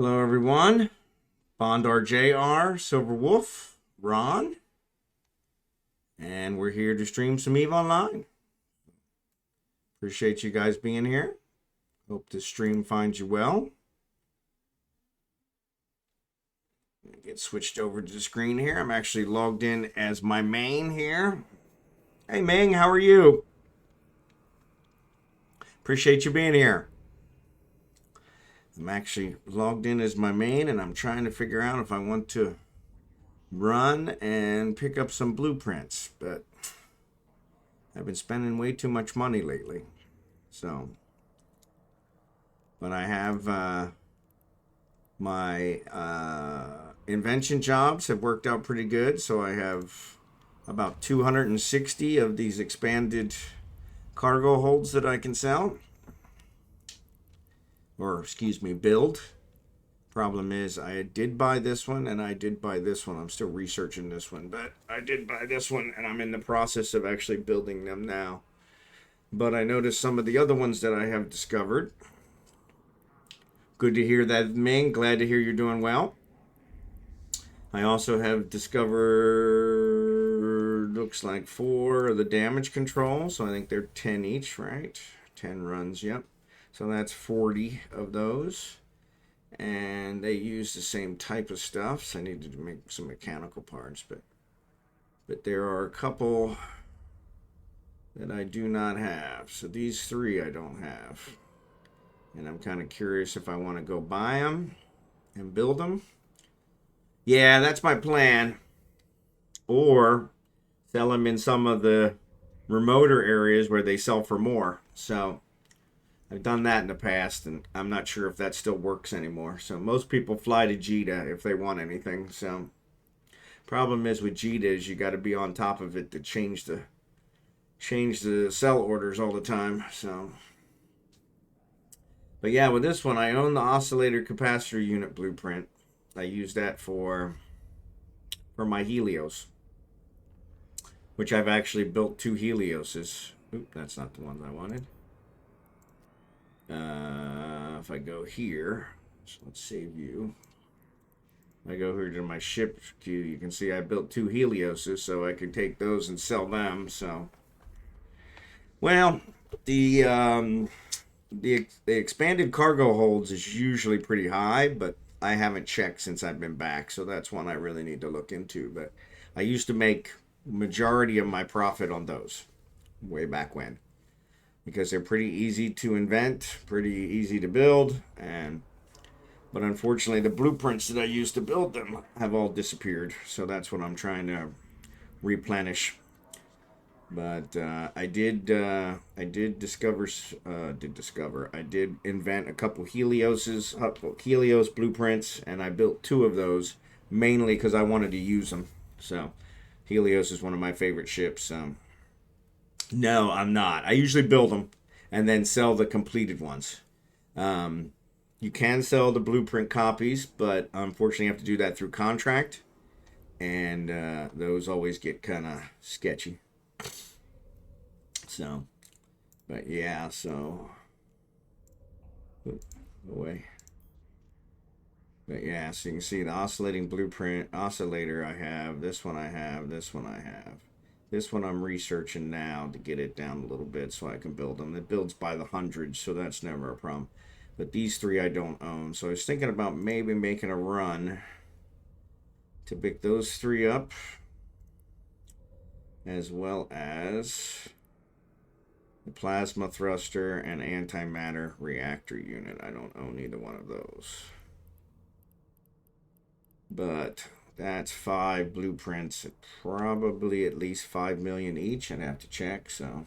Hello, everyone. Bondar JR, Silverwolf, Ron, and we're here to stream some EVE Online. Appreciate you guys being here. Hope this stream finds you well. Get switched over to the screen here. I'm actually logged in as my main here. Hey, Ming, how are you? Appreciate you being here. I'm actually logged in as my main, and I'm trying to figure out if I want to run and pick up some blueprints, but I've been spending way too much money lately. So, but I have my invention jobs have worked out pretty good. So I have about 260 of these expanded cargo holds that I can sell. Or, excuse me, build. Problem is, I did buy this one, and I did buy this one. I'm still researching this one, but I did buy this one, and I'm in the process of actually building them now. But I noticed some of the other ones that I have discovered. Good to hear that, Ming. Glad to hear you're doing well. I also have discovered, looks like 4 of the damage control, so I think they're 10 each, right? 10 runs, yep. So that's 40 of those. And they use the same type of stuff, so I need to make some mechanical parts. But there are a couple that I do not have. So these 3 I don't have. And I'm kind of curious if I want to go buy them and build them. Yeah, that's my plan. Or sell them in some of the remoter areas where they sell for more. So I've done that in the past, and I'm not sure if that still works anymore. So most people fly to Jita if they want anything. So problem is with Jita is you got to be on top of it to change the sell orders all the time. So, but yeah, with this one, I own the oscillator capacitor unit blueprint. I use that for my Helios, which I've actually built 2 Helioses. Oop, that's not the one I wanted. If I go here, so let's save you. I go here to my ship queue. You can see I built 2 Helioses, so I can take those and sell them. So, well, the expanded cargo holds is usually pretty high, but I haven't checked since I've been back, so that's one I really need to look into. But I used to make majority of my profit on those way back when, because they're pretty easy to invent, pretty easy to build, but unfortunately the blueprints that I used to build them have all disappeared. So that's what I'm trying to replenish. But I did invent a couple Helios blueprints, and I built 2 of those mainly because I wanted to use them. So Helios is one of my favorite ships. No, I'm not. I usually build them and then sell the completed ones. You can sell the blueprint copies, but unfortunately you have to do that through contract, and those always get kind of sketchy. So, but yeah, so away. But yeah, so you can see the oscillating blueprint oscillator I have. This one I have. This one I have. This one I'm researching now to get it down a little bit so I can build them. It builds by the hundreds, so that's never a problem. But these 3 I don't own. So I was thinking about maybe making a run to pick those 3 up, as well as the plasma thruster and antimatter reactor unit. I don't own either one of those. But that's 5 blueprints, probably at least 5 million each. I'd have to check. So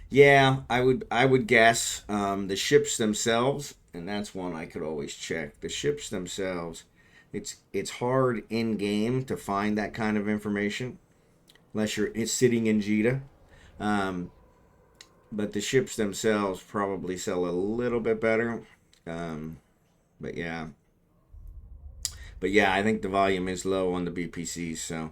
yeah, I would guess the ships themselves, and that's one I could always check. The ships themselves, it's hard in game to find that kind of information unless you're sitting in Jita. But the ships themselves probably sell a little bit better. But yeah, I think the volume is low on the BPCs. So,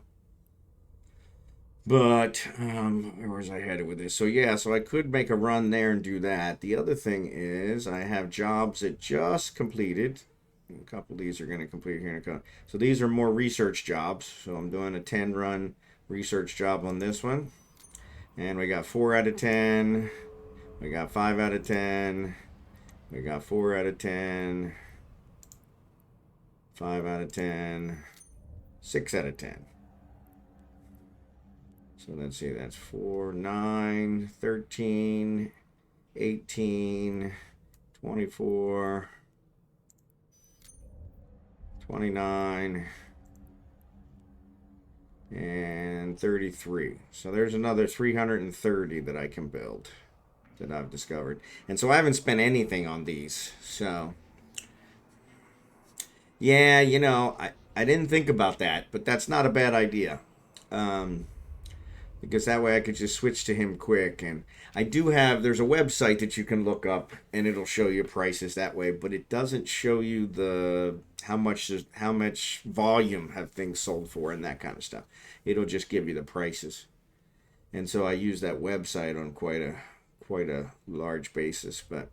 But where was I headed with this? So yeah, so I could make a run there and do that. The other thing is I have jobs that just completed. A couple of these are going to complete here in a couple. So these are more research jobs. So I'm doing a 10 run research job on this one. And we got 4 out of 10. We got 5 out of 10. We got 4 out of 10. 5 out of 10. 6 out of 10. So let's see, that's 4, 9, 13, 18, 24, 29, and 33. So there's another 330 that I can build that I've discovered. And so I haven't spent anything on these. So, yeah, I didn't think about that, but that's not a bad idea. Um, because that way I could just switch to him quick. And I do have, there's a website that you can look up and it'll show you prices that way, but it doesn't show you the how much volume have things sold for and that kind of stuff. It'll just give you the prices. And so I use that website on quite a large basis, but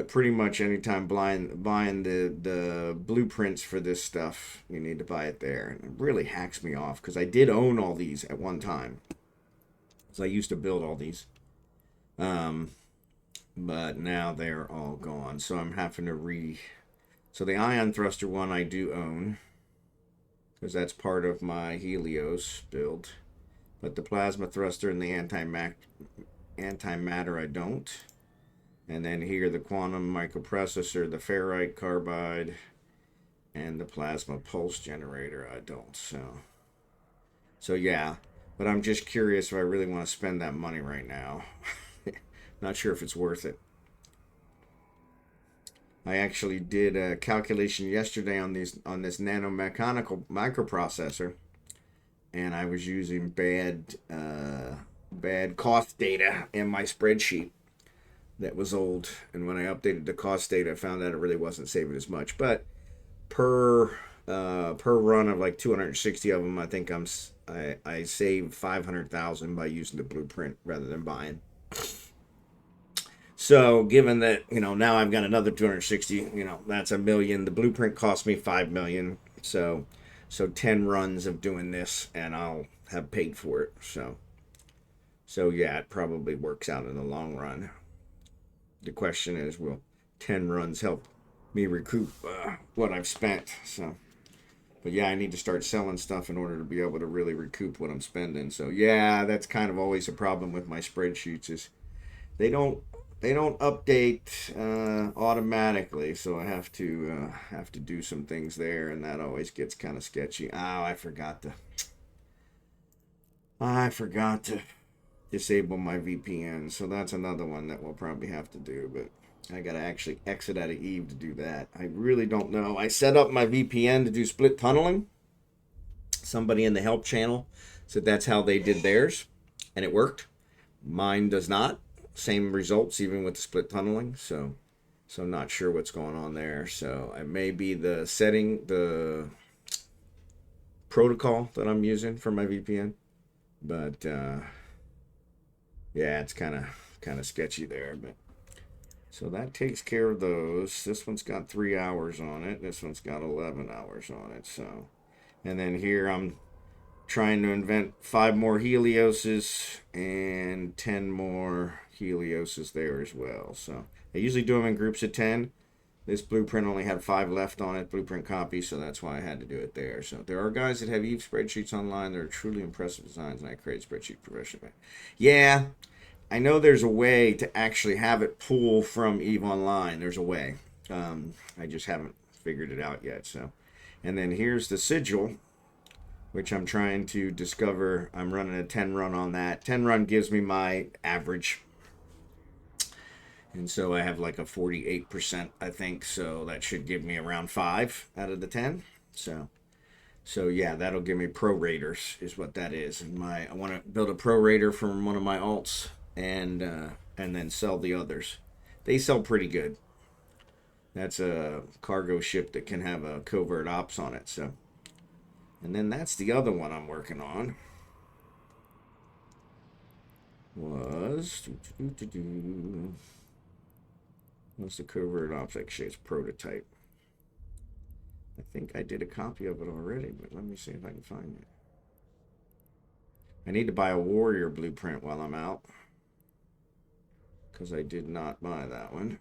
pretty much anytime buying the blueprints for this stuff, you need to buy it there. And it really hacks me off because I did own all these at one time. So I used to build all these. But now they're all gone. So I'm having to So the ion thruster one I do own because that's part of my Helios build. But the plasma thruster and the antimatter I don't. And then here the quantum microprocessor, the ferrite carbide, and the plasma pulse generator I don't. So yeah, but I'm just curious if I really want to spend that money right now. Not sure if it's worth it. I actually did a calculation yesterday on this nanomechanical microprocessor, and I was using bad cost data in my spreadsheet that was old, and when I updated the cost data I found out it really wasn't saving as much. But per run of like 260 of them, I think I saved 500,000 by using the blueprint rather than buying. So given that now I've got another 260, that's $1 million. The blueprint cost me $5 million. So 10 runs of doing this and I'll have paid for it. So yeah, it probably works out in the long run. The question is, will 10 runs help me recoup what I've spent? But yeah, I need to start selling stuff in order to be able to really recoup what I'm spending. So yeah, that's kind of always a problem with my spreadsheets is they don't update automatically. So I have to do some things there, and that always gets kind of sketchy. Oh, I forgot to disable my VPN, so that's another one that we'll probably have to do, but I gotta actually exit out of Eve to do that. I really don't know. I set up my VPN to do split tunneling. Somebody in the help channel said that's how they did theirs, and it worked. Mine does not. Same results even with the split tunneling, so I'm not sure what's going on there. So it may be the protocol that I'm using for my VPN, but yeah, it's kind of sketchy there. But so that takes care of those. This one's got 3 hours on it. This one's got 11 hours on it. So, and then here I'm trying to invent 5 more Helioses and 10 more Helioses there as well. So I usually do them in groups of 10. This blueprint only had 5 left on it, blueprint copy, so that's why I had to do it there. So there are guys that have Eve spreadsheets online. They're truly impressive designs, and I create spreadsheet professionally. Yeah, I know there's a way to actually have it pull from eveonline. There's a way. I just haven't figured it out yet. So, and then here's the sigil, which I'm trying to discover. I'm running a 10 run on that. 10 run gives me my average. And so I have like a 48%, I think. So that should give me around 5 out of the 10. So yeah, that'll give me prorators is what that is. And I want to build a prorator from one of my alts and then sell the others. They sell pretty good. That's a cargo ship that can have a covert ops on it. So, and then that's the other one I'm working on. was what's the covert object shapes prototype. I think I did a copy of it already, but let me see if I can find it. I need to buy a warrior blueprint while I'm out, because I did not buy that one.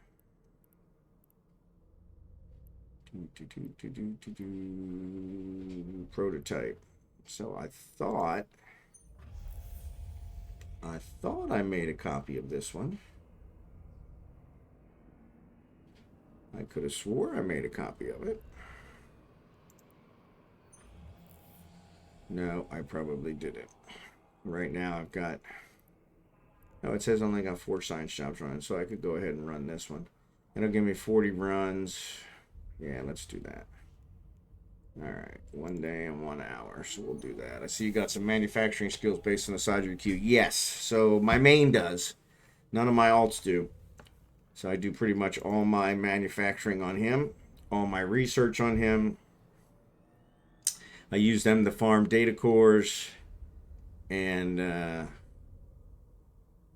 Prototype. So I thought I made a copy of this one. I could have swore I made a copy of it. No, I probably didn't. Right now I've got, no, it says I only got 4 science jobs running, so I could go ahead and run this one. It'll give me 40 runs. Yeah, let's do that. All right, 1 day and 1 hour, so we'll do that. I see you got some manufacturing skills based on the size of your queue. Yes, so my main does. None of my alts do. So I do pretty much all my manufacturing on him, all my research on him. I use them to farm data cores, and I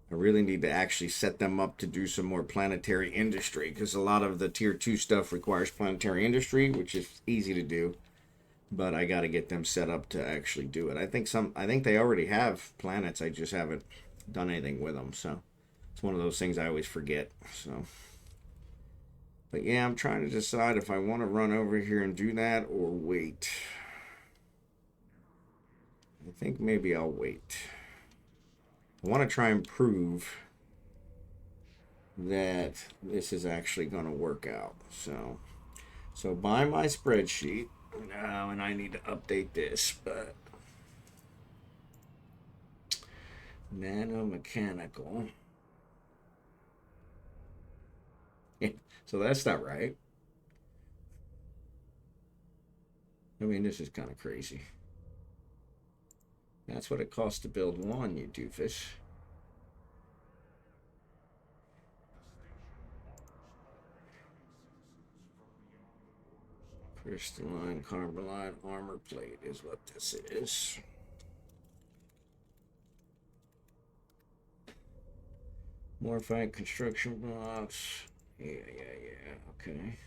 really need to actually set them up to do some more planetary industry, because a lot of the tier 2 stuff requires planetary industry, which is easy to do, but I got to get them set up to actually do it. I think they already have planets. I just haven't done anything with them, so it's one of those things I always forget. So, but yeah, I'm trying to decide if I want to run over here and do that or wait. I think maybe I'll wait. I want to try and prove that this is actually going to work out. So by my spreadsheet, and I need to update this, but nanomechanical. So that's not right. I mean, this is kind of crazy. That's what it costs to build one, you doofus. Crystalline carbonite armor plate is what this is. Morphite construction blocks. Yeah, okay.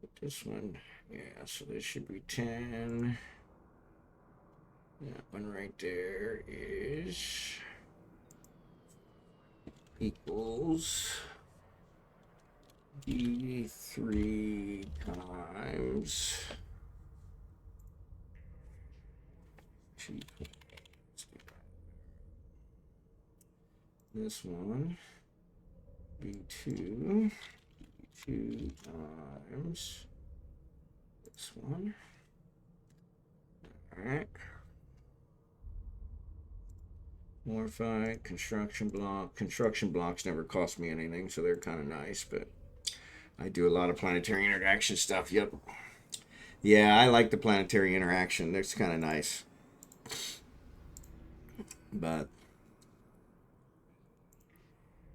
But this one, yeah, so this should be 10. That one right there is equals D3 times this one, B2 times this one. All right. Morphite, construction block. Construction blocks never cost me anything, so they're kind of nice, but I do a lot of planetary interaction stuff. Yep. Yeah, I like the planetary interaction. That's kind of nice. But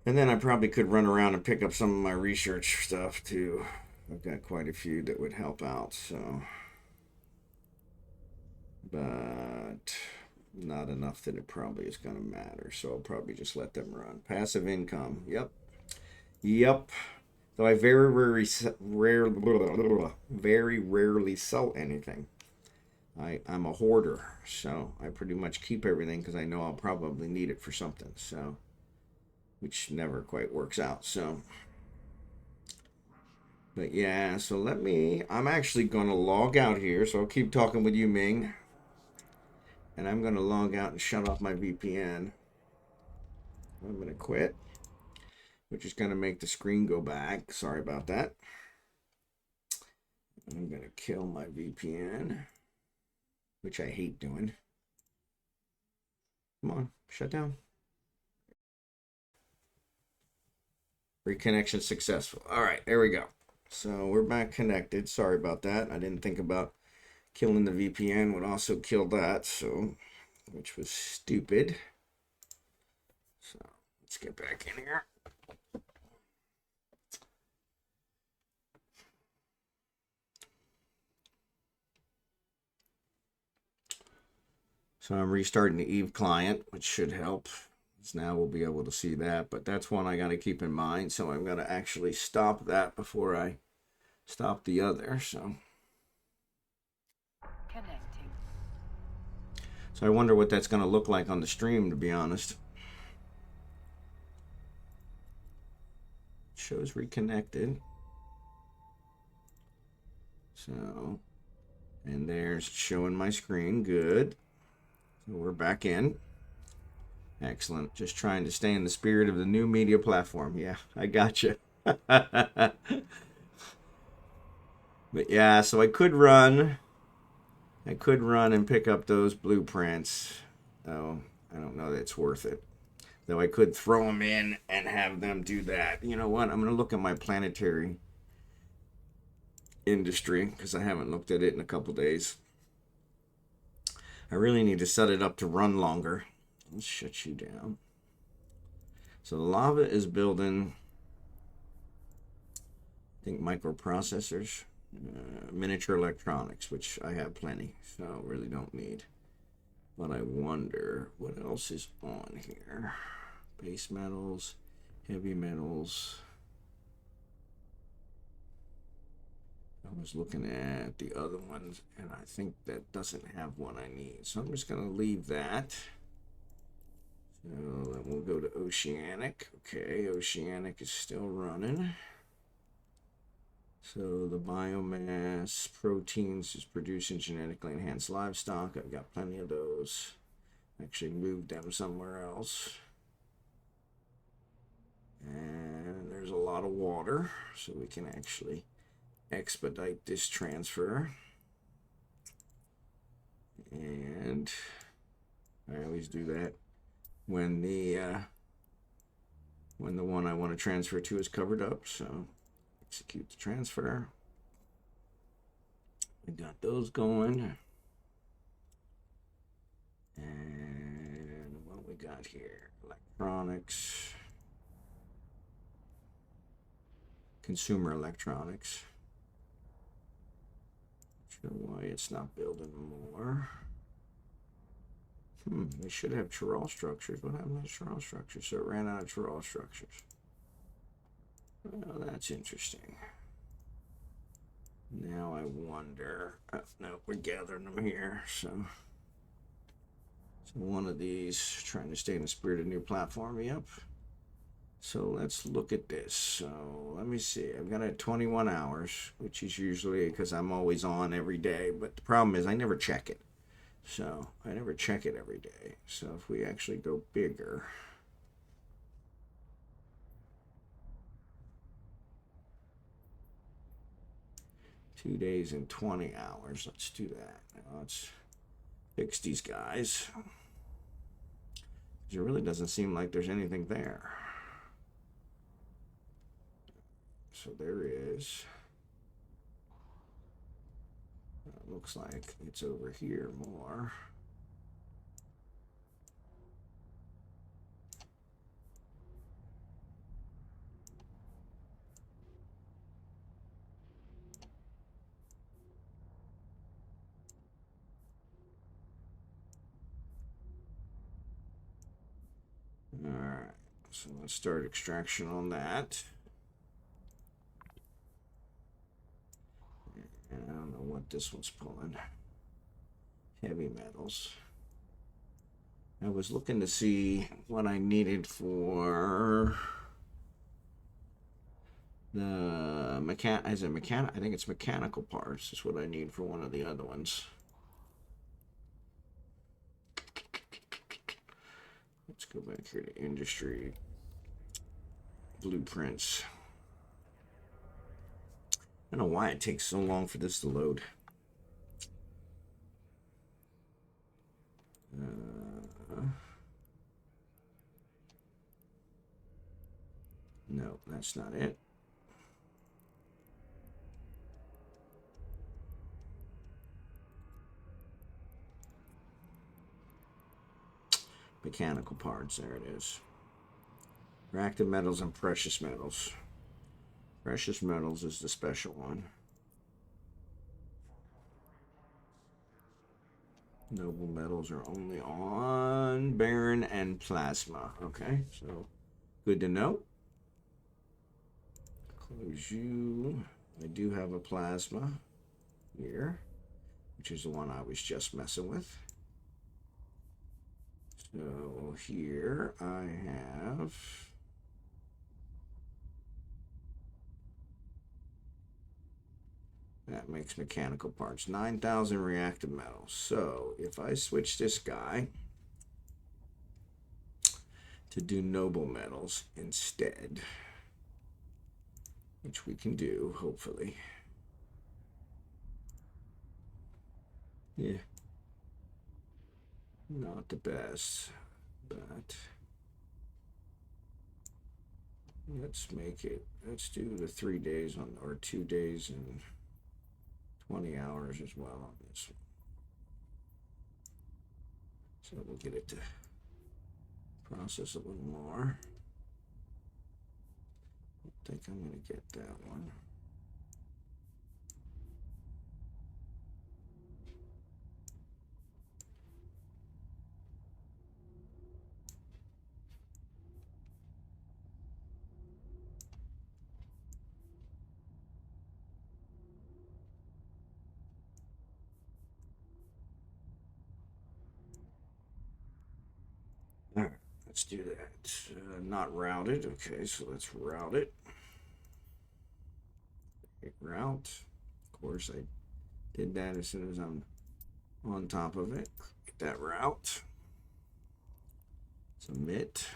and then I probably could run around and pick up some of my research stuff too. I've got quite a few that would help out, so. But not enough that it probably is going to matter. So I'll probably just let them run. Passive income. Yep. Though I very rarely sell anything. I'm a hoarder, so I pretty much keep everything because I know I'll probably need it for something. So, which never quite works out. So, but yeah. So I'm actually going to log out here. So I'll keep talking with you, Ming. And I'm going to log out and shut off my VPN. I'm going to quit, which is going to make the screen go back. Sorry about that. I'm going to kill my VPN, which I hate doing. Come on, shut down. Reconnection successful. All right, there we go. So we're back connected. Sorry about that. I didn't think about killing the VPN would also kill that, so, which was stupid. So let's get back in here. So I'm restarting the Eve client, which should help. So now we'll be able to see that, but that's one I got to keep in mind. So I'm going to actually stop that before I stop the other. So Connecting. I wonder what that's going to look like on the stream, to be honest. Shows reconnected. So, and there's showing my screen. Good. So we're back in. Excellent. Just trying to stay in the spirit of the new media platform. Yeah, I gotcha. But yeah, so I could run and pick up those blueprints. Oh, I don't know that it's worth it. Though I could throw them in and have them do that. You know what? I'm going to look at my planetary industry because I haven't looked at it in a couple days. I really need to set it up to run longer. Let's shut you down. So the lava is building, I think, microprocessors, miniature electronics, which I have plenty, so really don't need. But I wonder what else is on here. Base metals, heavy metals. I was looking at the other ones, and I think that doesn't have one I need. So I'm just going to leave that. So then we'll go to Oceanic. Okay, Oceanic is still running. So the biomass proteins is producing genetically enhanced livestock. I've got plenty of those. Actually moved them somewhere else. And there's a lot of water, so we can actually expedite this transfer. And I always do that when the one I want to transfer to is covered up. So execute the transfer. We got those going. And what we got here? Electronics. Consumer electronics. Not sure why it's not building more. They should have Chiral structures. What happened to Chiral structures? So it ran out of Chiral structures. Well, that's interesting. Now I wonder. Oh, no, we're gathering them here. So one of these, trying to stay in the spirit of new platform. Yep. So let's look at this. So let me see. I've got it at 21 hours, which is usually because I'm always on every day. But the problem is I never check it. So I never check it every day. So if we actually go bigger. $2 days and 20 hours. Let's do that. Now let's fix these guys. It really doesn't seem like there's anything there. So there is. Looks like it's over here more. All right, so let's start extraction on that. And I don't know what this one's pulling. Heavy metals. I was looking to see what I needed for the I think it's mechanical parts is what I need for one of the other ones. Let's go back here to industry blueprints. I don't know why it takes so long for this to load. No, that's not it. Mechanical parts, there it is. Reactive metals and precious metals. Precious metals is the special one. Noble metals are only on barren and plasma. Okay, so good to know. Close you. I do have a plasma here, which is the one I was just messing with. So here I have that makes mechanical parts. 9,000 reactive metals. So if I switch this guy to do noble metals instead, which we can do, hopefully. Yeah. Not the best, but let's make it. Let's do the 3 days on, or 2 days and 20 hours as well on this one. So we'll get it to process a little more. I think I'm going to get that one. All right, let's do that. Not routed. Okay, so let's route it. Route. Of course, I did that as soon as I'm on top of it. Get that route. Submit.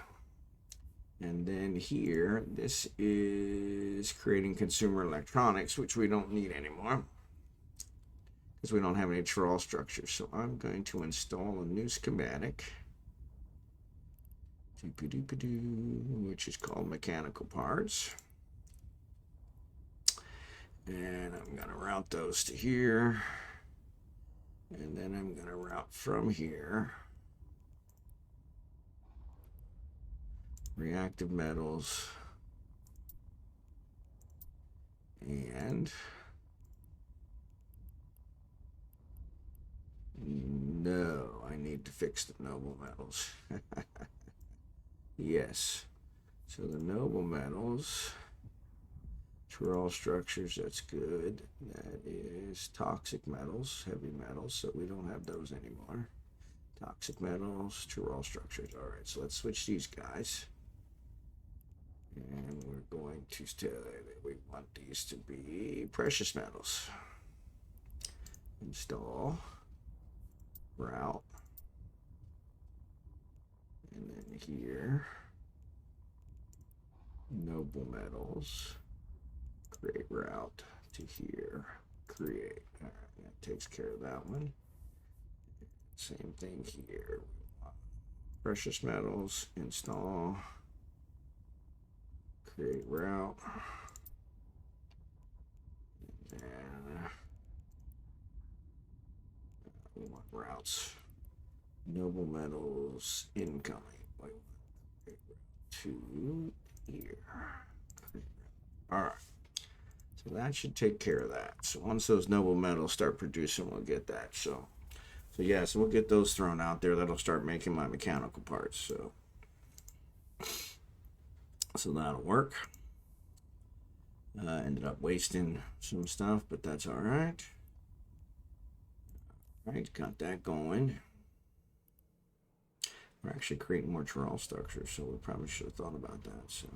And then here, this is creating consumer electronics, which we don't need anymore because we don't have any trawl structures. So I'm going to install a new schematic, which is called mechanical parts. And I'm going to route those to here. And then I'm going to route from here reactive metals and no, I need to fix the noble metals. Yes, so the noble metals, trawl structures, that's good. That is toxic metals, heavy metals, so we don't have those anymore. Toxic metals, trawl structures. All right, so let's switch these guys. And we're going to tell that we want these to be precious metals. Install, route, and then here, noble metals, create route to here, create. All right, that takes care of that one. Same thing here. Precious metals, install, create route, and we want routes. Noble metals incoming. Wait, to here. All right. So that should take care of that. So once those noble metals start producing, we'll get that. So yeah, so we'll get those thrown out there. That'll start making my mechanical parts. So that'll work. Ended up wasting some stuff, but that's all right. All right, got that going. We're actually creating more trawl structures, so we probably should have thought about that. So,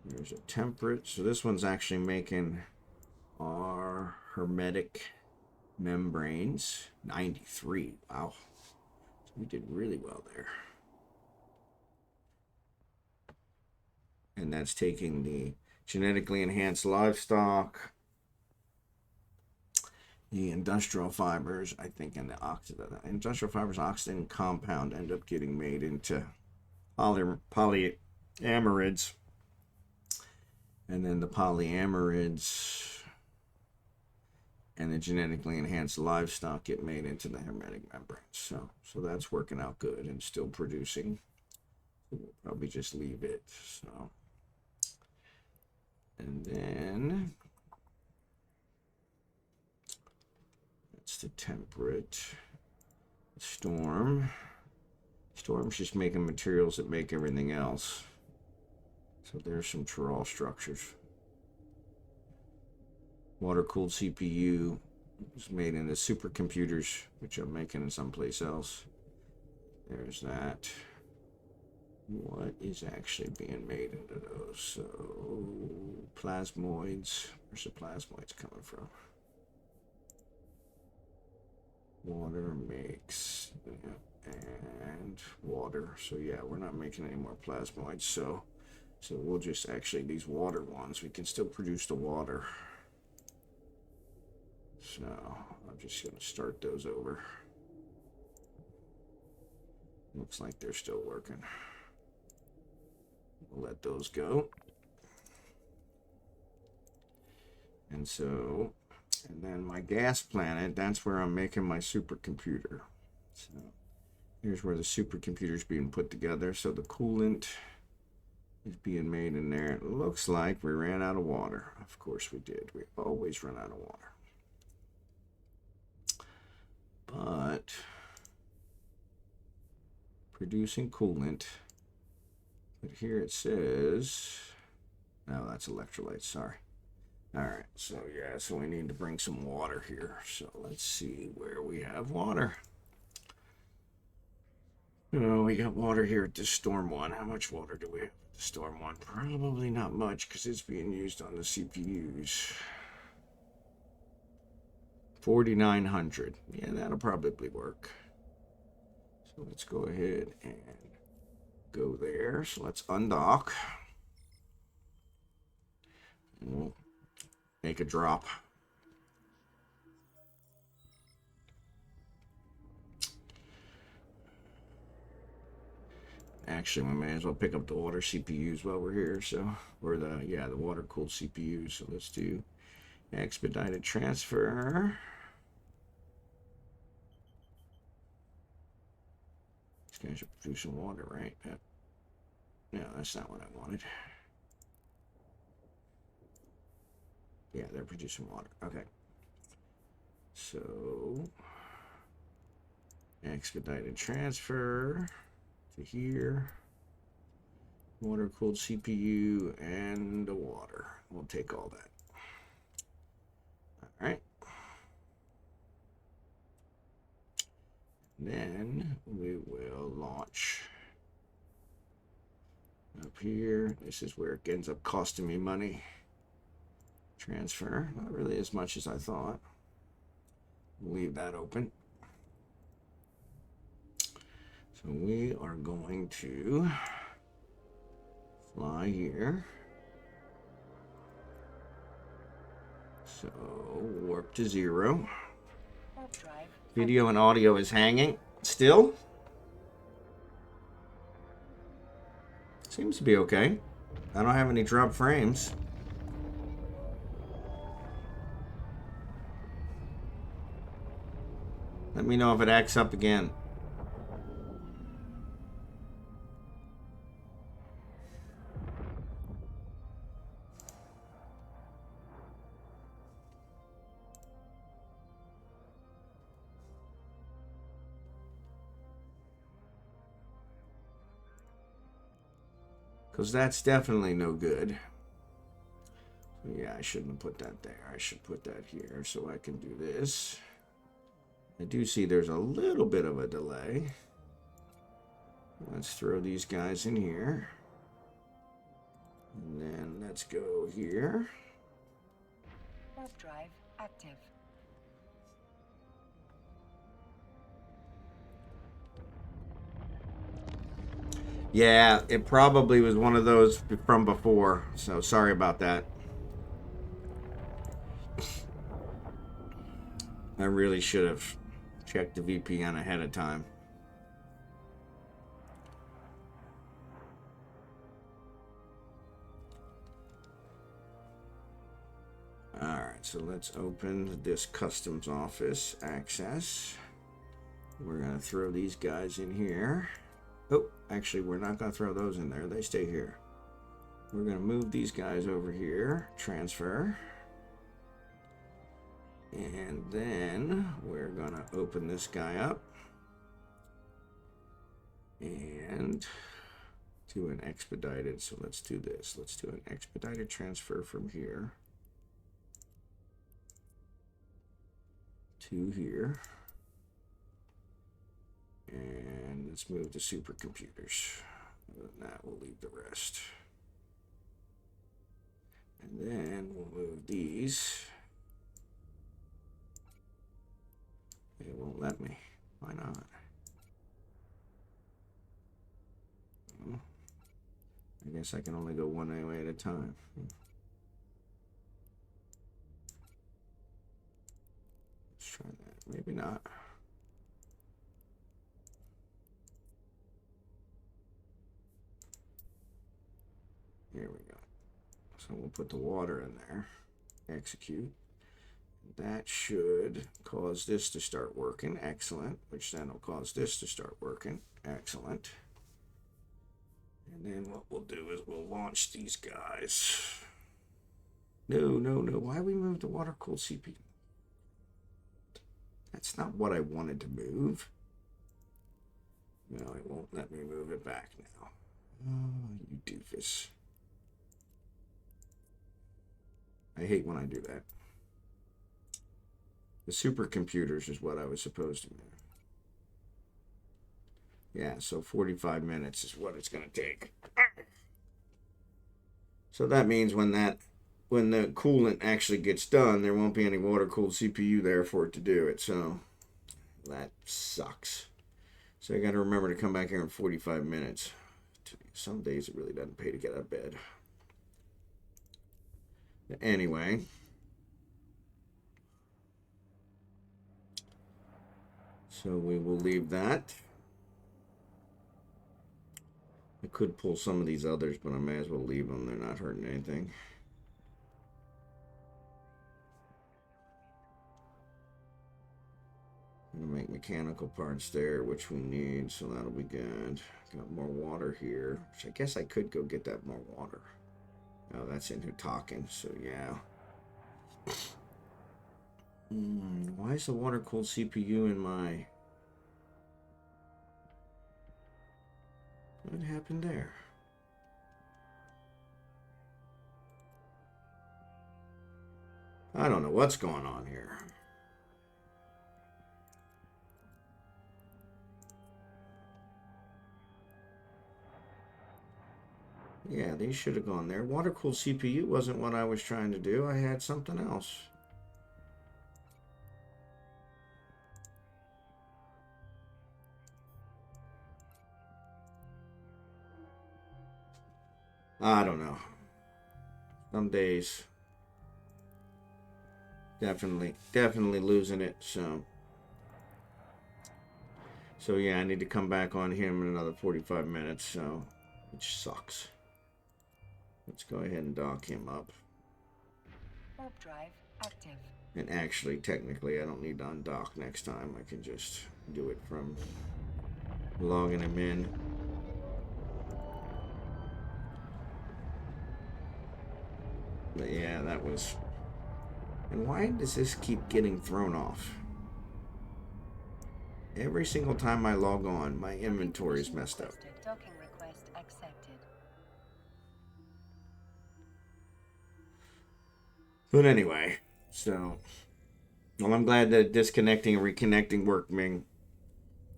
there's a temperate. So this one's actually making our hermetic membranes. 93. Wow. So we did really well there. And that's taking the genetically enhanced livestock, the industrial fibers, I think, and the industrial fibers oxygen compound end up getting made into polyamerids. And then the polyamerids and the genetically enhanced livestock get made into the hermetic membranes. So that's working out good and still producing. So we'll probably just leave it. So And then that's the temperate. Storm. Storm's just making materials that make everything else. So there's some Tyrol structures. Water-cooled CPU is made in the supercomputers, which I'm making in someplace else. There's that. What is actually being made into those? So, plasmoids. Where's the plasmoids coming from? Water makes, and water. So yeah, we're not making any more plasmoids. So we'll just actually, these water ones, we can still produce the water. So I'm just going to start those over. Looks like they're still working. We'll let those go. And so, and then my gas planet, that's where I'm making my supercomputer. So here's where the supercomputer is being put together. So the coolant is being made in there. It looks like we ran out of water. Of course we did. We always run out of water. But producing coolant. But here it says, no, that's electrolytes, sorry. All right, so yeah, so we need to bring some water here. So let's see where we have water. Oh, we got water here at the storm one. How much water do we have at the storm one? Probably not much because it's being used on the CPUs. 4,900. Yeah, that'll probably work. So let's go ahead and go there. So let's undock. We'll make a drop. Actually, we may as well pick up the water CPUs while we're here. So, or the, yeah, the water cooled CPUs. So let's do expedited transfer. These guys should produce some water, right? No, that's not what I wanted. Yeah, they're producing water. Okay. So, expedited transfer to here. Water cooled CPU and the water. We'll take all that. All right. Then we will launch up here. This is where it ends up costing me money. Transfer, not really as much as I thought. Leave that open. So we are going to fly here. So warp to 0. Video and audio is hanging still. Seems to be okay. I don't have any drop frames. Let me know if it acts up again. Because that's definitely no good. Yeah, I shouldn't have put that there. I should put that here so I can do this. I do see there's a little bit of a delay. Let's throw these guys in here. And then let's go here. Warp drive active. Yeah, it probably was one of those from before, so sorry about that. I really should have checked the VPN ahead of time. Alright, so let's open this customs office access. We're going to throw these guys in here. Oh, actually, we're not going to throw those in there. They stay here. We're going to move these guys over here. Transfer. And then we're going to open this guy up. And do an expedited. So let's do this. Let's do an expedited transfer from here to here. And let's move the supercomputers. Other than that, we'll leave the rest. And then we'll move these. It won't let me. Why not? Well, I guess I can only go one way at a time. Let's try that. Maybe not. Here we go. So we'll put the water in there. Execute. That should cause this to start working. Excellent. Which then will cause this to start working. Excellent. And then what we'll do is we'll launch these guys. No. Why we move the water-cooled CPU? That's not what I wanted to move. No, it won't let me move it back now. Oh, you doofus. I hate when I do that. The supercomputers is what I was supposed to do. Yeah, so 45 minutes is what it's going to take. So that means when the coolant actually gets done, there won't be any water-cooled CPU there for it to do it. So that sucks. So I got to remember to come back here in 45 minutes. Some days it really doesn't pay to get out of bed. Anyway. So we will leave that. I could pull some of these others, but I may as well leave them. They're not hurting anything. I'm going to make mechanical parts there, which we need, so that'll be good. Got more water here, which I guess I could go get that more water. Oh, that's in here talking, so yeah. Why is the water-cooled CPU in my... What happened there? I don't know what's going on here. Yeah, these should have gone there. Water-cooled CPU wasn't what I was trying to do. I had something else. I don't know. Some days. Definitely losing it. So yeah, I need to come back on him in another 45 minutes. So, which sucks. Let's go ahead and dock him up. Warp drive active. And actually, technically, I don't need to undock next time. I can just do it from logging him in. But yeah, that was... And why does this keep getting thrown off? Every single time I log on, my inventory is messed up. Docking request accepted. But anyway, so... Well, I'm glad that disconnecting and reconnecting worked, Ming.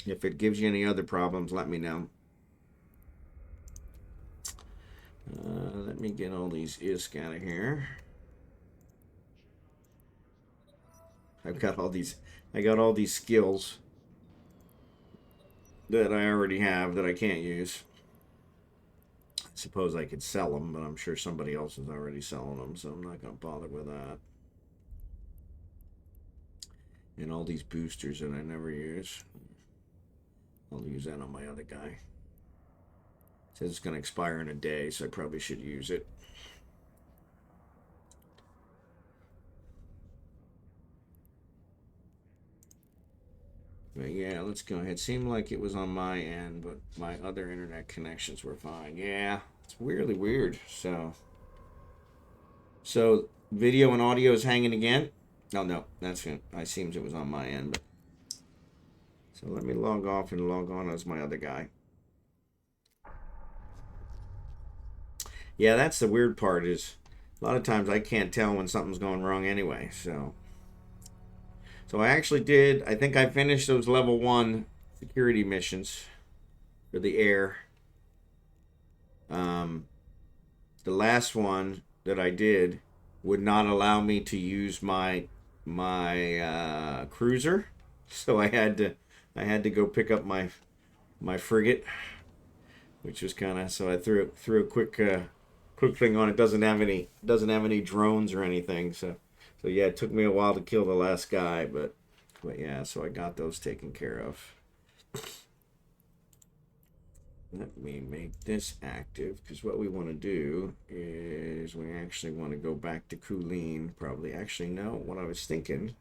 If it gives you any other problems, let me know. Let me get all these ISK out of here. I got all these skills that I already have that I can't use. I suppose I could sell them, but I'm sure somebody else is already selling them, so I'm not going to bother with that. And all these boosters that I never use. I'll use that on my other guy. It says it's going to expire in a day, so I probably should use it. But yeah, let's go ahead. Seemed like it was on my end, but my other internet connections were fine. Yeah, it's weirdly weird. So video and audio is hanging again. Oh no, that's it. I seems it was on my end. But... So let me log off and log on as my other guy. Yeah, that's the weird part is a lot of times I can't tell when something's going wrong anyway. So I actually did. I think I finished those level 1 security missions for the air. The last one that I did would not allow me to use my cruiser, so I had to go pick up my frigate, which was kind of, so I threw a quick thing on it. Doesn't have any drones or anything, so yeah, it took me a while to kill the last guy, but yeah, so I got those taken care of. Let me make this active, because what we want to do is we actually want to go back to Kulin. Probably, actually, no, what I was thinking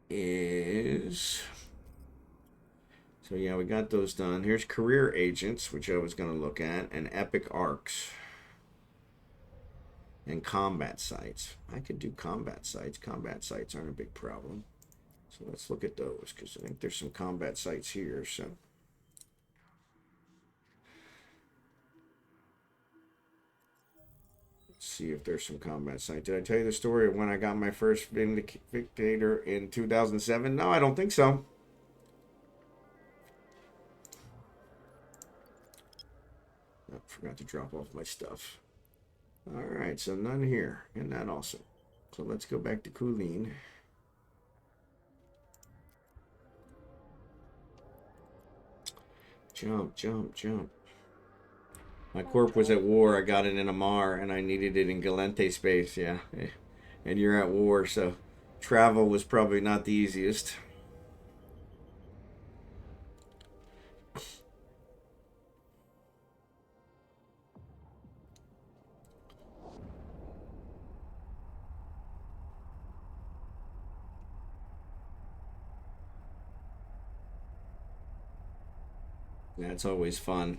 is... So yeah, we got those done. Here's career agents, which I was going to look at, and epic arcs. And combat sites. I could do combat sites. Combat sites aren't a big problem. So let's look at those, because I think there's some combat sites here, so... See if there's some combat site. Did I tell you the story of when I got my first Vindicator in 2007? No, I don't think so. Oh, forgot to drop off my stuff. Alright, so none here. And that also. So let's go back to Kulin. Jump, jump, jump. My corp was at war. I got it in Amar, and I needed it in Galente space. Yeah, and you're at war, so travel was probably not the easiest. That's always fun.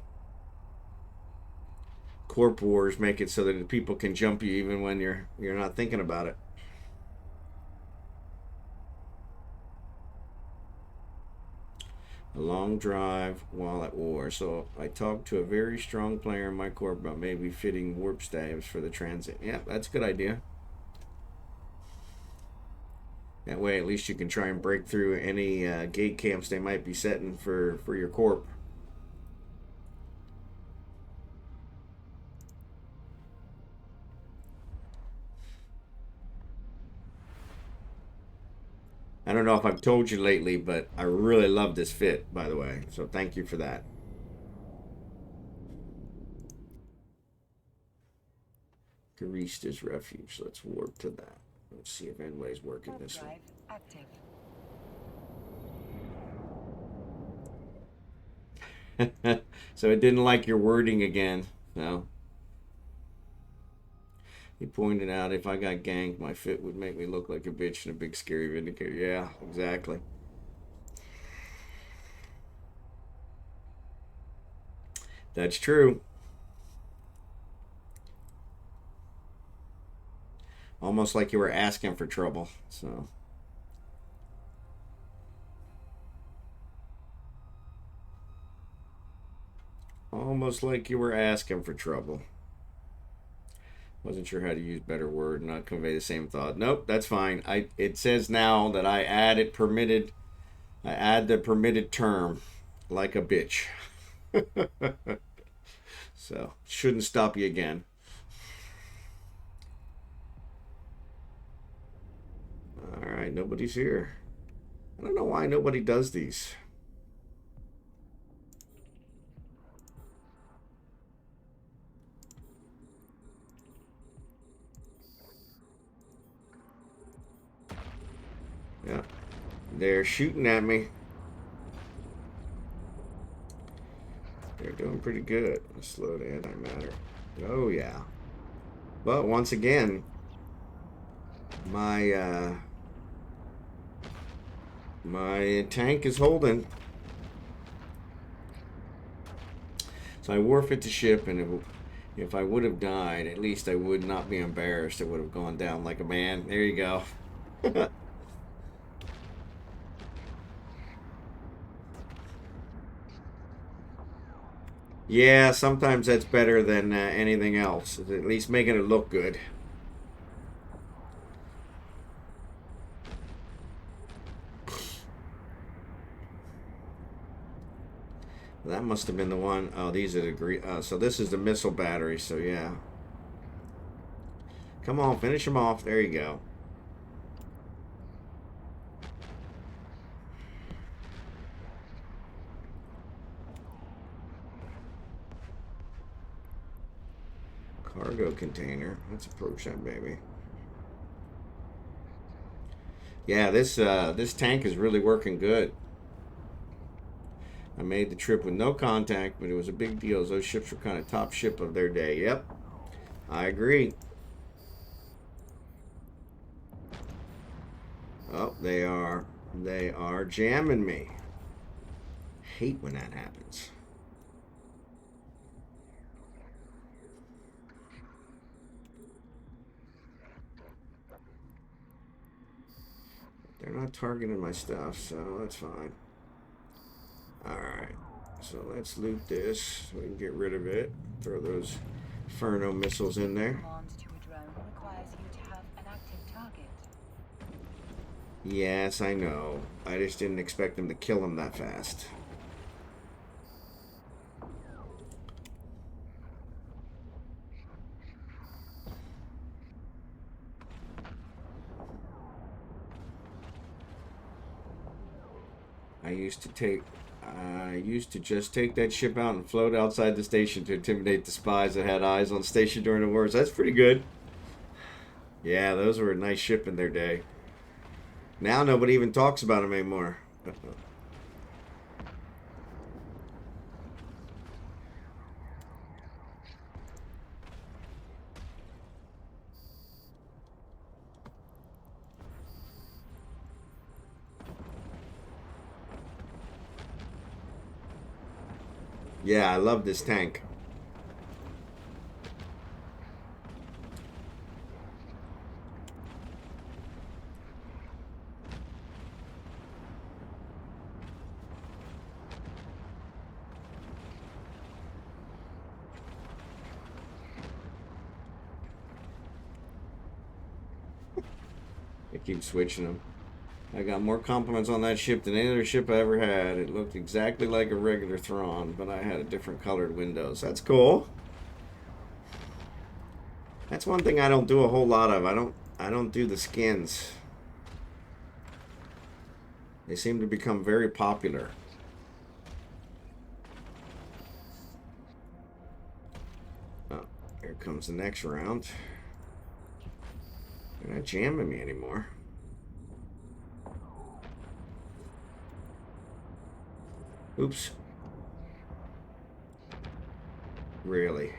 Corp wars make it so that people can jump you even when you're not thinking about it. A long drive while at war. So I talked to a very strong player in my corp about maybe fitting warp staves for the transit. Yeah, that's a good idea. That way at least you can try and break through any gate camps they might be setting for your corp. I don't know if I've told you lately, but I really love this fit, by the way. So thank you for that. Garista's Refuge. Let's warp to that. Let's see if Enway's working this one. So it didn't like your wording again. No. He pointed out if I got ganked, my fit would make me look like a bitch in a big scary Vindicator. Yeah, exactly. That's true. Almost like you were asking for trouble. So. Almost like you were asking for trouble. Wasn't sure how to use better word and not convey the same thought. Nope, that's fine. It says now that I add the permitted term like a bitch. So shouldn't stop you again. All right, nobody's here. I don't know why nobody does these. Yeah, they're shooting at me. They're doing pretty good. Slow to antimatter. Oh yeah. But once again, my My tank is holding. So I warfed the ship, and if I would have died, at least I would not be embarrassed. I would have gone down like a man. There you go. Yeah, sometimes that's better than anything else. At least making it look good. That must have been the one. Oh, these are the so this is the missile battery. So yeah. Come on, finish them off. There you go. Cargo container. Let's approach that baby. Yeah, this tank is really working good. I made the trip with no contact, but it was a big deal. Those ships were kind of top ship of their day. Yep, I agree. Oh, they are jamming me. Hate when that happens. They're not targeting my stuff, so that's fine. Alright, so let's loot this so we can get rid of it. Throw those Inferno missiles in there. Command to a drone requires you to have an active target. Yes, I know. I just didn't expect them to kill him that fast. I used to just take that ship out and float outside the station to intimidate the spies that had eyes on the station during the wars. That's pretty good. Yeah, those were a nice ship in their day. Now nobody even talks about them anymore. Yeah, I love this tank. I keep switching them. I got more compliments on that ship than any other ship I ever had. It looked exactly like a regular Thrawn, but I had a different colored windows. That's cool. That's one thing I don't do a whole lot of. I don't do the skins. They seem to become very popular. Oh, here comes the next round. They're not jamming me anymore. Oops. Really?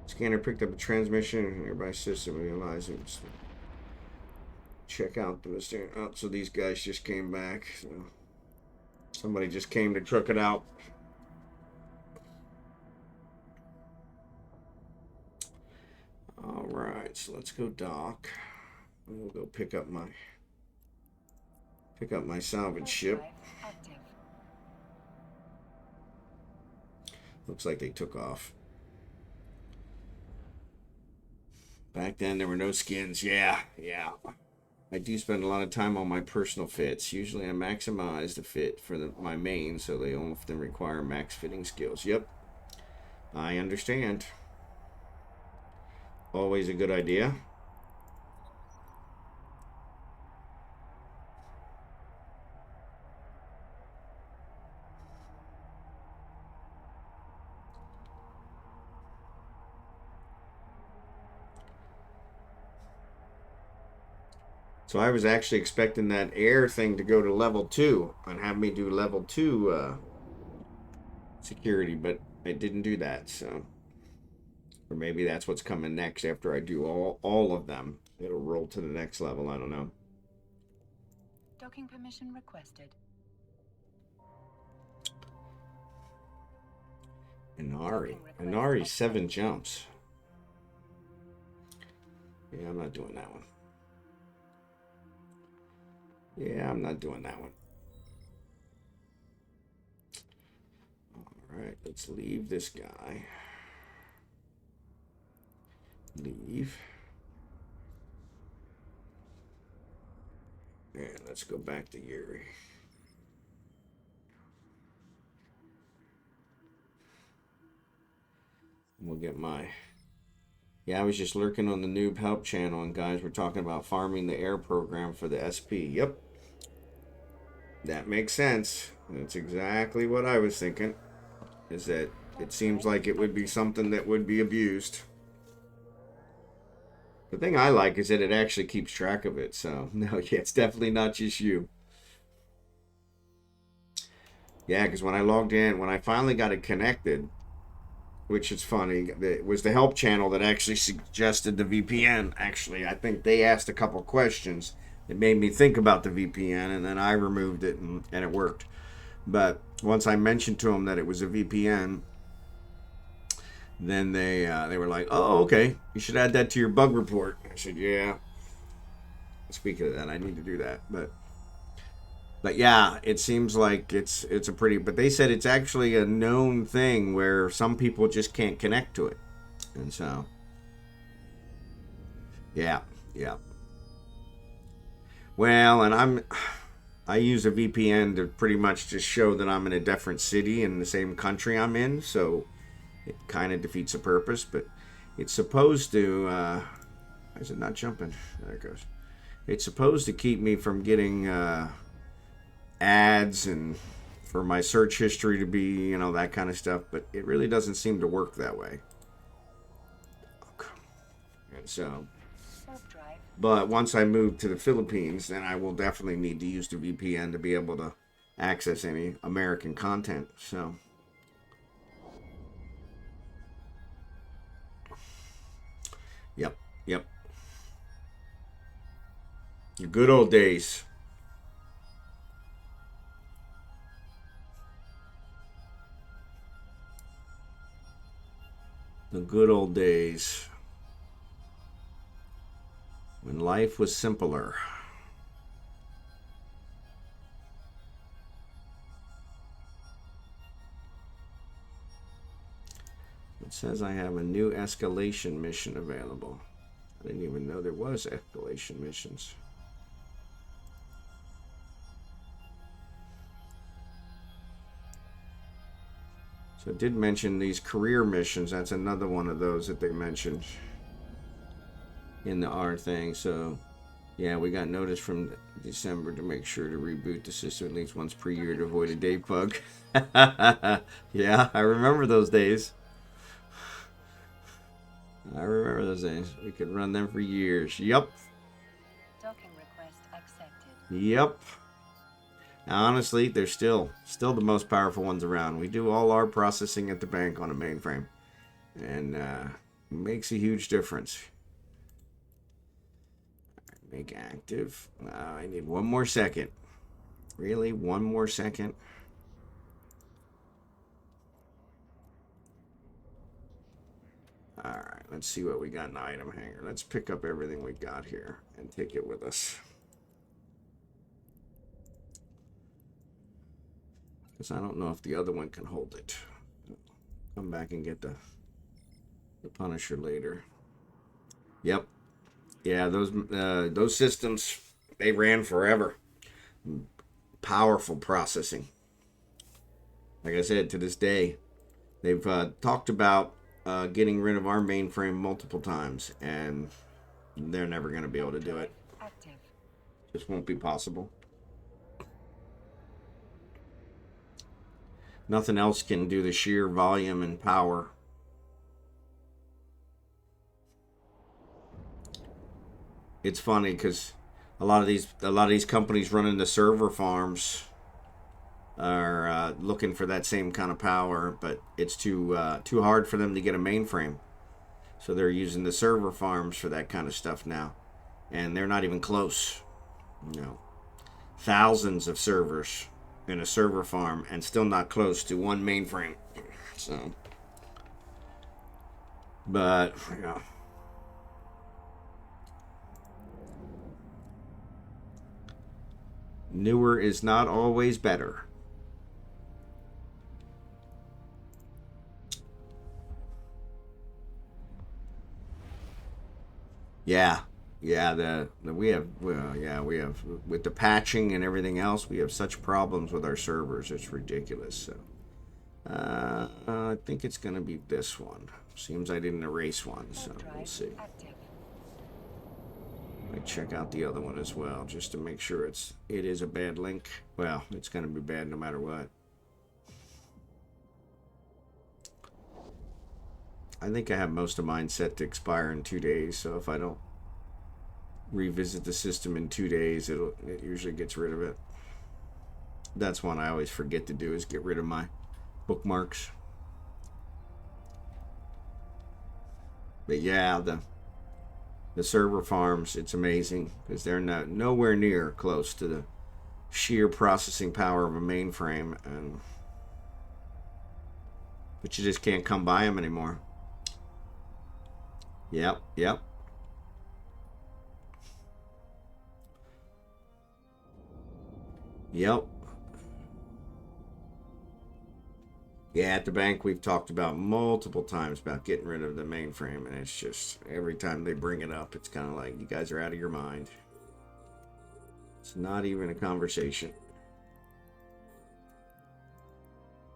Scanner picked up a transmission. Nearby system realizing. Check out the mistake. Oh, so these guys just came back. So somebody just came to truck it out. All right, so let's go dock. We'll go pick up my salvage ship. Looks like they took off. Back then, there were no skins. Yeah. I do spend a lot of time on my personal fits. Usually I maximize the fit for my main, so they often require max fitting skills. Yep, I understand. Always a good idea. So I was actually expecting that air thing to go to level 2 and have me do level 2 security, but it didn't do that. So, or maybe that's what's coming next after I do all of them. It'll roll to the next level. I don't know. Docking permission requested. Inari 7 jumps. Yeah, I'm not doing that one. Yeah, I'm not doing that one. All right, let's leave this guy. Leave. Yeah, let's go back to Yuri. We'll get my... Yeah, I was just lurking on the noob help channel, and guys were talking about farming the air program for the SP. Yep. That makes sense. That's exactly what I was thinking. Is that it seems like it would be something that would be abused. The thing I like is that it actually keeps track of it. So, no, yeah, it's definitely not just you. Yeah, because when I logged in, when I finally got it connected, which is funny, it was the help channel that actually suggested the VPN. Actually, I think they asked a couple questions that made me think about the VPN, and then I removed it, and it worked. But once I mentioned to them that it was a VPN, then they were like, "Oh, okay, you should add that to your bug report." I said, "Yeah." Speaking of that, I need to do that, but yeah, it seems like it's a pretty. But they said it's actually a known thing where some people just can't connect to it, and so yeah, yeah. Well, and I use a VPN to pretty much just show that I'm in a different city in the same country I'm in, so it kind of defeats the purpose. But it's supposed to. Why is it not jumping? There it goes. It's supposed to keep me from getting ads and for my search history to be, that kind of stuff. But it really doesn't seem to work that way. And so. But once I move to the Philippines, then I will definitely need to use the VPN to be able to access any American content. So, yep, yep. The good old days. The good old days. When life was simpler. It says I have a new escalation mission available. I didn't even know there was escalation missions. So it did mention these career missions. That's another one of those that they mentioned in the R thing. So yeah, we got notice from December to make sure to reboot the system at least once per year to avoid a day bug. Yeah, I remember those days. I remember those days. We could run them for years. Yep. Docking request accepted. Yep. Now, honestly, they're still the most powerful ones around. We do all our processing at the bank on a mainframe, and it makes a huge difference. Make active. I need one more second. Really, one more second? Alright, let's see what we got in the item hanger. Let's pick up everything we got here and take it with us. Because I don't know if the other one can hold it. Come back and get the Punisher later. Yep. Yeah, those systems they ran forever. Powerful processing. Like I said, to this day, they've talked about getting rid of our mainframe multiple times, and they're never going to be able to do it. Active. Just won't be possible. Nothing else can do the sheer volume and power. It's funny because a lot of these companies running the server farms are looking for that same kind of power, but it's too hard for them to get a mainframe. So they're using the server farms for that kind of stuff now, and they're not even close. You know, thousands of servers in a server farm, and still not close to one mainframe. So, but yeah. Newer is not always better. Yeah, yeah. We have we have with the patching and everything else. We have such problems with our servers. It's ridiculous. So, I think it's gonna be this one. Seems I didn't erase one, so we'll see. Active. I check out the other one as well, just to make sure it is a bad link. Well, it's gonna be bad no matter what. I think I have most of mine set to expire in 2 days, so if I don't revisit the system in 2 days, it usually gets rid of it. That's one I always forget to do, is get rid of my bookmarks. But yeah, the server farms, it's amazing because they're nowhere near close to the sheer processing power of a mainframe, but you just can't come by them anymore. Yep. Yep. Yeah, at the bank we've talked about multiple times about getting rid of the mainframe, and it's just every time they bring it up, it's kind of like, you guys are out of your mind. It's not even a conversation.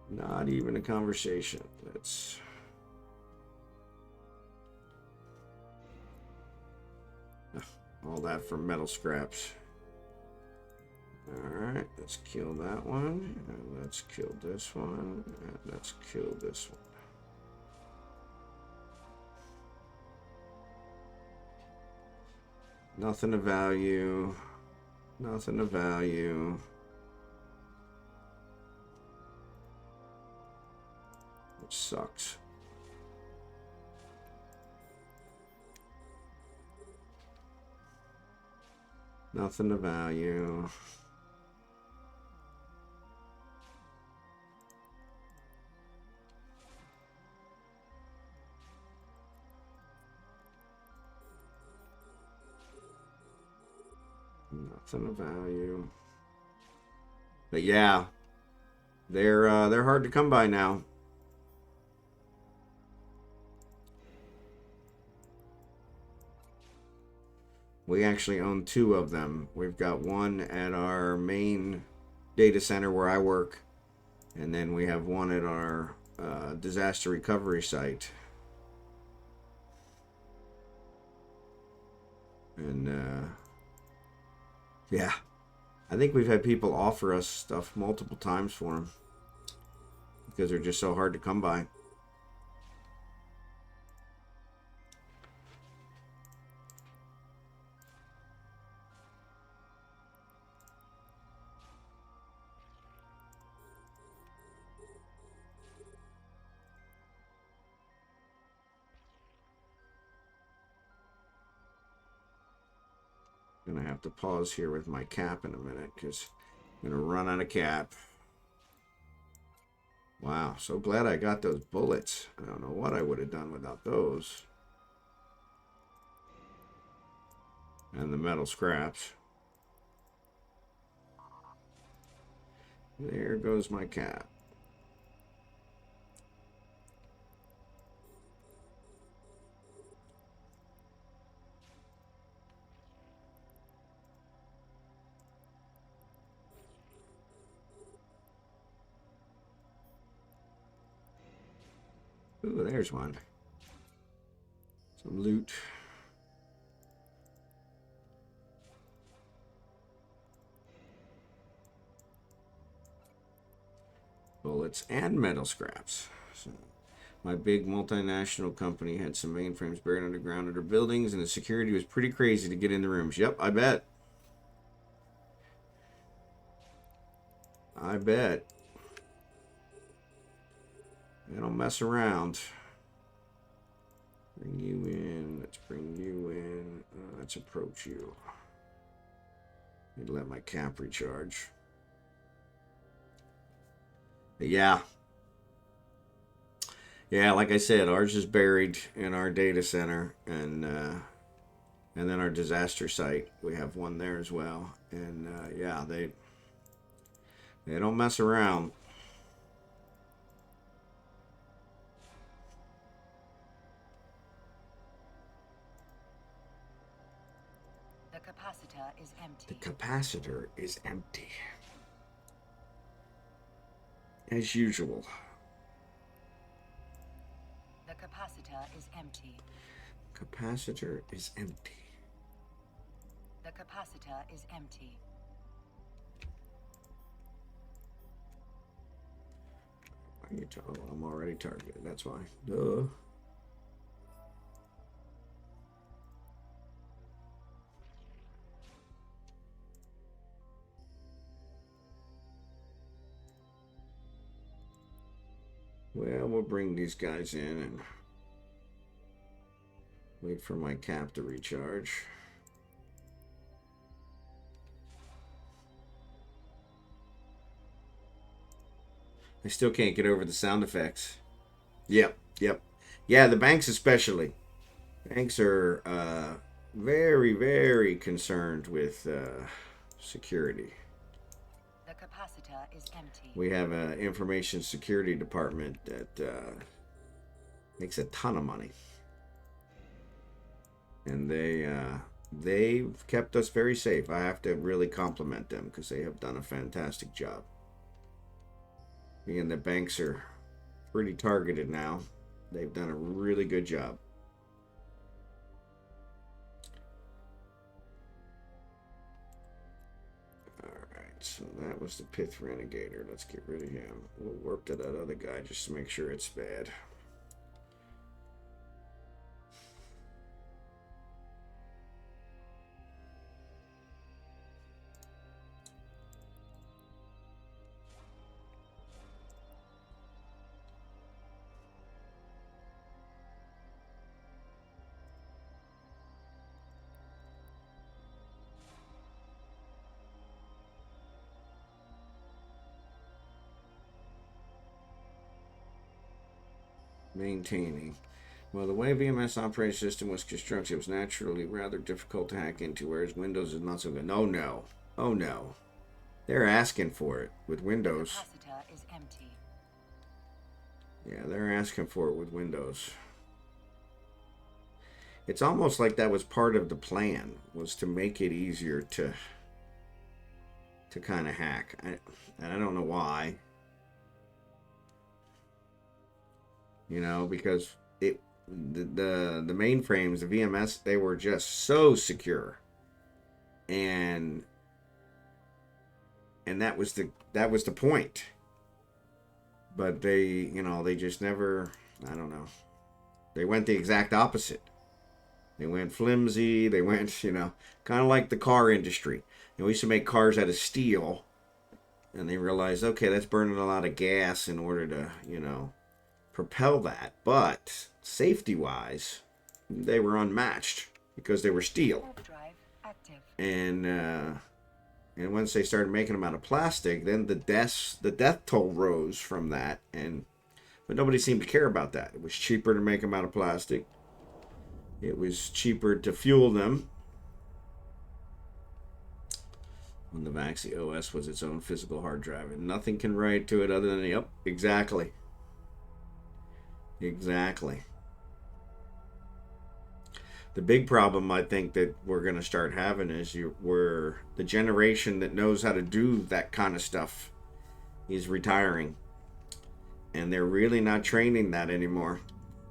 Not even a conversation. It's all that for metal scraps. Alright, let's kill that one. And let's kill this one. And let's kill this one. Nothing of value. Nothing of value. Which sucks. Nothing of value. Nothing of value. But yeah, they're hard to come by now. We actually own 2 of them. We've got one at our main data center where I work, and then we have one at our disaster recovery site. And yeah, I think we've had people offer us stuff multiple times for them because they're just so hard to come by. Gonna have to pause here with my cap in a minute because I'm gonna run out of cap. Wow, so glad I got those bullets. I don't know what I would have done without those. And the metal scraps. There goes my cap. Ooh, there's one. Some loot. Bullets and metal scraps. So, my big multinational company had some mainframes buried underground under buildings, and the security was pretty crazy to get in the rooms. Yep, I bet. I bet. They don't mess around. Bring you in. Let's bring you in. Let's approach you. Need to let my cap recharge. But yeah. Yeah, like I said, ours is buried in our data center, and then our disaster site. We have one there as well, and yeah, they don't mess around. The capacitor is empty. The capacitor is empty. As usual. The capacitor is empty. Capacitor is empty. The capacitor is empty. Oh, I'm already targeted. That's why. Duh. Well, we'll bring these guys in and wait for my cap to recharge. I still can't get over the sound effects. Yep. Yeah, the banks especially. Banks are very, very concerned with security. The capacitor is empty. We have an information security department that makes a ton of money. And they've kept us very safe. I have to really compliment them because they have done a fantastic job. Being the banks are pretty targeted now, they've done a really good job. Alright, so that was the Pith Renegator. Let's get rid of him. We'll work to that other guy just to make sure it's bad. Maintaining. Well, the way VMS operating system was constructed, it was naturally rather difficult to hack into, whereas Windows is not so good. Oh no. Oh no. They're asking for it with Windows. The capacitor is empty. Yeah, they're asking for it with Windows. It's almost like that was part of the plan, was to make it easier to kind of hack. And I don't know why. You know, because the mainframes, the VMS, they were just so secure, and that was the point. But they just never, I don't know, they went the exact opposite. They went flimsy. They went, kind of like the car industry. We used to make cars out of steel, and they realized, okay, that's burning a lot of gas in order to, propel that, but safety-wise, they were unmatched because they were steel. Drive active. And once they started making them out of plastic, then the death toll rose from that. But nobody seemed to care about that. It was cheaper to make them out of plastic. It was cheaper to fuel them. When the Maxi OS was its own physical hard drive, and nothing can write to it other than yep, exactly. Exactly. The big problem I think that we're going to start having is we're the generation that knows how to do that kind of stuff is retiring. And they're really not training that anymore.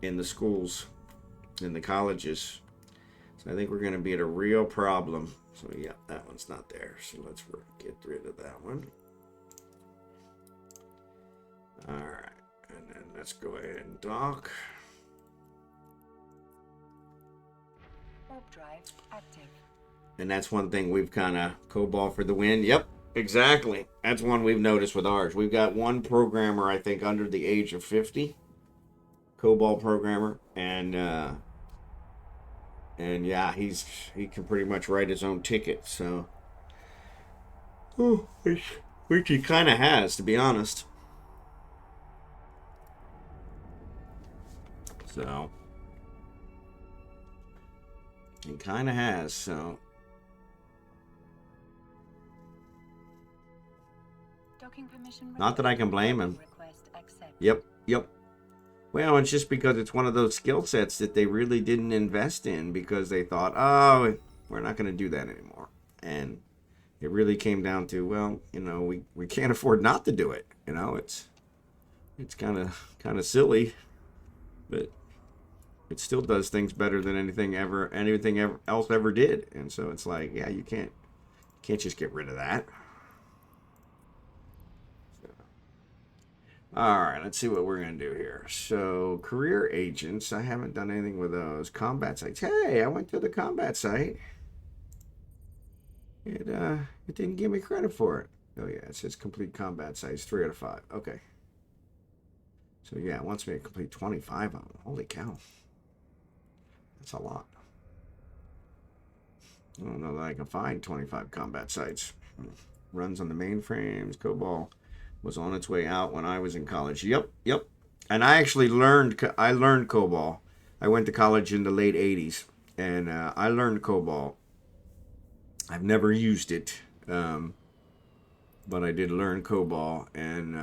in the schools, in the colleges. So I think we're going to be at a real problem. So yeah, that one's not there. So let's get rid of that one. All right, and then let's go ahead and dock. Warp drive active. And that's one thing we've kind of COBOL for the win. Yep, exactly. That's one we've noticed with ours. We've got one programmer, I think, under the age of 50. COBOL programmer. And yeah, he can pretty much write his own ticket. So, which he kind of has, to be honest. So, he kind of has, so. Docking permission. Not that I can blame him. Request accept. Yep. Well, it's just because it's one of those skill sets that they really didn't invest in because they thought, oh, we're not going to do that anymore. And it really came down to, well, you know, we can't afford not to do it. You know, it's kind of silly, but it still does things better than anything else ever did. And so it's like, yeah, you can't just get rid of that. All right, let's see what we're going to do here. So, career agents, I haven't done anything with those. Combat sites. Hey, I went to the combat site. It didn't give me credit for it. Oh, yeah, it says complete combat sites, 3 out of 5. Okay. So, yeah, it wants me to complete 25 of them. Holy cow. That's a lot. I don't know that I can find 25 combat sites. Runs on the mainframes, COBOL. Was on its way out when I was in college. Yep. And I actually learned COBOL. I went to college in the late 80s, and I learned COBOL. I've never used it, but I did learn COBOL and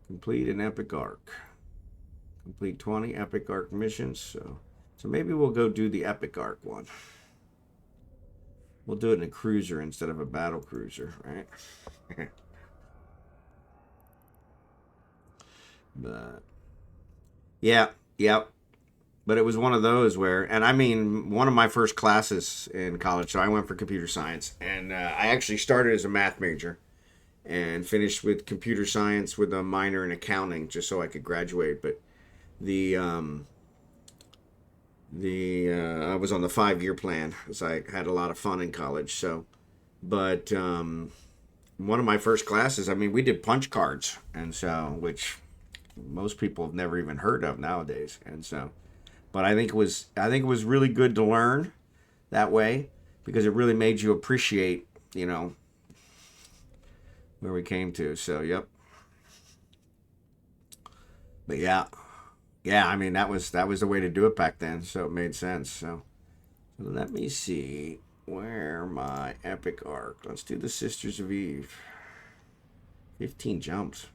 complete an epic arc. Complete 20 epic arc missions. So maybe we'll go do the epic arc one. We'll do it in a cruiser instead of a battle cruiser, right? But yeah. But it was one of those where, and I mean, one of my first classes in college, so I went for computer science, and I actually started as a math major and finished with computer science with a minor in accounting just so I could graduate. But I was on the 5-year plan because I had a lot of fun in college. So, but one of my first classes, I mean, we did punch cards, and so, which most people have never even heard of nowadays. And so, but I think it was really good to learn that way because it really made you appreciate, you know, where we came to. So, yep. But yeah, I mean, that was the way to do it back then. So it made sense. So let me see where my epic arc. Let's do the Sisters of Eve. 15 jumps.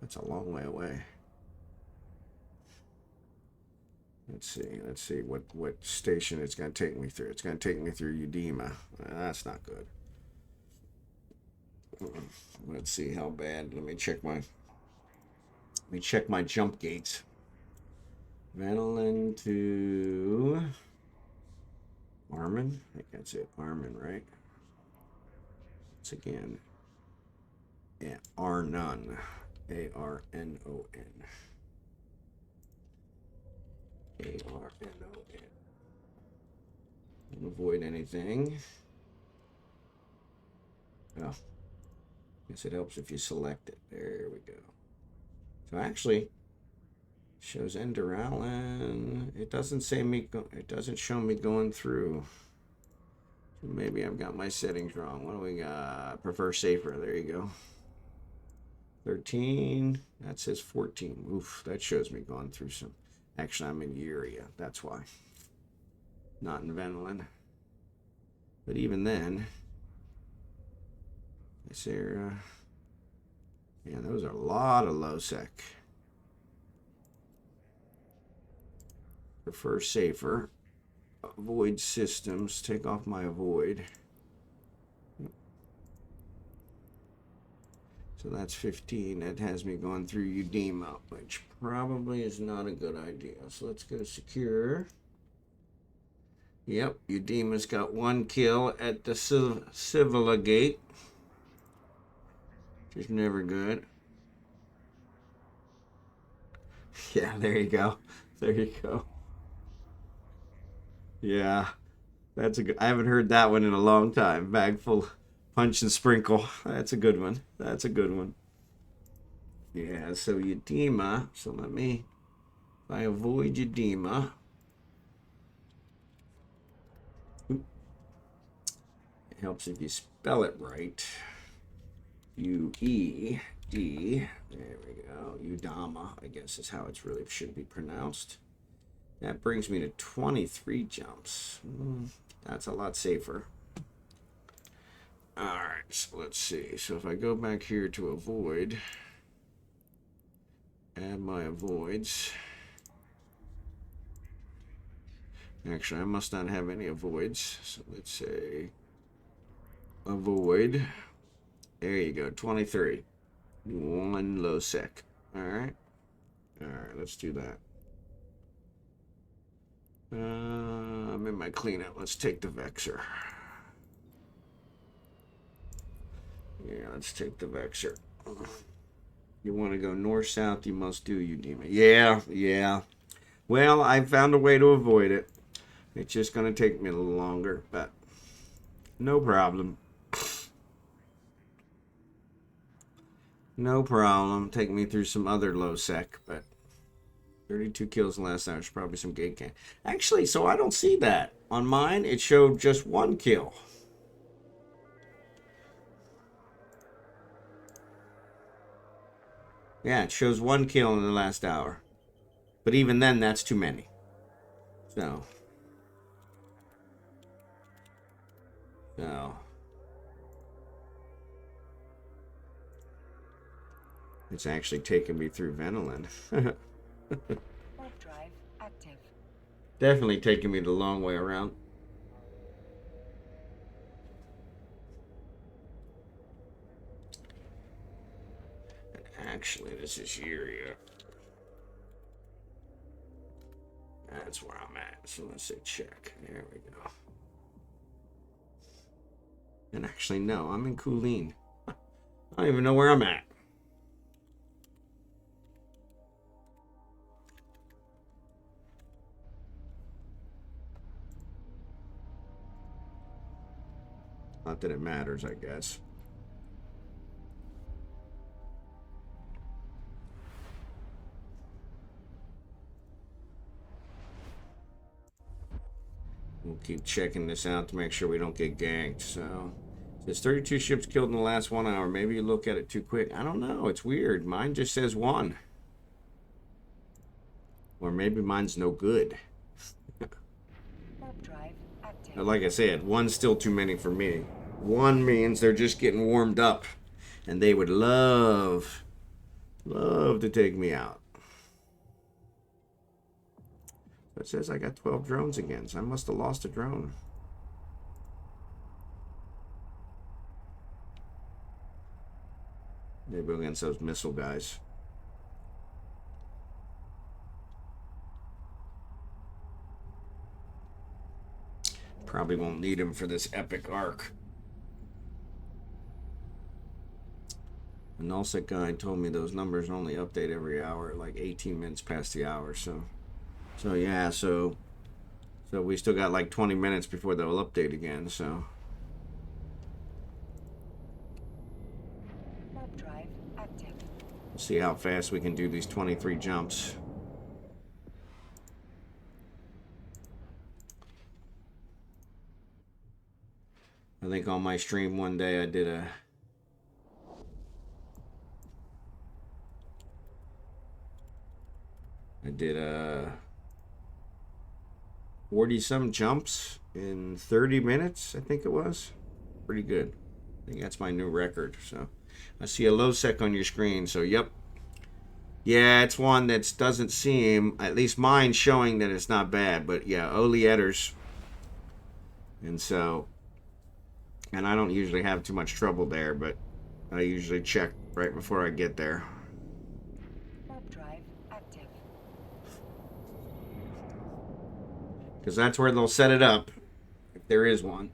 That's a long way away. Let's see what station it's going to take me through. It's going to take me through Udema. That's not good. Let's see how bad. Let me check my jump gates. Vanillin to Armin. I think that's it. Armin, right? Once again. Yeah, Arnon. A-R-N-O-N. A-R-N-O-N. Don't avoid anything. Oh. Guess it helps if you select it. There we go. So actually, shows Enduralin. It doesn't say me. It doesn't show me going through. So maybe I've got my settings wrong. What do we got? Prefer safer. There you go. 13. That says 14. Oof, that shows me going through some. Actually, I'm in Uria. That's why. Not in Vanillin. But even then, is there? Yeah, those are a lot of low sec. Prefer safer. Avoid systems. Take off my avoid. So that's 15. That has me going through Udema, which probably is not a good idea. So let's go secure. Yep, Udema's got 1 kill at the Civila gate, which is never good. Yeah, there you go. There you go. Yeah, that's a good. I haven't heard that one in a long time. Bag full, punch and sprinkle. That's a good one. That's a good one. Yeah, so Udema. So let me, if I avoid Udema. It helps if you spell it right. U-E-D. There we go. Udama, I guess is how it's really should be pronounced. That brings me to 23 jumps. That's a lot safer. Alright, so let's see. So if I go back here to avoid, add my avoids. Actually, I must not have any avoids. So let's say avoid. There you go, 23. 1 low sec. Alright. Alright, let's do that. I'm in my cleanup. Let's take the Vexer. Yeah, let's take the Vexer. You want to go north-south, you must do Udema. Yeah, yeah. Well, I found a way to avoid it. It's just going to take me a little longer, but no problem. No problem. Take me through some other low sec, but 32 kills in the last hour. There's probably some gate can. Actually, so I don't see that. On mine, it showed just 1 kill. Yeah, it shows 1 kill in the last hour. But even then, that's too many. So. It's actually taking me through Venolin. Warp drive active. Definitely taking me the long way around. Actually, this is Uria. That's where I'm at. So let's say check. There we go. And actually, no, I'm in Kulin. I don't even know where I'm at. Not that it matters, I guess. We'll keep checking this out to make sure we don't get ganked. So, there's 32 ships killed in the last 1 hour. Maybe you look at it too quick. I don't know. It's weird. Mine just says 1. Or maybe mine's no good. Warp drive active. But like I said, 1's still too many for me. 1 means they're just getting warmed up. And they would love to take me out. It says I got 12 drones again, so I must have lost a drone. Maybe against those missile guys. Probably won't need him for this epic arc. The nullsec guy told me those numbers only update every hour, like 18 minutes past the hour, so yeah, so we still got like 20 minutes before they'll update again, so. Warp drive active. We'll see how fast we can do these 23 jumps. I think on my stream one day I did a 40-some jumps in 30 minutes, I think it was. Pretty good. I think that's my new record. So I see a low sec on your screen. So yep. Yeah, it's one that doesn't seem, at least mine, showing that it's not bad. But yeah, Oletters. And so, and I don't usually have too much trouble there, but I usually check right before I get there. Warp drive active. Because that's where they'll set it up, if there is one.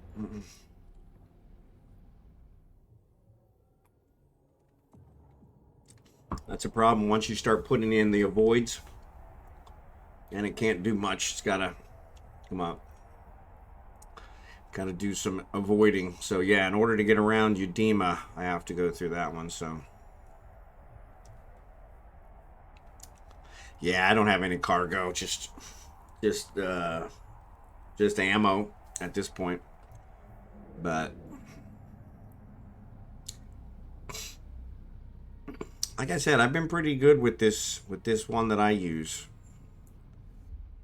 That's a problem once you start putting in the avoids. And it can't do much. It's got to come up. Got to do some avoiding. So yeah, in order to get around Udema, I have to go through that one. So yeah, I don't have any cargo. Just ammo at this point. But like I said, I've been pretty good with this one that I use.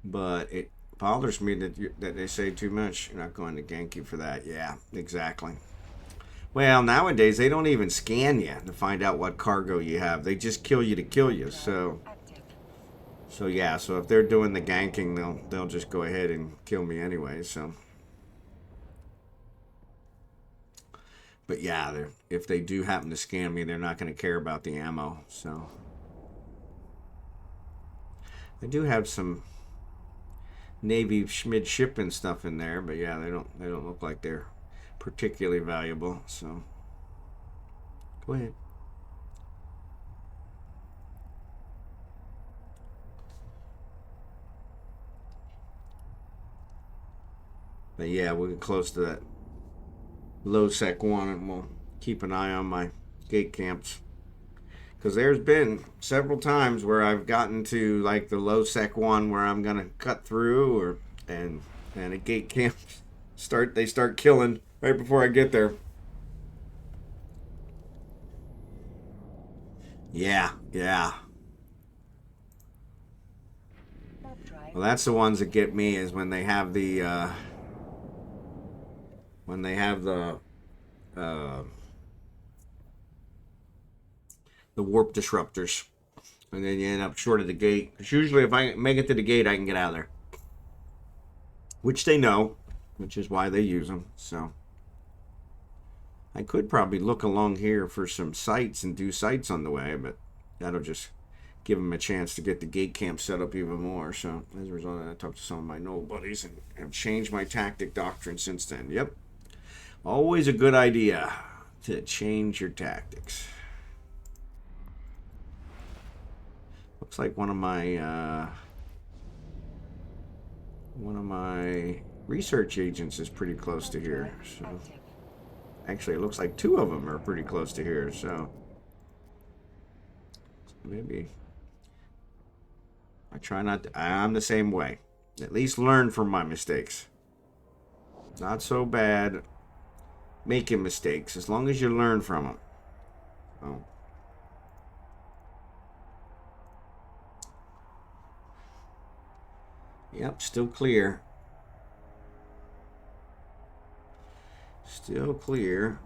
But it bothers me that they say too much. You're not going to gank you for that. Yeah, exactly. Well, nowadays they don't even scan you to find out what cargo you have. They just kill you to kill you. So yeah. So if they're doing the ganking, they'll just go ahead and kill me anyway. So, but yeah, if they do happen to scan me, they're not going to care about the ammo. So I do have some Navy midshipman stuff in there, but yeah, they don't look like they're particularly valuable. So go ahead. But yeah, we'll get close to that low sec one, and we'll keep an eye on my gate camps. Because there's been several times where I've gotten to like the low sec one where I'm gonna cut through, and a gate camp start killing right before I get there. Yeah. Well, that's the ones that get me, is when they have the warp disruptors, and then you end up short of the gate. Because usually if I make it to the gate, I can get out of there, which they know, which is why they use them. So I could probably look along here for some sites and do sites on the way, but that'll just give them a chance to get the gate camp set up even more. So as a result, I talked to some of my Knoll buddies and have changed my tactic doctrine since then. Yep, always a good idea to change your tactics. Looks like one of my research agents is pretty close to here. So actually, it looks like two of them are pretty close to here. So maybe I try not to. I'm the same way. At least learn from my mistakes. Not so bad making mistakes as long as you learn from them. Oh. Yep, still clear. Still clear.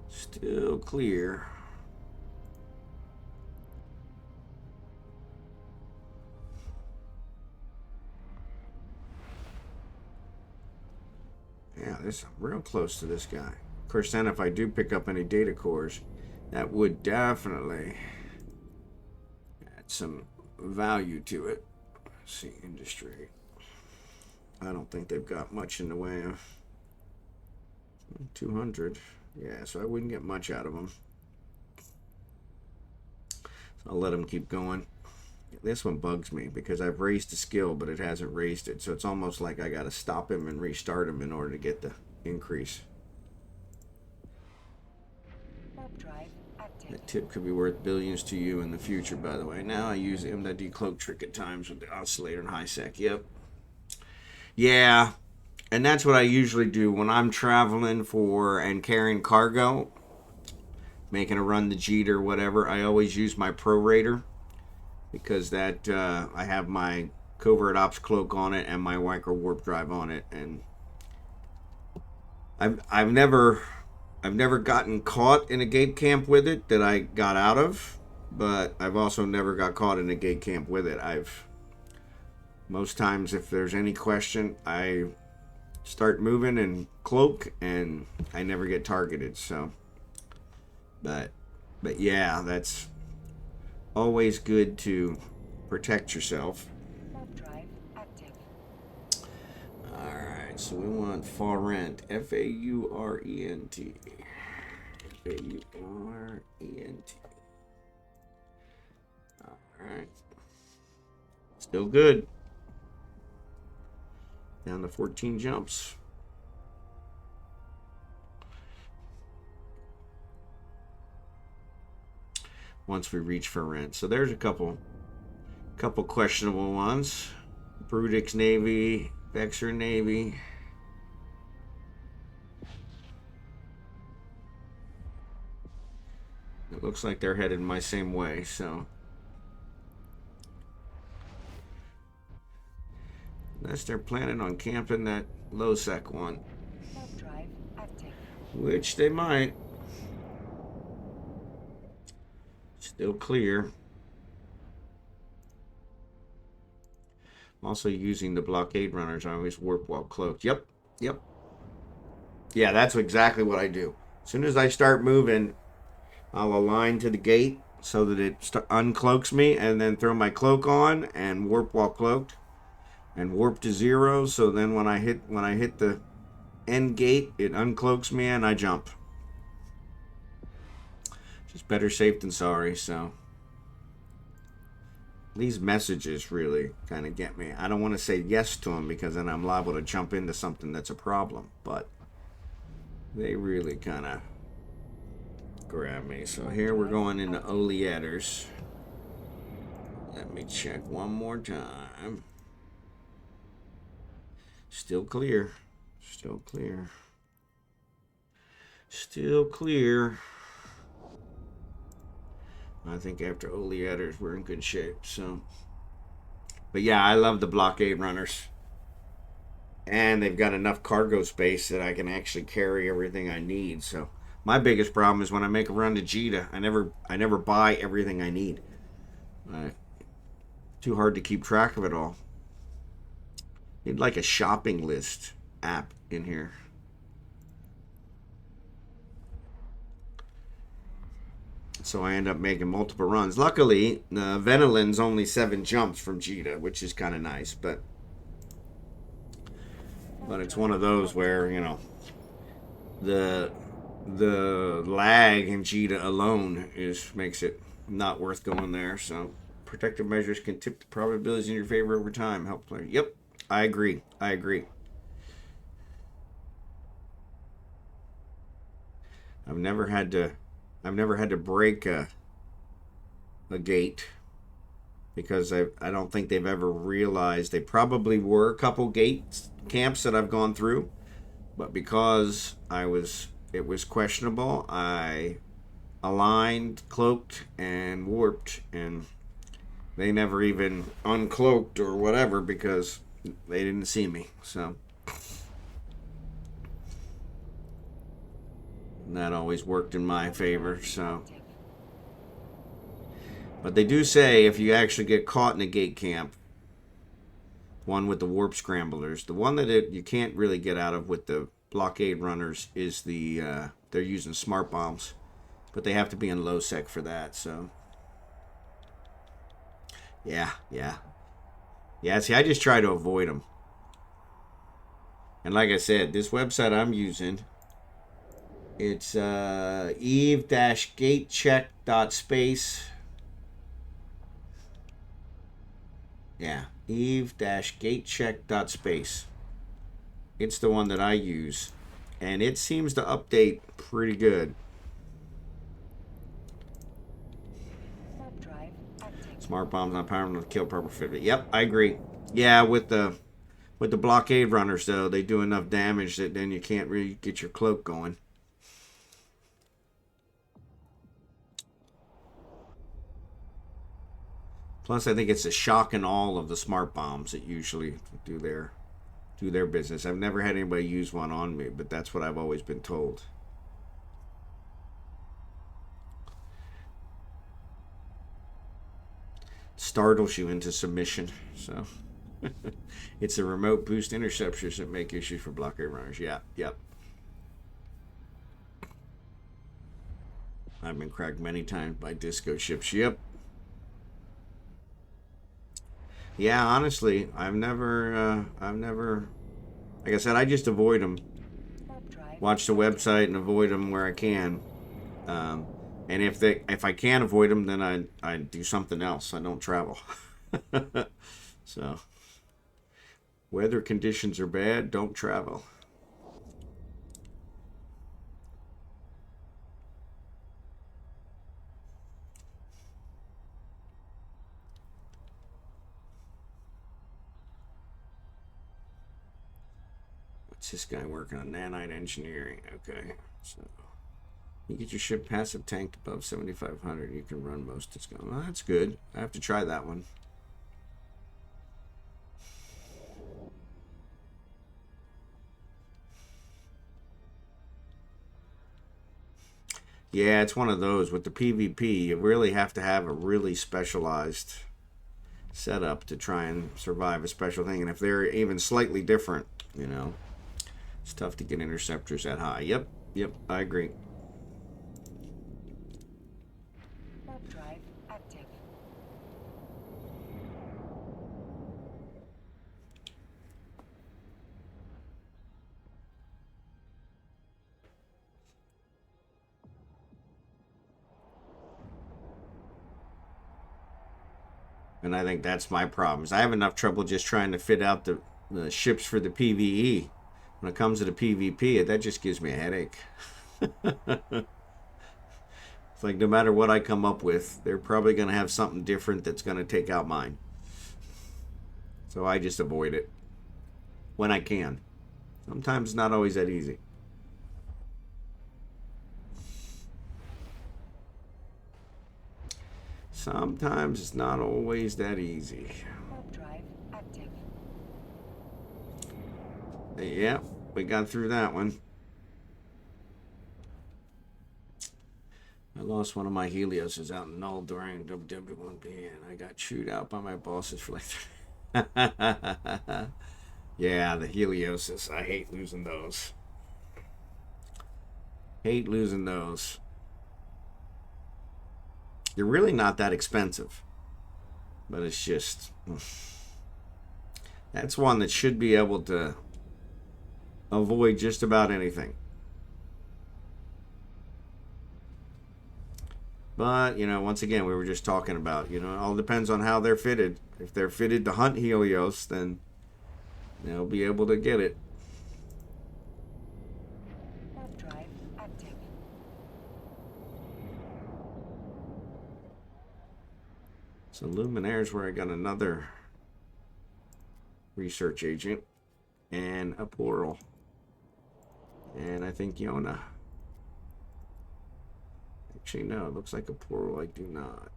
Still clear. Yeah, I'm real close to this guy. Of course, then if I do pick up any data cores, that would definitely add some value to it. Let's see, industry. I don't think they've got much in the way of 200. Yeah, so I wouldn't get much out of them. So I'll let them keep going. This one bugs me because I've raised the skill, but it hasn't raised it. So it's almost like I got to stop him and restart him in order to get the increase. That tip could be worth billions to you in the future, by the way. Now I use the decloak trick at times with the oscillator and high sec. Yep. Yeah, and that's what I usually do when I'm traveling for and carrying cargo, making a run the Jeet or whatever. I always use my prorater because that I have my covert ops cloak on it and my micro warp drive on it, and I've never gotten caught in a gate camp with it that I got out of, but I've also never got caught in a gate camp with it. Most times, if there's any question, I start moving and cloak, and I never get targeted. So, but yeah, that's always good to protect yourself. Warp drive active. All right, so we want Faurent, Faurent, Faurent. All right, still good. Down to 14 jumps. Once we reach Faurent, so there's a couple questionable ones. Brudix Navy, Vexer Navy. It looks like they're headed my same way, so. Unless they're planning on camping that low sec one. Warp drive active. Which they might. Still clear. I'm also using the blockade runners. I always warp while cloaked. Yep. Yeah, that's exactly what I do. As soon as I start moving, I'll align to the gate so that it uncloaks me, and then throw my cloak on and warp while cloaked, and warp to 0. So then when I hit the end gate, it uncloaks me and I jump. Just better safe than sorry. So these messages really kind of get me. I don't want to say yes to them because then I'm liable to jump into something that's a problem, but they really kind of grab me. So here we're going into oleators. Let me check one more time. Still clear. Still clear. Still clear. I think after oleators we're in good shape. So, but yeah, I love the blockade runners. And they've got enough cargo space that I can actually carry everything I need. So my biggest problem is when I make a run to Jita, I never buy everything I need. Too hard to keep track of it all. Need like a shopping list app in here. So I end up making multiple runs. Luckily, Venolin's only 7 jumps from Jita, which is kind of nice. But it's one of those where, you know, the lag in Jita alone makes it not worth going there. So protective measures can tip the probabilities in your favor over time. Help player. Yep, I agree. I've never had to break a gate because I don't think they've ever realized. They probably were a couple gate camps that I've gone through, but because it was questionable, I aligned, cloaked, and warped, and they never even uncloaked or whatever because they didn't see me. So that always worked in my favor. So, but they do say if you actually get caught in a gate camp, one with the warp scramblers, the one that you can't really get out of with the blockade runners is they're using smart bombs, but they have to be in low sec for that. So yeah. See, I just try to avoid them. And like I said, this website I'm using, it's eve-gatecheck.space. Yeah, eve-gatecheck.space. It's the one that I use, and it seems to update pretty good. Smart bombs not powerful to kill purple 50. Yep, I agree. Yeah, with the blockade runners though, they do enough damage that then you can't really get your cloak going. Plus, I think it's the shock and all of the smart bombs that usually do their business. I've never had anybody use one on me, but that's what I've always been told. Startles you into submission. So It's the remote boost interceptors that make issues for blockade runners. Yeah, yep. I've been cracked many times by disco ships. Yep. Yeah, honestly, I've never, like I said, I just avoid them. Watch the website and avoid them where I can. And if I can't avoid them, then I do something else. I don't travel. So, weather conditions are bad, don't travel. What's this guy working on? Nanite engineering. Okay, so you get your ship passive tanked above 7,500. You can run most of its guns. Well, that's good. I have to try that one. Yeah, it's one of those. With the PvP, you really have to have a really specialized setup to try and survive a special thing. And if they're even slightly different, you know, it's tough to get interceptors that high. Yep, I agree. Warp drive active. And I think that's my problem. Is I have enough trouble just trying to fit out the ships for the PvE. When it comes to the PvP, that just gives me a headache. It's like no matter what I come up with, they're probably going to have something different that's going to take out mine. So I just avoid it when I can. Sometimes it's not always that easy. Sometimes it's not always that easy. Warp drive active. Yeah, we got through that one. I lost one of my Helioses out in Null during WW1P, and I got chewed out by my bosses for like Yeah, the Helioses. I hate losing those. Hate losing those. They're really not that expensive. But it's just... That's one that should be able to avoid just about anything. But, you know, once again, we were just talking about, you know, it all depends on how they're fitted. If they're fitted to hunt Helios, then they'll be able to get it. Warp drive active. So Luminaire's where I got another research agent and a portal. And I think Yona. Actually, no, it looks like a portal. I do not.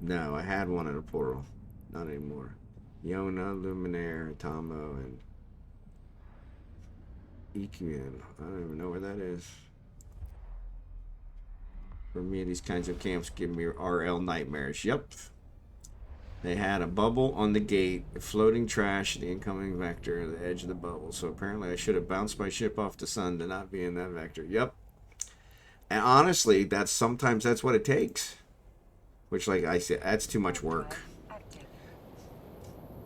No, I had one at a portal. Not anymore. Yona, Luminaire, Tomo, and EQN. I don't even know where that is. For me, these kinds of camps give me RL nightmares. Yep. They had a bubble on the gate, floating trash, the incoming vector, at the edge of the bubble. So apparently I should have bounced my ship off the sun to not be in that vector. Yep. And honestly, sometimes that's what it takes. Which, like I said, that's too much work.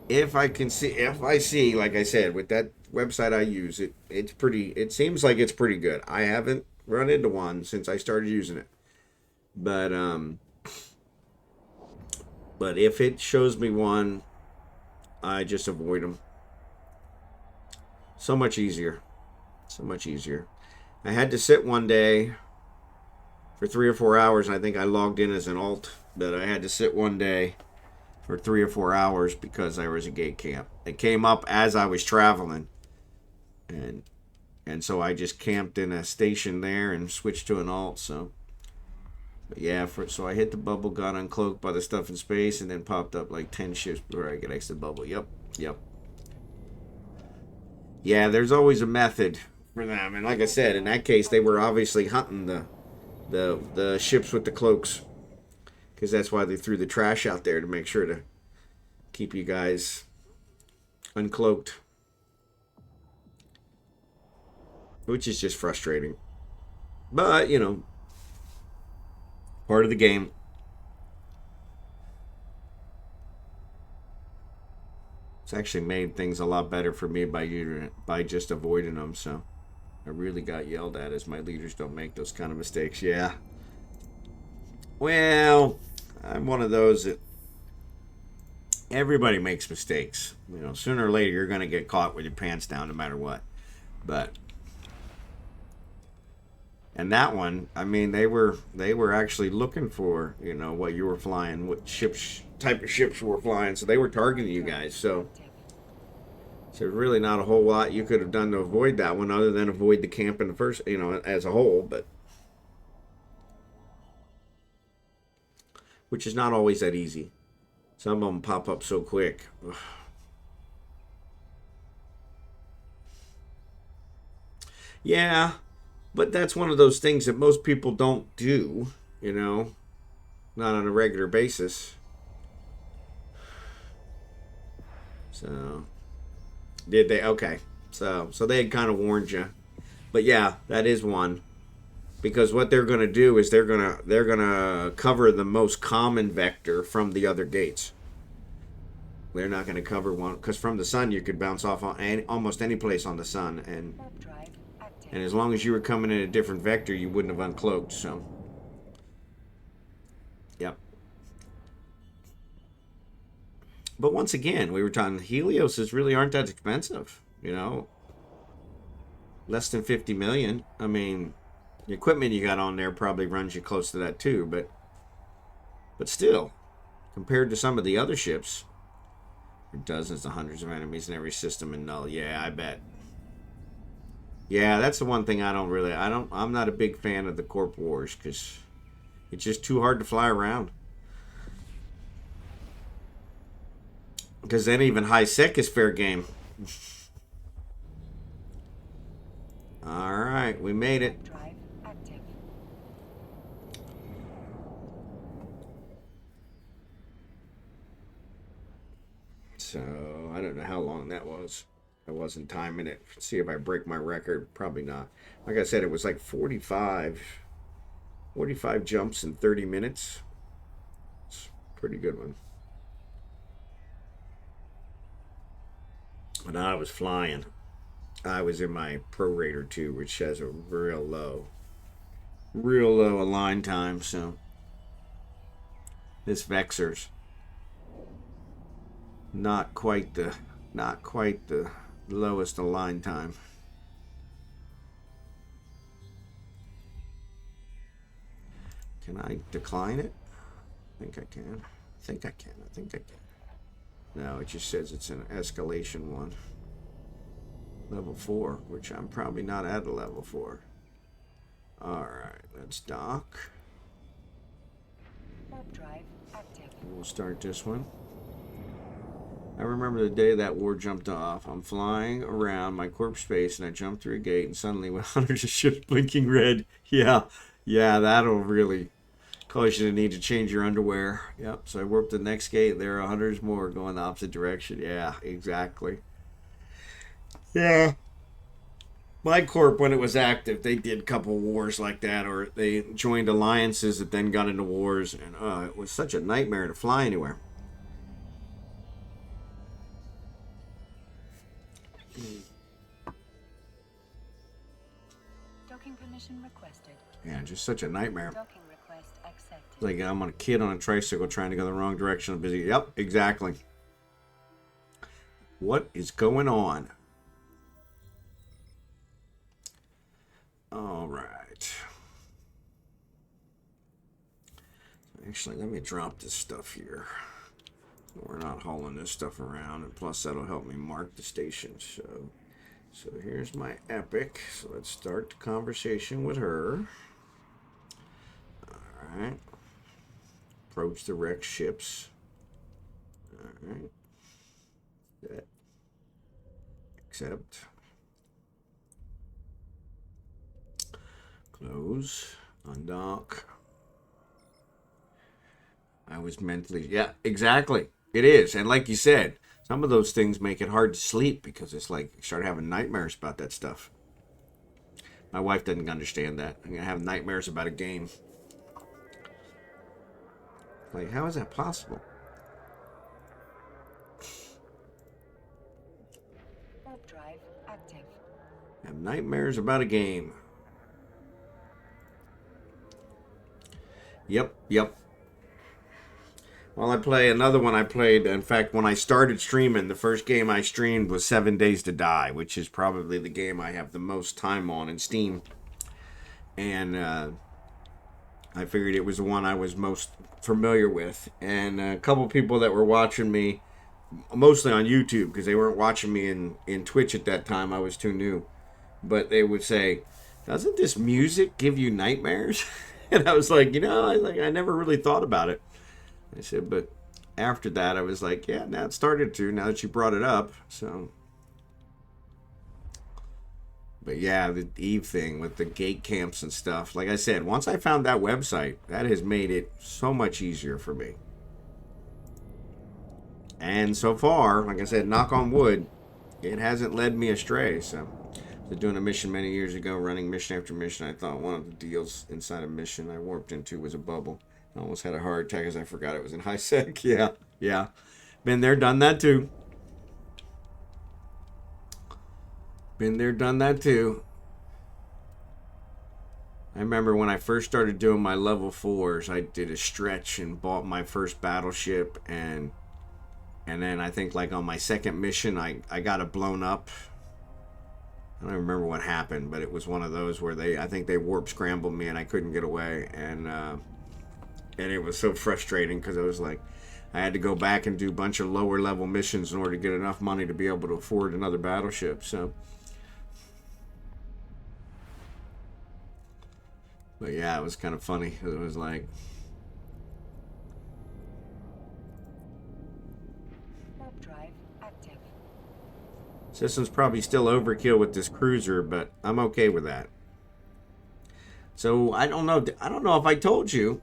If I see, like I said, with that website I use, it seems like it's pretty good. I haven't run into one since I started using it. But if it shows me one, I just avoid them. So much easier. So much easier. I had to sit one day for 3 or 4 hours, and I think I logged in as an alt, but I had to sit one day for 3 or 4 hours because I was a gate camp. It came up as I was traveling, and so I just camped in a station there and switched to an alt. So, but yeah, so I hit the bubble, got uncloaked by the stuff in space, and then popped up like 10 ships before I could exit the bubble. Yep. Yeah, there's always a method for them, and like I said, in that case, they were obviously hunting the the ships with the cloaks, because that's why they threw the trash out there, to make sure to keep you guys uncloaked, which is just frustrating. But you know, part of the game. It's actually made things a lot better for me by just avoiding them. So I really got yelled at as my leaders don't make those kind of mistakes. Yeah. Well, I'm one of those that everybody makes mistakes. You know, sooner or later you're going to get caught with your pants down no matter what. But and that one, I mean, they were actually looking for, you know, what you were flying, what ships, type of ships you were flying, so they were targeting you guys. So there's really not a whole lot you could have done to avoid that one, other than avoid the camp in the first, you know, as a whole. But which is not always that easy. Some of them pop up so quick. Ugh. Yeah, but that's one of those things that most people don't do, you know, not on a regular basis. So, did they? Okay. So they had kind of warned you. But yeah, that is one. Because what they're going to do is they're going to cover the most common vector from the other gates. They're not going to cover one, because from the sun you could bounce off on almost any place on the sun, and as long as you were coming in a different vector, you wouldn't have uncloaked. So, yep. But once again, we were talking, Helioses really aren't that expensive. You know, less than 50 million. I mean, the equipment you got on there probably runs you close to that too, but still, compared to some of the other ships, there are dozens to hundreds of enemies in every system in Null. Yeah, I bet. Yeah, that's the one thing I'm not a big fan of the Corp Wars, because it's just too hard to fly around. Because then even high sec is fair game. Alright, we made it. So, I don't know how long that was. I wasn't timing it. See if I break my record. Probably not. Like I said, it was like 45 jumps in 30 minutes. It's a pretty good one. And I was flying. I was in my prorator too, which has a real low align time. So this Vexer's not quite the lowest align time. Can I decline it? I think I can. I think I can. No, it just says it's an escalation one. Level 4, which I'm probably not at a level 4. Alright, let's dock. We'll start this one. I remember the day that war jumped off. I'm flying around my corp space and I jumped through a gate and suddenly with hundreds of ships blinking red. Yeah, that'll really cause you to need to change your underwear. Yep, so I warped the next gate. There are hundreds more going the opposite direction. Yeah, exactly. Yeah. My corp, when it was active, they did a couple wars like that, or they joined alliances that then got into wars, and it was such a nightmare to fly anywhere. Docking permission requested. Yeah, just such a nightmare. Docking request accepted. Like I'm a kid on a tricycle trying to go the wrong direction. I'm busy. Yep, exactly. What is going on? All right. Actually, let me drop this stuff here. We're not hauling this stuff around, and plus that'll help me mark the station. So here's my epic. So let's start the conversation with her. All right. Approach the wrecked ships. All right. That. Accept. Close. Undock. I was mentally, yeah, exactly. It is. And like you said, some of those things make it hard to sleep because it's like you start having nightmares about that stuff. My wife doesn't understand that. I'm going to have nightmares about a game. Like, how is that possible? Warp drive active. Have nightmares about a game. Yep. Well, I play another one I played. In fact, when I started streaming, the first game I streamed was 7 Days to Die, which is probably the game I have the most time on in Steam. And I figured it was the one I was most familiar with. And a couple people that were watching me, mostly on YouTube, because they weren't watching me in Twitch at that time. I was too new. But they would say, doesn't this music give you nightmares? And I was like, I never really thought about it. I said, but after that, I was like, yeah, now it started to, now that you brought it up. So, but yeah, the Eve thing with the gate camps and stuff. Like I said, once I found that website, that has made it so much easier for me. And so far, like I said, knock on wood, it hasn't led me astray. So, doing a mission many years ago, running mission after mission, I thought one of the deals inside a mission I warped into was a bubble. I almost had a heart attack as I forgot it was in high sec. Yeah. Been there, done that too. Been there, done that too. I remember when I first started doing my level 4s, I did a stretch and bought my first battleship, and then I think like on my second mission, I got it blown up. I don't remember what happened, but it was one of those where I think they warp scrambled me and I couldn't get away, and it was so frustrating because it was like I had to go back and do a bunch of lower level missions in order to get enough money to be able to afford another battleship. So, but yeah, it was kind of funny. It was like, Warp drive active. system's probably still overkill with this cruiser, but I'm okay with that. So I don't know if I told you,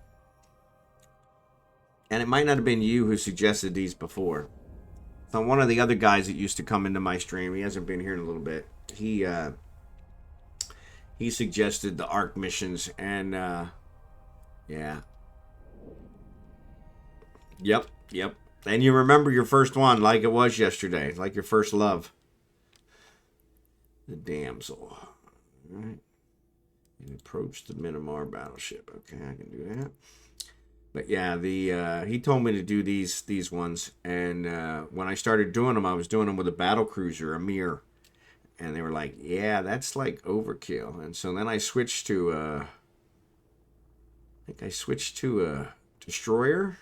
and it might not have been you who suggested these before. So one of the other guys that used to come into my stream, he hasn't been here in a little bit. He suggested the ARC missions, and yeah. Yep. And you remember your first one like it was yesterday, like your first love. The damsel. All right. And approach the Minimar battleship. Okay, I can do that. But yeah, he told me to do these ones, and when I started doing them, I was doing them with a battle cruiser, a Mir, and they were like, "Yeah, that's like overkill." And so then I switched to, I think I switched to a destroyer,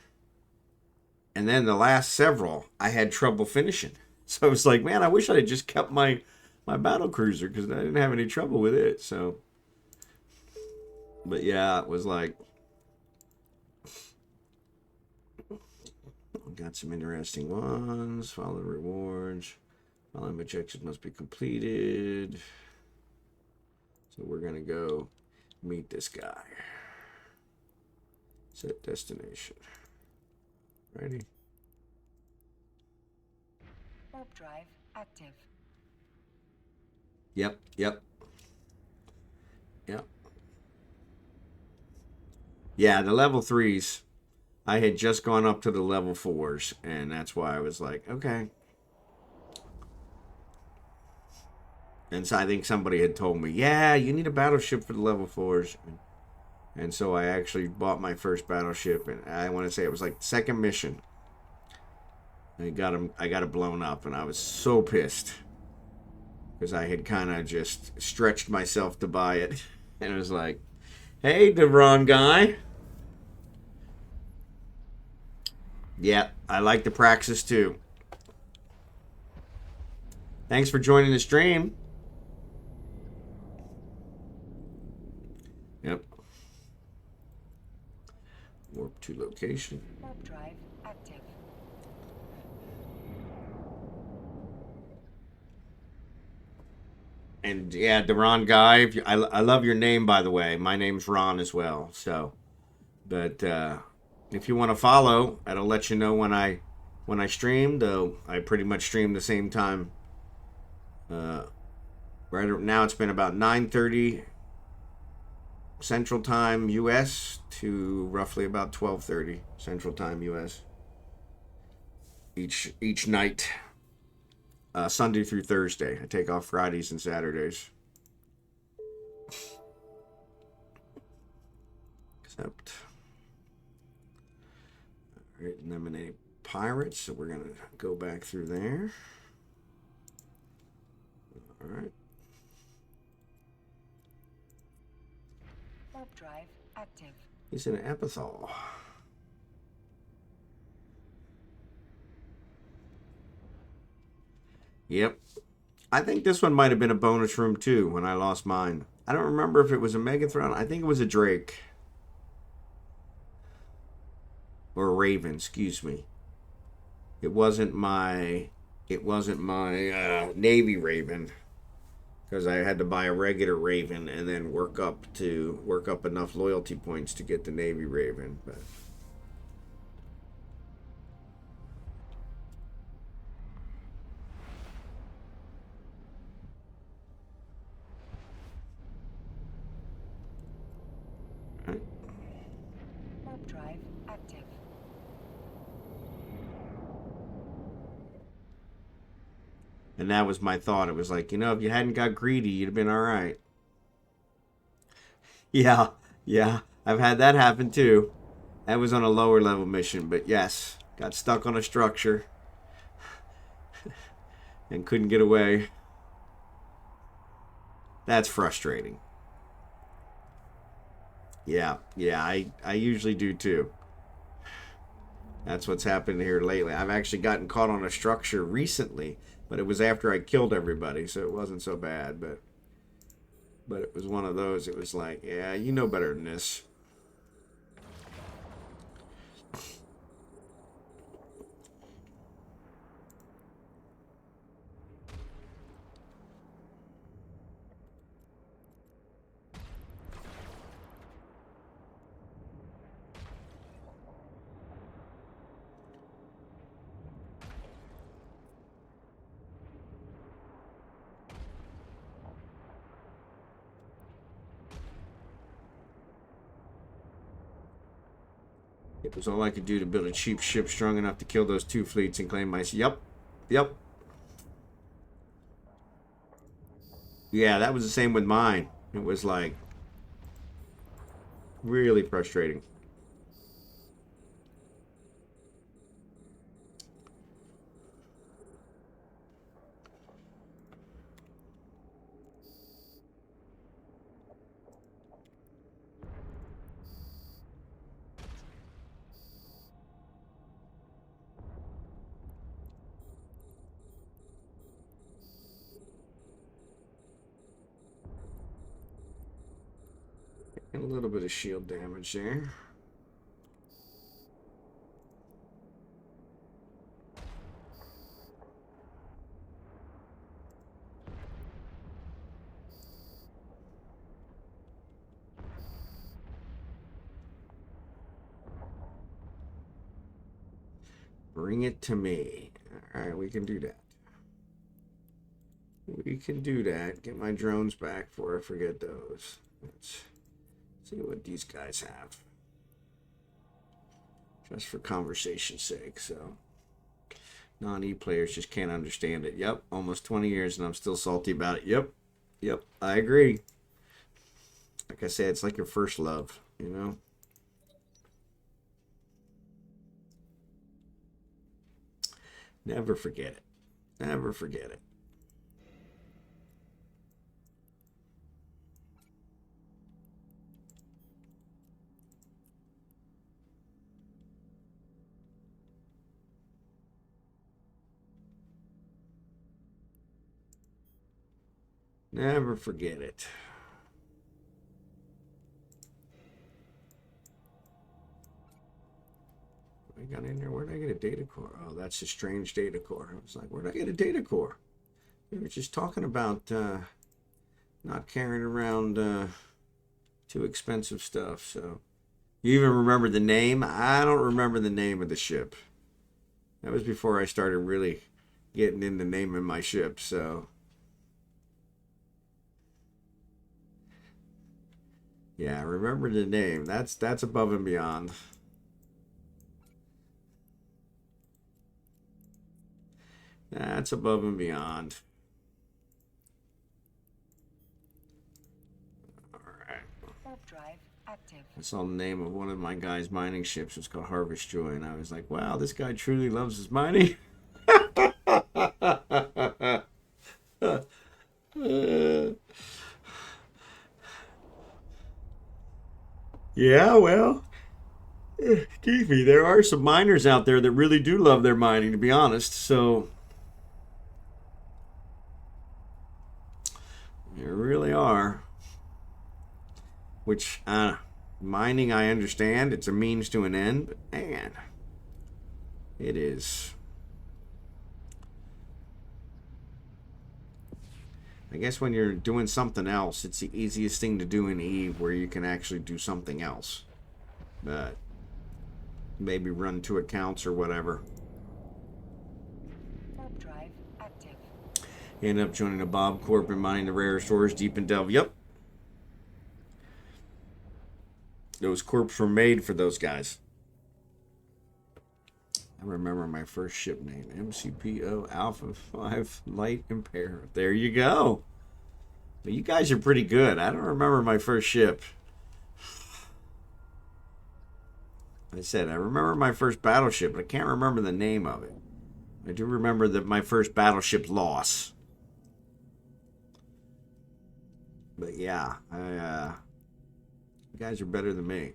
and then the last several I had trouble finishing. So I was like, "Man, I wish I had just kept my battle cruiser because I didn't have any trouble with it." So, but yeah, it was like. Got some interesting ones. Follow the rewards. Following objectives must be completed. So we're going to go meet this guy. Set destination. Ready? Warp drive active. Yep. Yeah, the level 3s. I had just gone up to the level 4s, and that's why I was like, okay. And so I think somebody had told me, yeah, you need a battleship for the level 4s. And so I actually bought my first battleship, and I want to say it was like second mission. I got it blown up, and I was so pissed because I had kind of just stretched myself to buy it. And it was like, hey, Devron guy. Yeah, I like the Praxis too. Thanks for joining the stream. Yep. Warp to location. Warp drive active. And yeah, the Ron guy. If you, I love your name, by the way. My name's Ron as well. So, but if you want to follow, it'll let you know when I stream. Though I pretty much stream the same time. Right now, it's been about 9:30 Central Time U.S. to roughly about 12:30 Central Time U.S. Each night, Sunday through Thursday. I take off Fridays and Saturdays. Except, all right, eliminate pirates. So we're gonna go back through there. All right. Warp drive active. He's in Epithal. Yep. I think this one might have been a bonus room too when I lost mine. I don't remember if it was a Megathron. I think it was a Drake. Or a Raven, excuse me. It wasn't my Navy Raven. Because I had to buy a regular Raven and then work up enough loyalty points to get the Navy Raven. But right. Warp drive active. And that was my thought. It was like, if you hadn't got greedy, you'd have been all right. Yeah, yeah. I've had that happen too. That was on a lower level mission, but yes, got stuck on a structure and couldn't get away. That's frustrating. Yeah, I usually do too. That's what's happened here lately. I've actually gotten caught on a structure recently, but it was after I killed everybody, so it wasn't so bad. But it was one of those. It was like, yeah, you know better than this. It was all I could do to build a cheap ship strong enough to kill those 2 fleets and claim my... Yep. Yeah, that was the same with mine. It was like... really frustrating. And a little bit of shield damage there. Bring it to me. Alright, we can do that. We can do that. Get my drones back before I forget those. Let's see what these guys have. Just for conversation's sake, so. Non-E players just can't understand it. Yep, almost 20 years and I'm still salty about it. Yep, I agree. Like I said, it's like your first love, Never forget it. Never forget it. Never forget it. I got in there. Where did I get a data core? Oh, that's a strange data core. I was like, where did I get a data core? We were just talking about not carrying around too expensive stuff. So you even remember the name? I don't remember the name of the ship. That was before I started really getting into naming my ship. So yeah, remember the name. That's above and beyond. That's above and beyond. All right. Warp drive active. I saw the name of one of my guy's mining ships. It was called Harvest Joy, and I was like, wow, this guy truly loves his mining. Yeah, well, excuse me, there are some miners out there that really do love their mining, to be honest. So there really are. Which, mining, I understand. It's a means to an end. But, man, it is. I guess when you're doing something else, it's the easiest thing to do in Eve where you can actually do something else. But maybe run 2 accounts or whatever. Warp drive active. You end up joining a Bob Corp and mining the rare stores deep in Delve. Yep. Those corps were made for those guys. I remember my first ship name, MCPO Alpha 5 Light Impair. There you go. But you guys are pretty good. I don't remember my first ship. I said, I remember my first battleship, but I can't remember the name of it. I do remember that my first battleship loss. But yeah, you guys are better than me.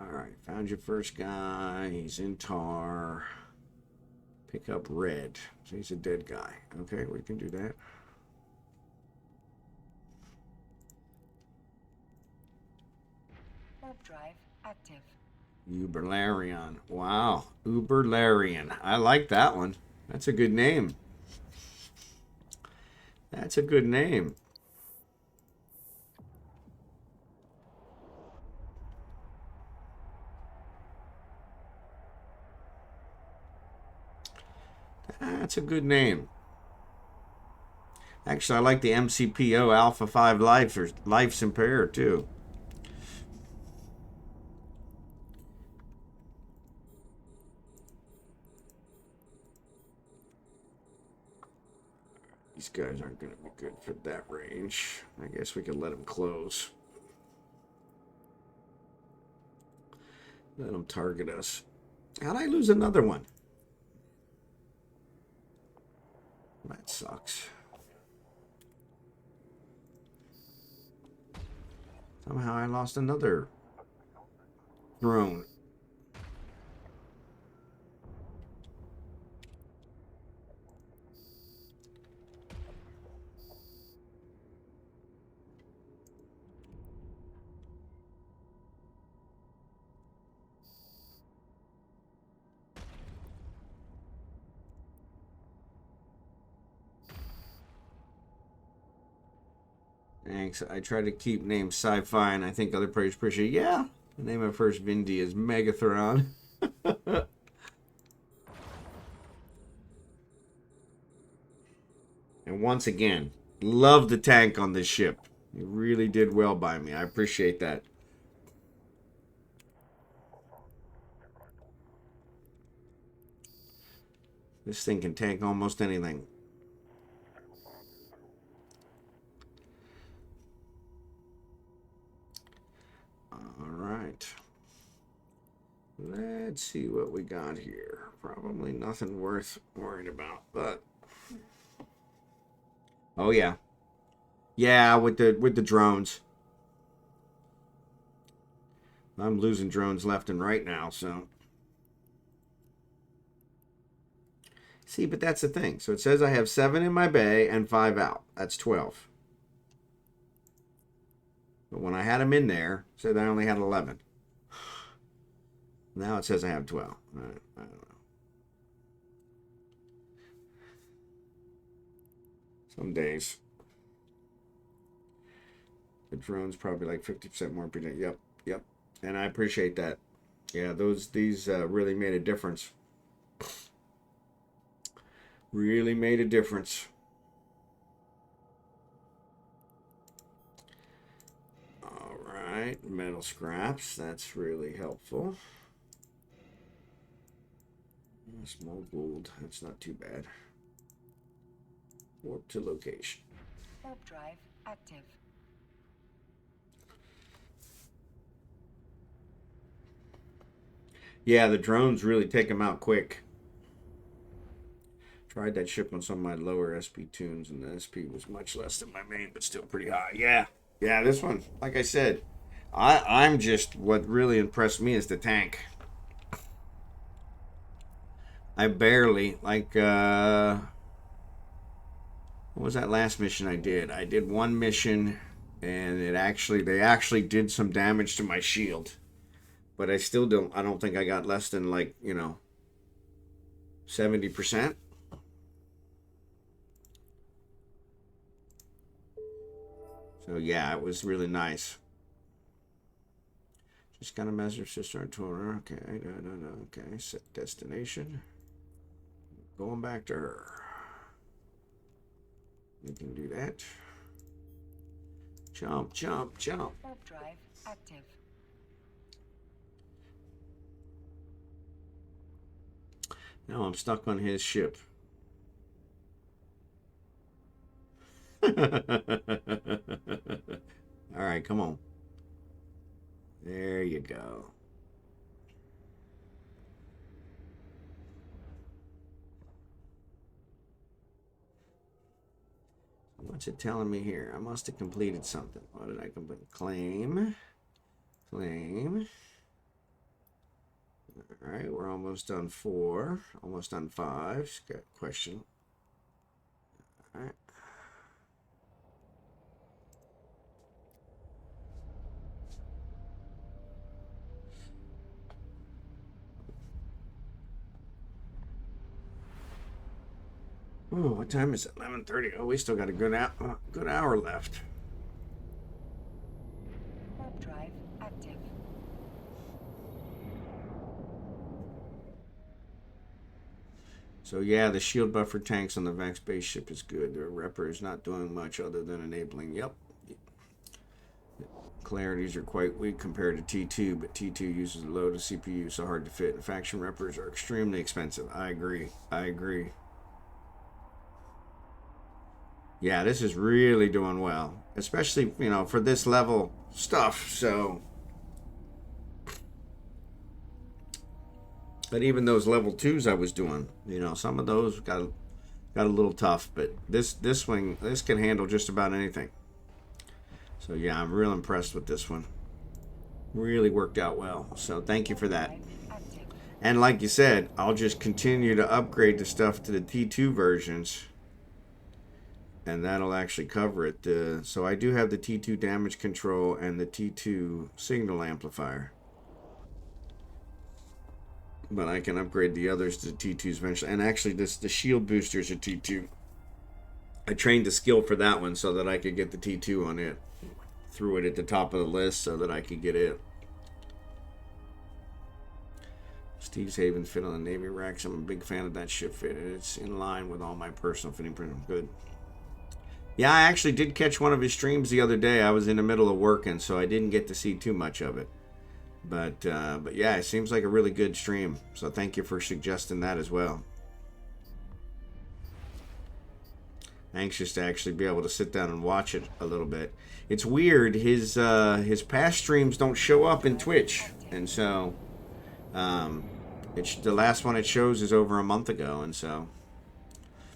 Alright, found your first guy. He's in tar. Pick up red. So he's a dead guy. Okay, we can do that. Warp drive active. Uberlarian. Wow. Uberlarian. I like that one. That's a good name. That's a good name. That's a good name. Actually, I like the MCPO Alpha 5 Life or Life's Impaired too. These guys aren't going to be good for that range. I guess we could let them close. Let them target us. How'd I lose another one? That sucks. Somehow I lost another drone. Thanks. I try to keep names sci-fi, and I think other players appreciate. Yeah, the name of first Vindy is Megathron. And once again, love the tank on this ship. You really did well by me. I appreciate that. This thing can tank almost anything. Alright. Let's see what we got here. Probably nothing worth worrying about, but... Oh yeah. Yeah, with the drones. I'm losing drones left and right now, so... See, but that's the thing. So it says I have 7 in my bay and 5 out. That's 12. But when I had them in there, it said I only had 11. Now it says I have 12. I don't know. Some days. The drone's probably like 50% more predictable. Yep, yep. And I appreciate that. Yeah, these really made a difference. Really made a difference. All right, metal scraps. That's really helpful. Small gold. That's not too bad. Warp to location. Warp drive active. Yeah, the drones really take them out quick. Tried that ship on some of my lower SP tunes, and the SP was much less than my main, but still pretty high. Yeah, yeah. This one, like I said, I'm just what really impressed me is the tank. I barely what was that last mission I did? I did one mission, and they actually did some damage to my shield, but I don't think I got less than 70%. So yeah, it was really nice. Just gotta measure sister and tour. Okay, okay. Set destination. Going back to her. We can do that. Jump, jump, jump. Warp drive active. Now I'm stuck on his ship. All right, come on. There you go. What's it telling me here? I must have completed something. What did I complete? Claim. Claim. All right, we're almost done 4. Almost done 5. Just got a question. All right. Oh, what time is it? 11:30. Oh, we still got a good hour left. Warp drive active. So yeah, the shield buffer tanks on the Vex spaceship is good. The Repper is not doing much other than enabling. Yep. Clarities are quite weak compared to T2, but T2 uses a load of CPU, so hard to fit. And faction Reppers are extremely expensive. I agree. I agree. Yeah, this is really doing well, especially for this level stuff. So, but even those level 2s I was doing, some of those got a little tough. But this can handle just about anything. So yeah, I'm real impressed with this one. Really worked out well. So thank you for that. And like you said, I'll just continue to upgrade the stuff to the T2 versions, and that'll actually cover it. So I do have the T2 damage control and the T2 signal amplifier, but I can upgrade the others to T2s eventually. And actually, the shield boosters are T2. I trained the skill for that one so that I could get the T2 on it. Threw it at the top of the list so that I could get it. Steve's Haven fit on the Navy racks. I'm a big fan of that ship fit. It's in line with all my personal fitting print. Good. Yeah, I actually did catch one of his streams the other day. I was in the middle of working, so I didn't get to see too much of it. But yeah, it seems like a really good stream. So thank you for suggesting that as well. Anxious to actually be able to sit down and watch it a little bit. It's weird. His past streams don't show up in Twitch, and so the last one it shows is over a month ago, and so.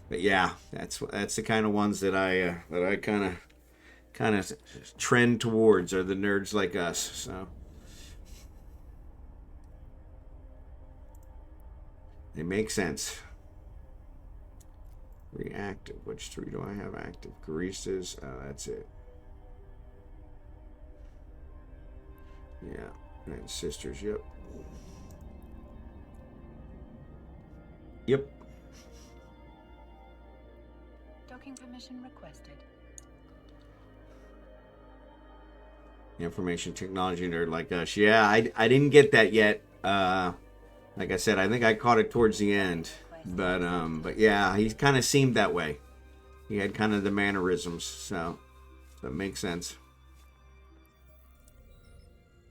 But yeah, that's the kind of ones that I kind of trend towards, are the nerds like us. So they make sense. Reactive. Which 3 do I have active? Caristas. That's it. Yeah. And sisters. Yep. Yep. Docking permission requested. Information technology nerd like us. Yeah, I didn't get that yet. Like I said, I think I caught it towards the end. But yeah, he kind of seemed that way. He had kind of the mannerisms, so that makes sense.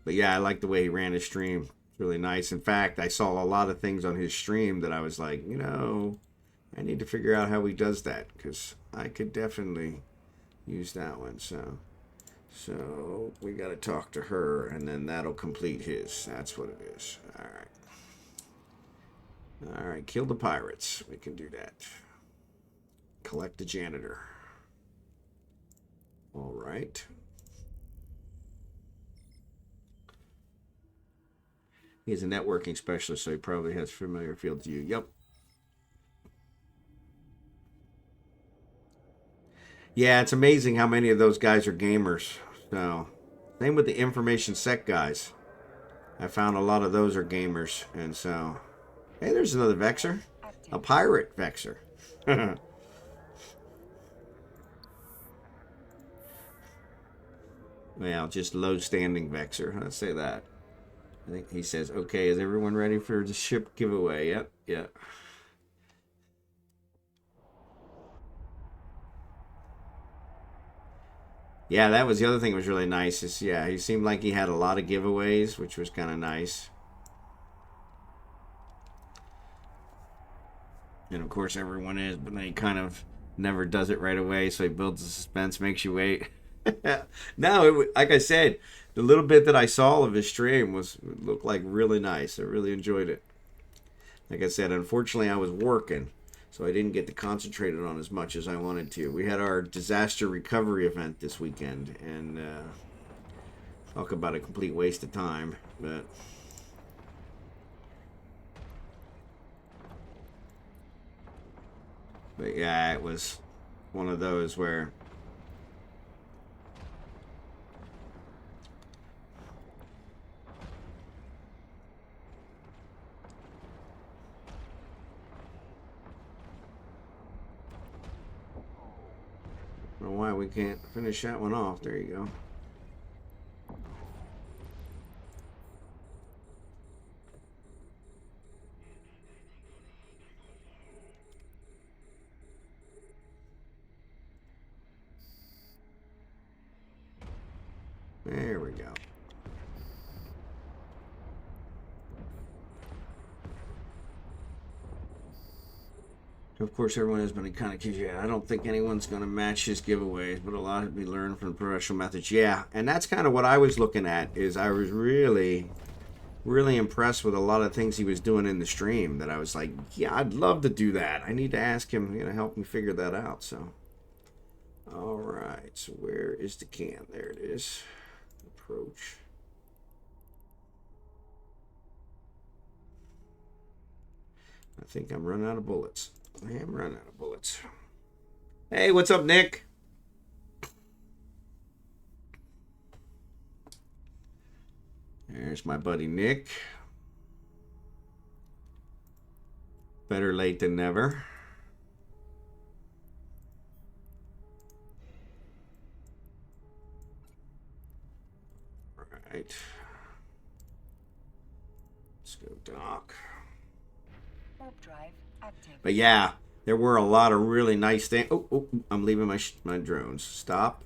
But yeah, I like the way he ran his stream. It's really nice. In fact, I saw a lot of things on his stream that I was like, I need to figure out how he does that, because I could definitely use that one. So we got to talk to her, and then that'll complete his. That's what it is. All right. All right, kill the pirates. We can do that. Collect the janitor. All right. He's a networking specialist, so he probably has familiar field to you. Yep. Yeah, it's amazing how many of those guys are gamers. So, same with the information sec guys. I found a lot of those are gamers, and so, hey, there's another Vexer, a pirate Vexer. Well, just low-standing Vexer. Let's say that. I think he says, "Okay, is everyone ready for the ship giveaway?" Yep, yep. Yeah, that was the other thing that was really nice. Is yeah, he seemed like he had a lot of giveaways, which was kind of nice. And of course, everyone is, but then he kind of never does it right away, so he builds the suspense, makes you wait. No, like I said, the little bit that I saw of his stream looked like really nice. I really enjoyed it. Like I said, unfortunately, I was working, so I didn't get to concentrate on as much as I wanted to. We had our disaster recovery event this weekend, and talk about a complete waste of time, but yeah, it was one of those where I don't know why we can't finish that one off. There you go. There we go. Of course, everyone has been kind of kidding. Yeah, I don't think anyone's going to match his giveaways, but a lot to be learned from professional methods. Yeah, and that's kind of what I was looking at. Is I was really impressed with a lot of things he was doing in the stream. That I was like, yeah, I'd love to do that. I need to ask him, help me figure that out. So, all right. So where is the can? There it is. Approach. I think I'm running out of bullets. I am running out of bullets. Hey, what's up, Nick? There's my buddy Nick. Better late than never. All right. Let's go dock. Warp drive active. But yeah, there were a lot of really nice things. Oh, I'm leaving my drones. Stop.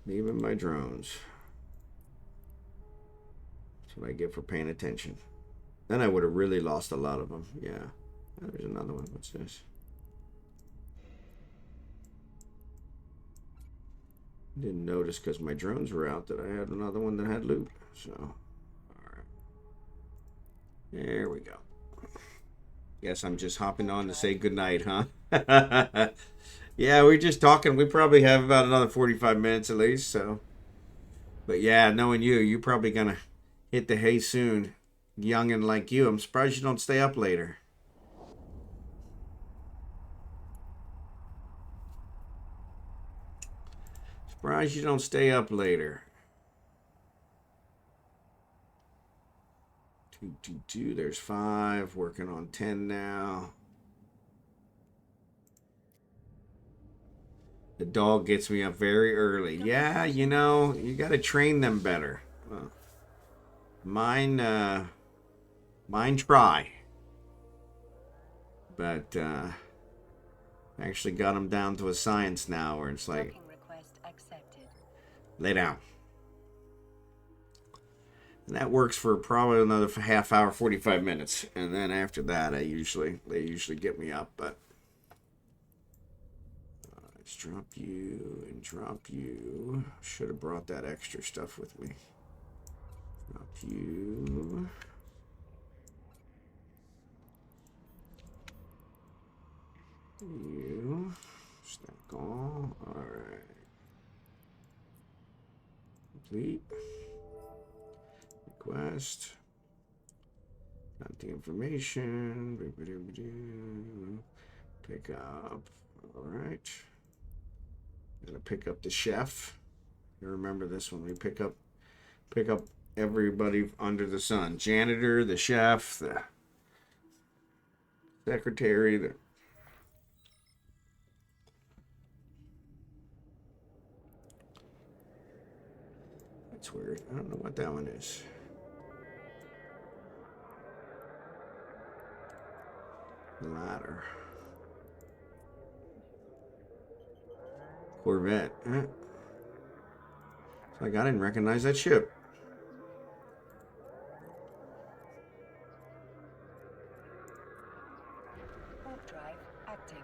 Leaving my drones. That's what I get for paying attention. Then I would have really lost a lot of them. Yeah. There's another one. What's this? Didn't notice because my drones were out that I had another one that had loot. So, all right. There we go. Guess I'm just hopping on to say goodnight, huh? Yeah, we're just talking. We probably have about another 45 minutes at least. So, but yeah, knowing you're probably gonna hit the hay soon. Youngin' like you, I'm surprised you don't stay up later. Surprised you don't stay up later. 2, there's 5. Working on 10 now. The dog gets me up very early. Yeah, you know, you got to train them better. Well, mine try. But actually got them down to a science now where it's like, Docking request accepted. lay down. And that works for probably another half hour, 45 minutes. And then after that, they usually get me up. But let's drop you and drop you. Should have brought that extra stuff with me. Drop you. You. Stack all. Alright. Complete. Request. Got the information. Pick up. Alright. Gotta pick up the chef. You remember this one. We pick up everybody under the sun. Janitor, the chef, the secretary, the that's weird. I don't know what that one is. Ladder. Corvette. It's like I didn't recognize that ship. Warp drive active.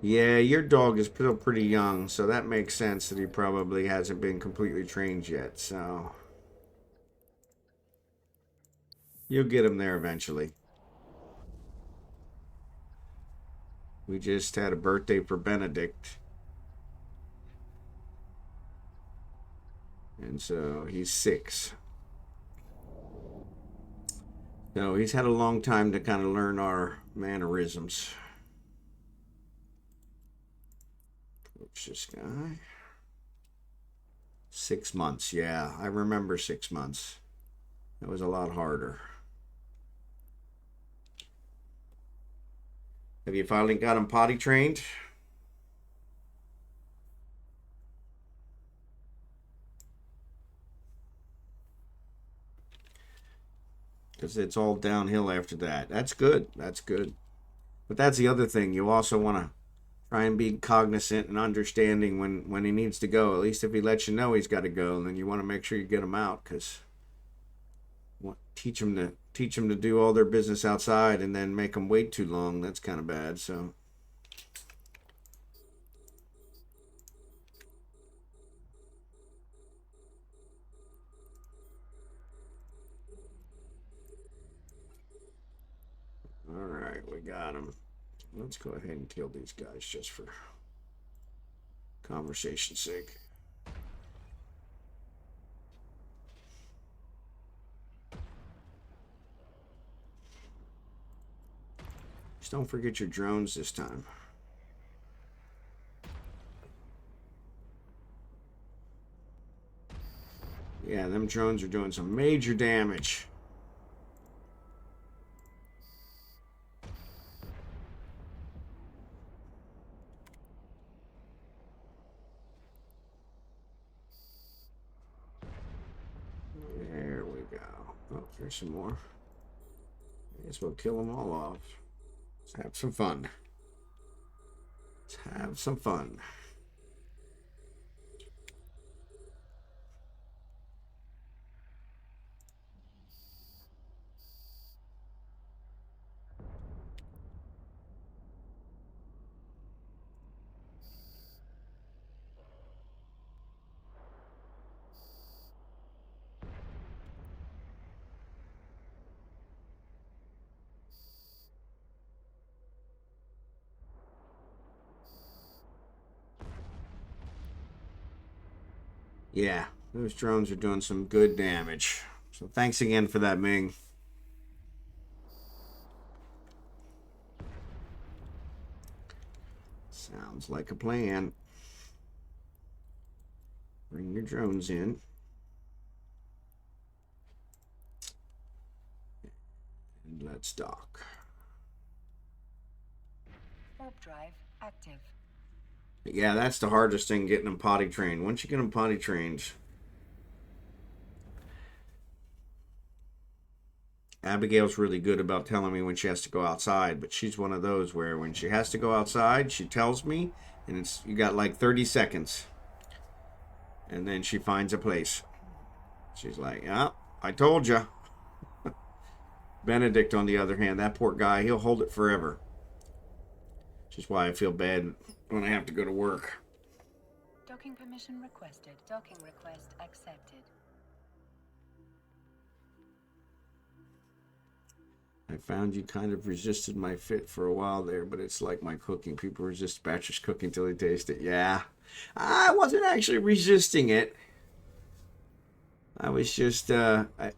Yeah, your dog is still pretty young, so that makes sense that he probably hasn't been completely trained yet, so you'll get him there eventually. We just had a birthday for Benedict. And so he's 6. So he's had a long time to kind of learn our mannerisms. Approach this guy. 6 months, yeah. I remember 6 months. That was a lot harder. Have you finally got him potty trained? Because it's all downhill after that. That's good. That's good. But that's the other thing. You also want to try and be cognizant and understanding when he needs to go. At least if he lets you know he's got to go, then you want to make sure you get him out, because teach them to do all their business outside and then make them wait too long. That's kind of bad. So all right, we got him. Let's go ahead and kill these guys just for conversation's sake. Just don't forget your drones this time. Yeah, them drones are doing some major damage. There we go. Oh, there's some more. I guess we'll kill them all off. Let's have some fun. Let's have some fun. Yeah, those drones are doing some good damage. So thanks again for that, Ming. Sounds like a plan. Bring your drones in. And let's dock. Warp drive active. Yeah, that's the hardest thing, getting them potty trained. Once you get them potty trained, Abigail's really good about telling me when she has to go outside, but she's one of those where when she has to go outside, she tells me, and it's you got like 30 seconds, and then she finds a place. She's like, "Yeah, I told you." Benedict, on the other hand, that poor guy, he'll hold it forever. Which is why I feel bad when I have to go to work. Docking permission requested. Docking request accepted. I found you kind of resisted my fit for a while there, but it's like my cooking. People resist bachelor's cooking till they taste it. Yeah. I wasn't actually resisting it. I was just, I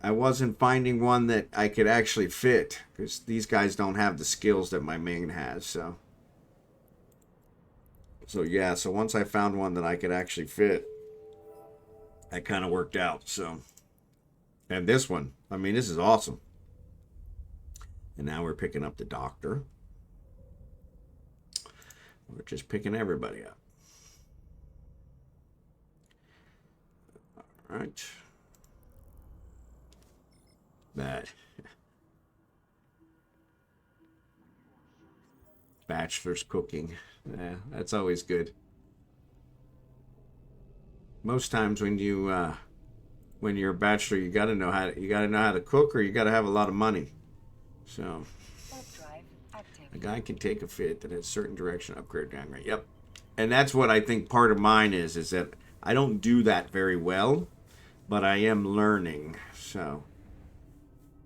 wasn't finding one that I could actually fit. Because these guys don't have the skills that my main has, so. So yeah, so once I found one that I could actually fit, that kind of worked out, so. And this one, I mean, this is awesome. And now we're picking up the doctor. We're just picking everybody up. All right. That. Bachelor's cooking. Yeah, that's always good. Most times when you're a bachelor, you gotta know how to cook, or you gotta have a lot of money. So, a guy can take a fit that has certain direction, upgrade, downgrade. Yep. And that's what I think part of mine is that I don't do that very well, but I am learning. So,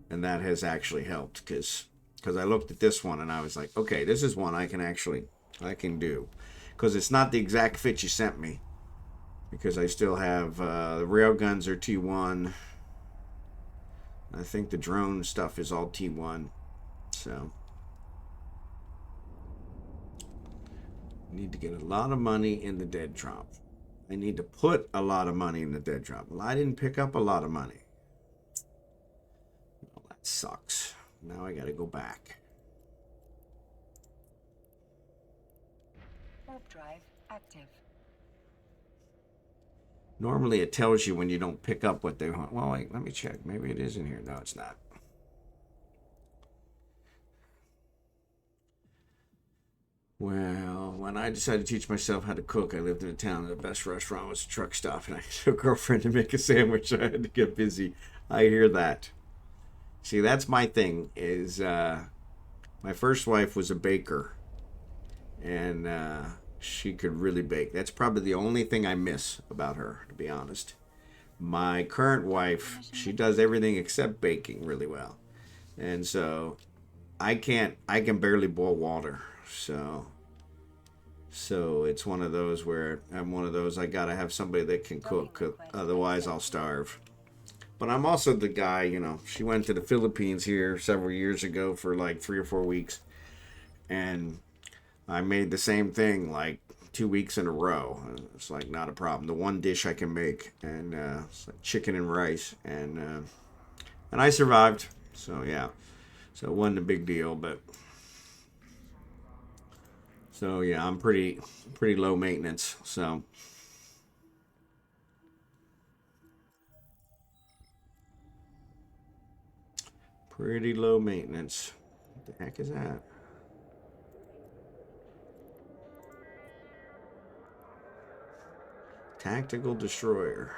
and that has actually helped because I looked at this one and I was like, okay, this is one I can do. Because it's not the exact fit you sent me. Because I still have, the railguns are T1. I think the drone stuff is all T1. So, need to get a lot of money in the dead drop. I need to put a lot of money in the dead drop. Well, I didn't pick up a lot of money. Well, that sucks. Now I gotta go back. Warp drive active. Normally it tells you when you don't pick up what they want. Well, wait, let me check. Maybe it is in here. No, it's not. Well, when I decided to teach myself how to cook, I lived in a town. The best restaurant was a truck stop, and I took a girlfriend to make a sandwich. I had to get busy. I hear that. See, that's my thing. Is my first wife was a baker, and she could really bake. That's probably the only thing I miss about her, to be honest. My current wife, she does everything except baking really well, and so I can barely boil water. So it's one of those where I'm one of those, I gotta have somebody that can cook, otherwise I'll starve. But I'm also the guy, she went to the Philippines here several years ago for like 3 or 4 weeks, and I made the same thing like 2 weeks in a row. It's like not a problem. The one dish I can make, and it's like chicken and rice, and I survived. So yeah, so it wasn't a big deal, but. So yeah, I'm pretty low maintenance. So pretty low maintenance. What the heck is that? Tactical destroyer.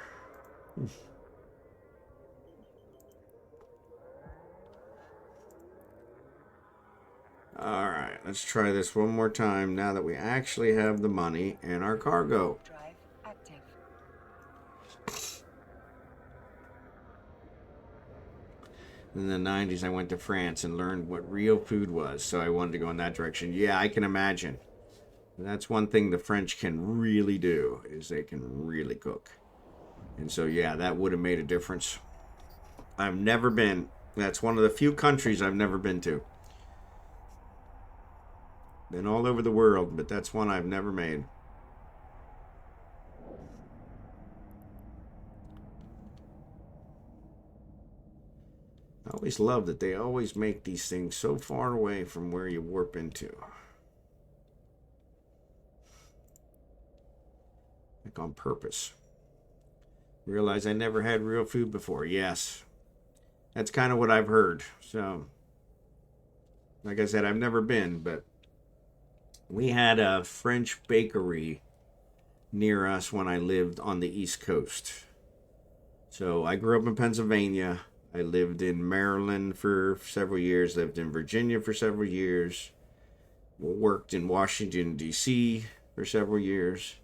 All right, let's try this one more time now that we actually have the money and our cargo. Drive active. In the 90s, I went to France and learned what real food was, so I wanted to go in that direction. Yeah, I can imagine. That's one thing the French can really do, is they can really cook. And so, yeah, that would have made a difference. I've never been. That's one of the few countries I've never been to. Been all over the world, but that's one I've never made. I always love that they always make these things so far away from where you warp into. like on purpose. Realize I never had real food before. Yes, that's kind of what I've heard. So, like I said, I've never been, but we had a French bakery near us when I lived on the East Coast. So I grew up in Pennsylvania. I lived in Maryland for several years, lived in Virginia for several years, worked in Washington, D.C. for several years.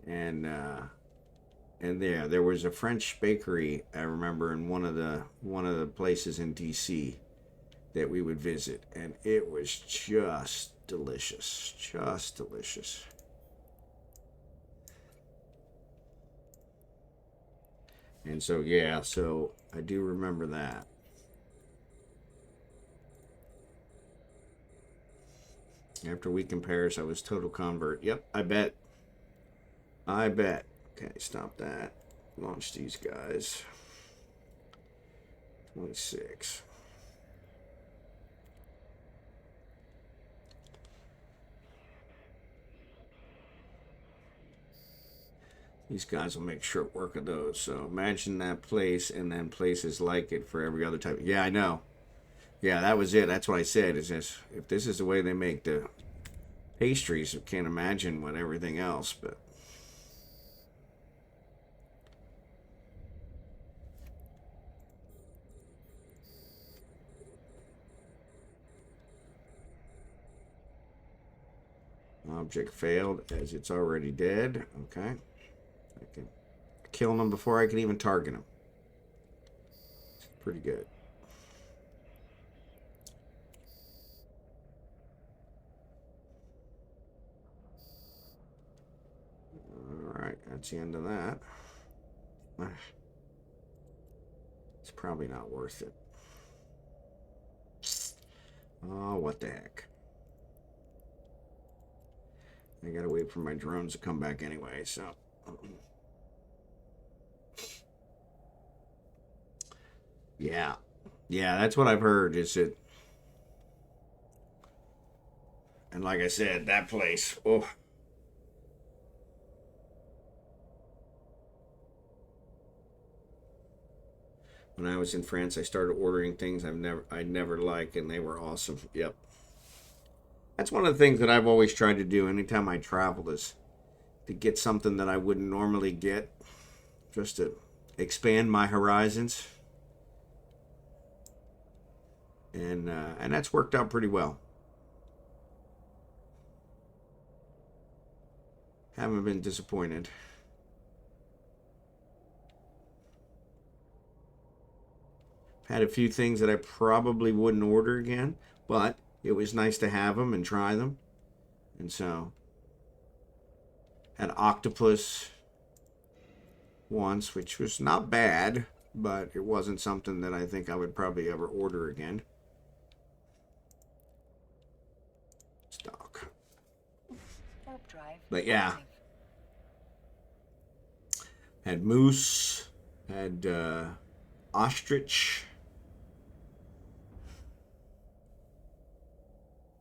And there was a French bakery, I remember, in one of the places in D.C. that we would visit. And it was just delicious. Just delicious. And so, yeah, so I do remember that. After week in Paris, I was total convert. Yep, I bet. I bet. Okay, stop that. Launch these guys. 26. These guys will make short work of those. So imagine that place and then places like it for every other type. Yeah, I know. Yeah, that was it. That's what I said. Is this if this is the way they make the pastries, I can't imagine what everything else. But object failed as it's already dead. Okay, I can kill them before I can even target them. It's pretty good. Alright, that's the end of that. It's probably not worth it. Oh, what the heck. I gotta wait for my drones to come back anyway, so. Yeah. Yeah, that's what I've heard, is it. And like I said, that place, oh. When I was in France, I started ordering things I'd never liked, and they were awesome. Yep. That's one of the things that I've always tried to do anytime I travel, is to get something that I wouldn't normally get, just to expand my horizons. And that's worked out pretty well. Haven't been disappointed. Had a few things that I probably wouldn't order again, but it was nice to have them and try them. And so, had octopus once, which was not bad, but it wasn't something that I think I would probably ever order again. Stock. But yeah. Had moose, had ostrich,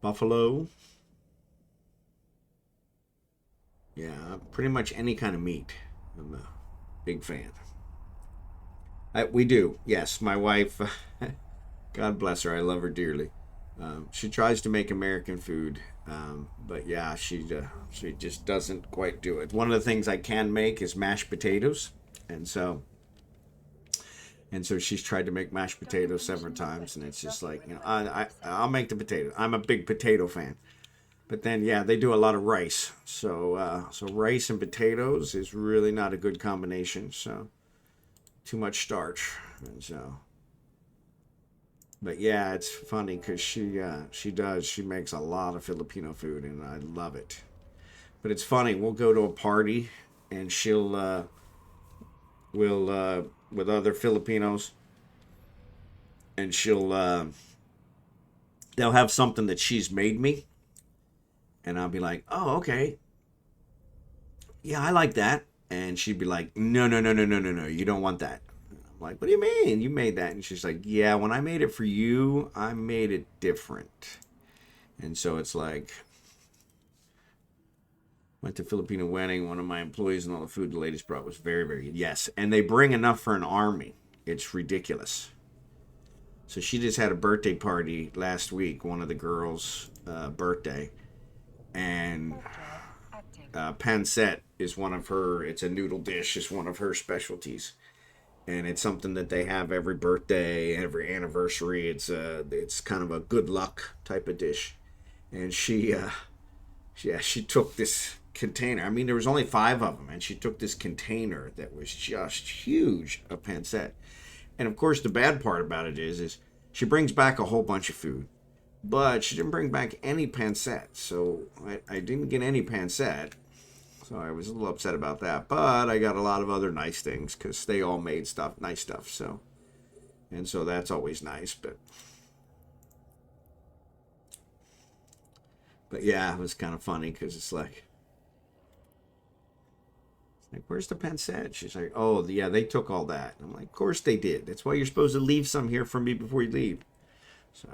buffalo. Yeah, pretty much any kind of meat. I'm a big fan. We do, yes. My wife, God bless her, I love her dearly. She tries to make American food, but yeah, she just doesn't quite do it. One of the things I can make is mashed potatoes, and so she's tried to make mashed potatoes several times, and it's just like, I'll make the potato. I'm a big potato fan, but then yeah, they do a lot of rice, so rice and potatoes is really not a good combination. So too much starch, and so. But yeah, it's funny because she makes a lot of Filipino food, and I love it. But it's funny, we'll go to a party, and she'll with other Filipinos, and they'll have something that she's made me, and I'll be like, oh, okay, yeah, I like that, and she'd be like, no, no, no, no, no, no, no, you don't want that. Like, what do you mean? You made that? And she's like, yeah, when I made it for you, I made it different. And so it's like, Went to Filipino wedding. One of my employees and all the food the ladies brought was very, very good. Yes, and they bring enough for an army. It's ridiculous. So she just had a birthday party last week, one of the girls' birthday, and pancetta is one of her. It's a noodle dish. It's one of her specialties, and it's something that they have every birthday, every anniversary. It's kind of a good luck type of dish, and she took this container. I mean, there was only 5 of them, and she took this container that was just huge of pancetta. And of course, the bad part about it is she brings back a whole bunch of food, but she didn't bring back any pancetta. So I didn't get any pancetta. So I was a little upset about that. But I got a lot of other nice things because they all made nice stuff. So that's always nice. But yeah, it was kind of funny because it's like, where's the pancetta? She's like, oh, yeah, they took all that. I'm like, of course they did. That's why you're supposed to leave some here for me before you leave. So,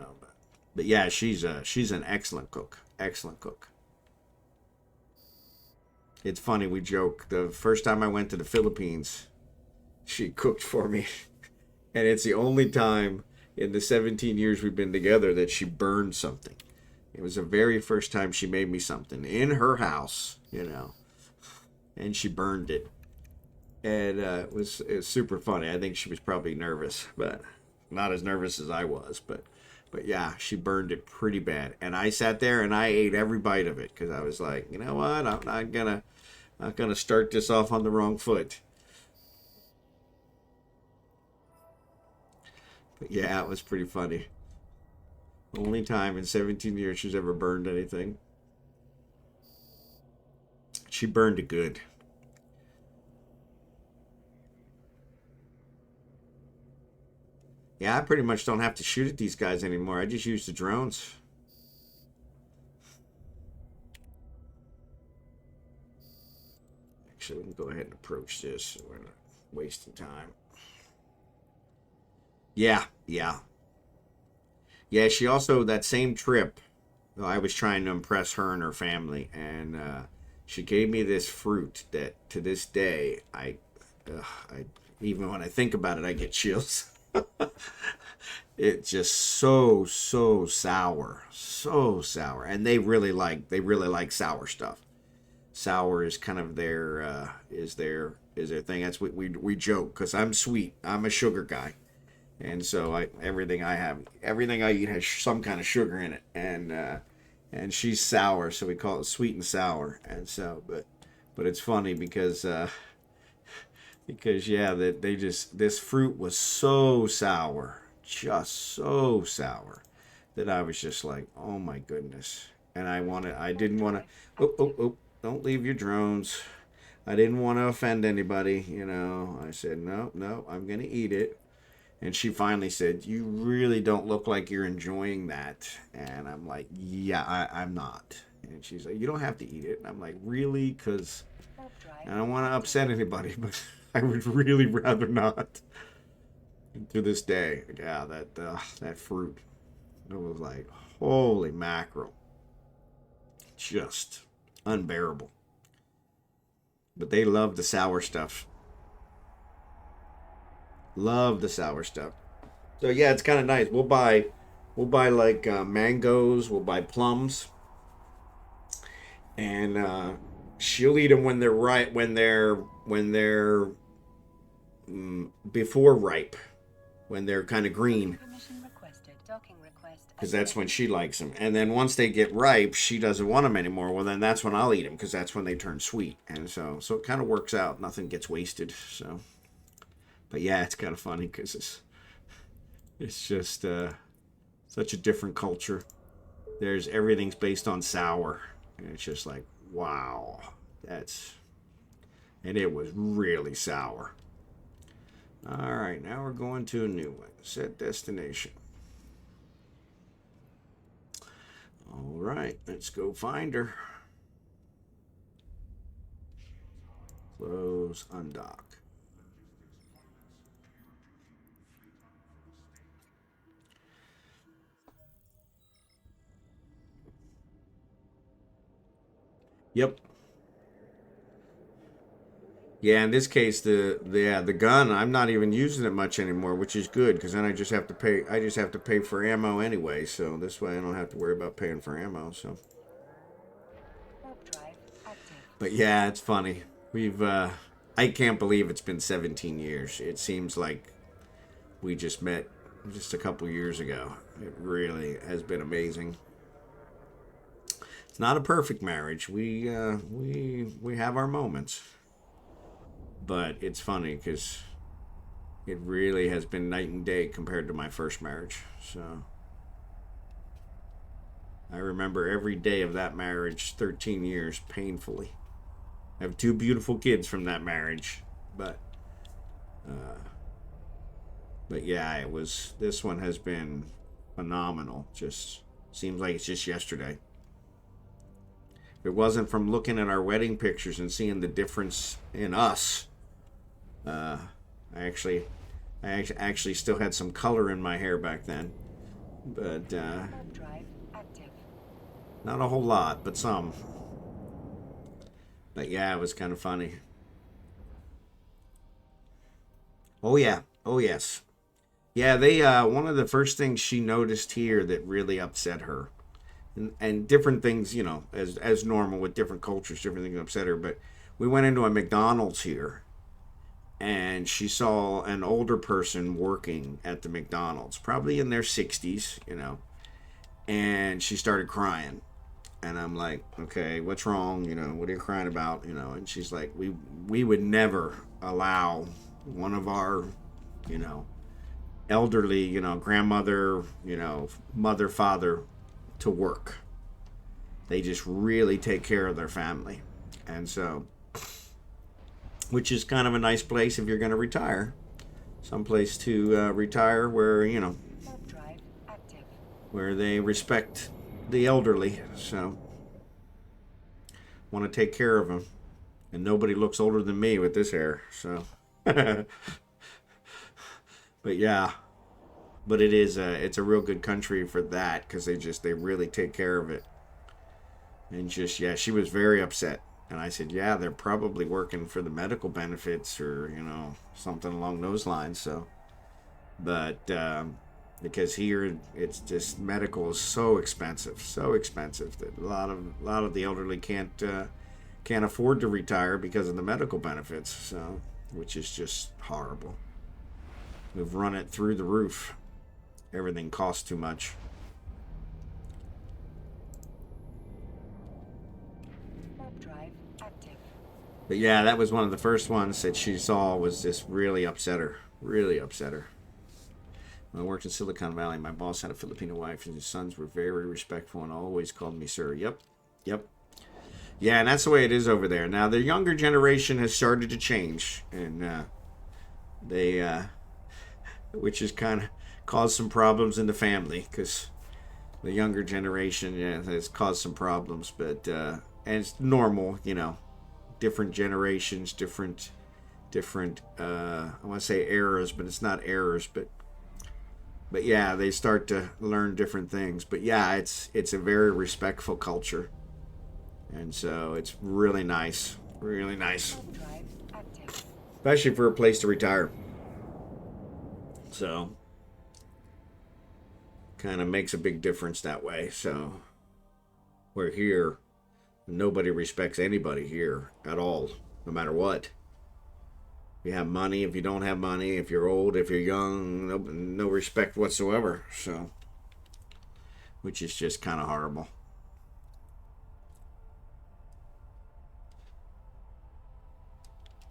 but yeah, she's an excellent cook. Excellent cook. It's funny, we joke. The first time I went to the Philippines, she cooked for me. And it's the only time in the 17 years we've been together that she burned something. It was the very first time she made me something in her house, and she burned it. And it was super funny. I think she was probably nervous, but not as nervous as I was. But yeah, she burned it pretty bad. And I sat there and I ate every bite of it because I was like, you know what? I'm not gonna start this off on the wrong foot. But yeah, it was pretty funny. Only time in 17 years she's ever burned anything. She burned it good. Yeah, I pretty much don't have to shoot at these guys anymore. I just use the drones. Actually, we can go ahead and approach this so we're not wasting time. Yeah. Yeah, she also, that same trip, I was trying to impress her and her family, and she gave me this fruit that to this day, I even when I think about it, I get chills. It's just so sour, so sour, and they really like sour stuff. Sour is kind of their thing. That's what we joke because I'm sweet. I'm a sugar guy, and so everything I eat has some kind of sugar in it, and she's sour, so we call it sweet and sour. And so, but it's funny because yeah, that this fruit was so sour, just so sour, that I was just like, oh my goodness. And I didn't want to. Oh, don't leave your drones. I didn't want to offend anybody. I said no, I'm gonna eat it. And she finally said, "You really don't look like you're enjoying that." And I'm like, "Yeah, I'm not." And she's like, "You don't have to eat it." And I'm like, "Really?" Because I don't want to upset anybody, but I would really rather not. And to this day, yeah, that fruit, it was like, holy mackerel, just unbearable. But they love the sour stuff. Love the sour stuff. So yeah, it's kind of nice. We'll buy like mangoes. We'll buy plums, and she'll eat them when they're ripe. When they're before ripe, when they're kind of green, Permission requested. Docking request because that's when she likes them. And then once they get ripe, she doesn't want them anymore. Well, then that's when I'll eat them because that's when they turn sweet. And so it kind of works out. Nothing gets wasted. So, but yeah, it's kind of funny because it's just such a different culture. Everything's based on sour, and it's just like, wow, and it was really sour. All right, now we're going to a new one. Set destination. All right, let's go find her. Close, undock. Yep. Yeah, in this case, the gun, I'm not even using it much anymore, which is good because then I just have to pay. I just have to pay for ammo anyway, so this way I don't have to worry about paying for ammo. So, Warp drive active. but yeah, it's funny. We've I can't believe it's been 17 years. It seems like we just met just a couple years ago. It really has been amazing. It's not a perfect marriage. We have our moments, but it's funny because it really has been night and day compared to my first marriage. So I remember every day of that marriage, 13 years, painfully. I have two beautiful kids from that marriage, but uh, but yeah, it was. This one has been phenomenal. Just seems like it's just yesterday. If it wasn't from looking at our wedding pictures and seeing the difference in us, uh, I actually still had some color in my hair back then, but Warp drive active. not a whole lot, but some. But yeah, it was kind of funny. Oh yeah, oh yes, yeah. They one of the first things she noticed here that really upset her, and different things, as normal with different cultures, different things upset her. But we went into a McDonald's here, and she saw an older person working at the McDonald's, probably in their 60s, and she started crying. And I'm like, okay, what's wrong? What are you crying about? And she's like, we would never allow one of our, you know, elderly, grandmother, mother, father to work. They just really take care of their family. And so, which is kind of a nice place if you're going to retire. Some place to retire where, Warp drive active. where they respect the elderly. So, want to take care of them. And nobody looks older than me with this hair. So, but yeah, but it's a real good country for that because they really take care of it. And just, yeah, she was very upset. And I said, yeah, they're probably working for the medical benefits or something along those lines. So, but because here it's just medical is so expensive that a lot of the elderly can't afford to retire because of the medical benefits. So, which is just horrible. We've run it through the roof. Everything costs too much. Warp drive active. But yeah, that was one of the first ones that she saw was just really upset her. Really upset her. When I worked in Silicon Valley, my boss had a Filipino wife, and his sons were very respectful and always called me sir. Yep, yep. Yeah, and that's the way it is over there. Now, the younger generation has started to change, and they, which has kind of caused some problems in the family, because the younger generation has caused some problems, but, and it's normal, different generations, different, I want to say eras, but it's not eras, but yeah, they start to learn different things. But yeah, it's a very respectful culture, and so it's really nice, really nice, Warp drive active. especially for a place to retire. So kind of makes a big difference that way. So we're here, nobody respects anybody here at all, no matter what. If you have money, if you don't have money, if you're old, if you're young, no respect whatsoever. So, which is just kind of horrible.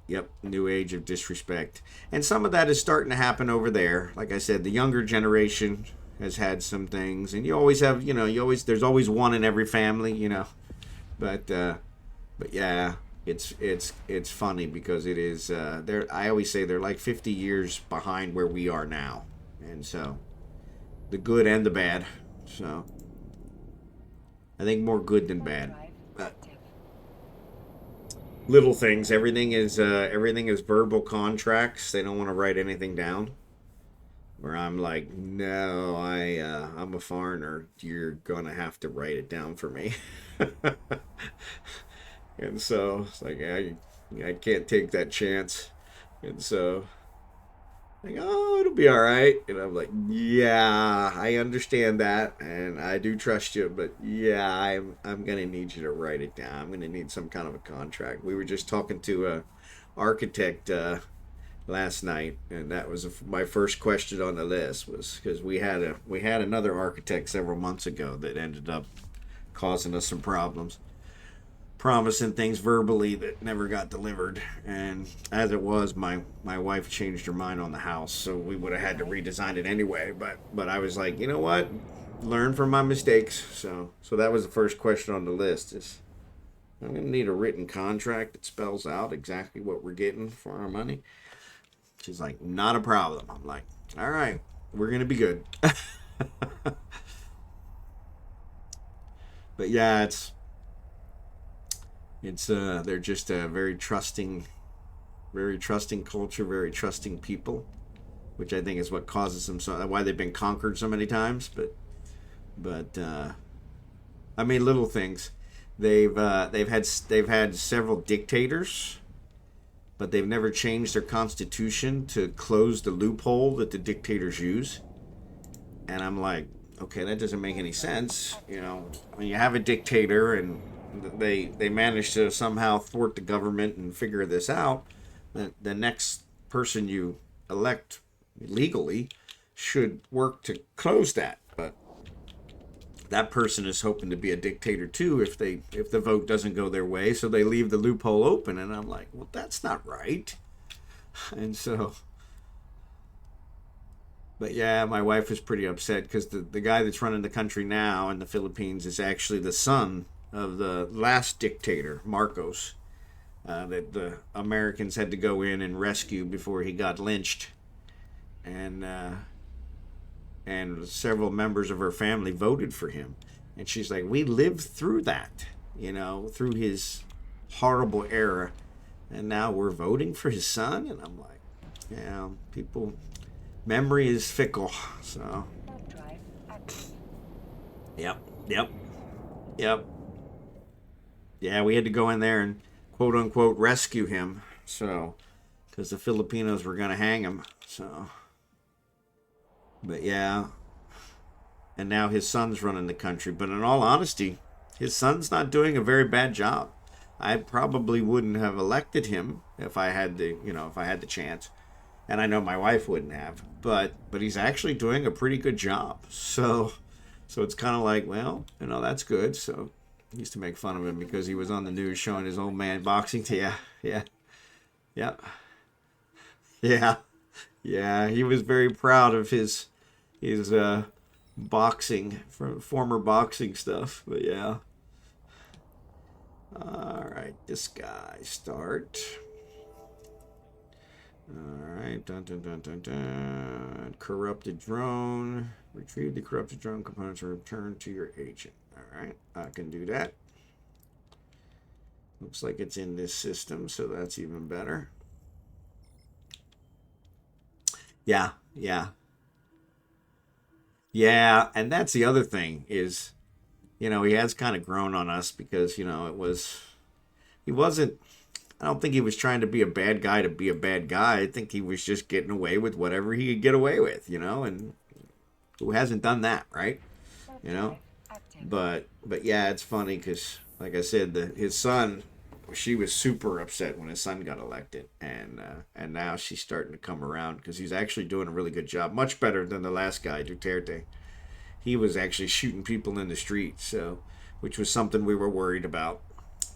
Yep, new age of disrespect. And some of that is starting to happen over there. Like I said, the younger generation has had some things, and you always have, there's always one in every family, but yeah, it's funny because it is they're I always say they're like 50 years behind where we are now. And so the good and the bad. So I think more good than Warp bad. drive But active. little things, everything is verbal contracts. They don't want to write anything down. Where I'm like, no, I'm a foreigner. You're gonna have to write it down for me. And so it's like, yeah, I can't take that chance. And so, like, oh, it'll be all right. And I'm like, yeah, I understand that, and I do trust you, but yeah, I'm gonna need you to write it down. I'm gonna need some kind of a contract. We were just talking to a architect last night, and that was my first question on the list, was because we had another architect several months ago that ended up causing us some problems, promising things verbally that never got delivered. And as it was, my wife changed her mind on the house, so we would have had to redesign it anyway. But I was like, you know what? Learn from my mistakes. So that was the first question on the list. Is I'm gonna need a written contract that spells out exactly what we're getting for our money. She's like, not a problem. I'm like, all right, we're gonna be good. But yeah, it's they're just a very trusting culture, very trusting people, which I think is what causes them so, why they've been conquered so many times. But I mean, little things. They've had several dictators, but they've never changed their constitution to close the loophole that the dictators use. And I'm like, okay, that doesn't make any sense. You know, when you have a dictator and they manage to somehow thwart the government and figure this out, the next person you elect legally should work to close that. But that person is hoping to be a dictator too if the vote doesn't go their way, so they leave the loophole open. And I'm like, well, that's not right. And so, but yeah, my wife was pretty upset because the guy that's running the country now in the Philippines is actually the son of the last dictator, Marcos, that the Americans had to go in and rescue before he got lynched. And and several members of her family voted for him. And she's like, we lived through that, you know, through his horrible era, and now we're voting for his son. And I'm like, yeah, people, memory is fickle. So, yep, yep, yep. Yeah, we had to go in there and quote unquote rescue him. So, because the Filipinos were going to hang him. So, but yeah, and now his son's running the country. But in all honesty, his son's not doing a very bad job. I probably wouldn't have elected him if I had the chance, and I know my wife wouldn't have. But he's actually doing a pretty good job. So it's kind of like, well, that's good. So I used to make fun of him because he was on the news showing his old man boxing. Yeah, yeah, yeah, yeah, yeah. He was very proud of his boxing, from former boxing stuff. But yeah. All right, this guy start. All right, dun dun dun dun dun. Corrupted drone. Retrieve the corrupted drone components and return to your agent. All right, I can do that. Looks like it's in this system, so that's even better. Yeah, yeah, yeah. And that's the other thing is, he has kind of grown on us because he wasn't. I don't think he was trying to be a bad guy to be a bad guy. I think he was just getting away with whatever he could get away with, and who hasn't done that, right? You know, but yeah, it's funny because, like I said, his son, she was super upset when his son got elected, and now she's starting to come around because he's actually doing a really good job, much better than the last guy, Duterte. He was actually shooting people in the street, so which was something we were worried about.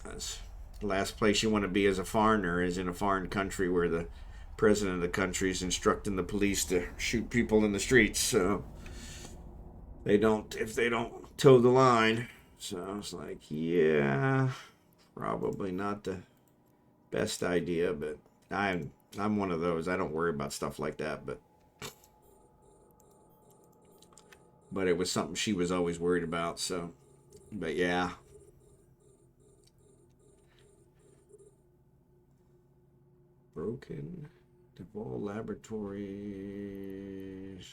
The last place you want to be as a foreigner is in a foreign country where the president of the country is instructing the police to shoot people in the streets. So if they don't toe the line. So I was like, yeah, probably not the best idea, but I'm one of those. I don't worry about stuff like that, but it was something she was always worried about. So, but yeah. Broken. Devolve Laboratories.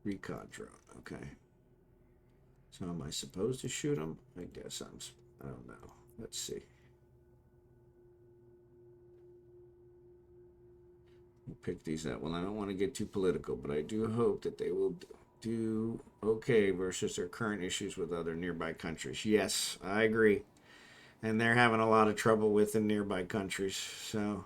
Recon drone. Okay. So am I supposed to shoot him? I guess I don't know. Let's see. Pick these up. Well, I don't want to get too political, but I do hope that they will do okay versus their current issues with other nearby countries. Yes, I agree. And they're having a lot of trouble with the nearby countries. So,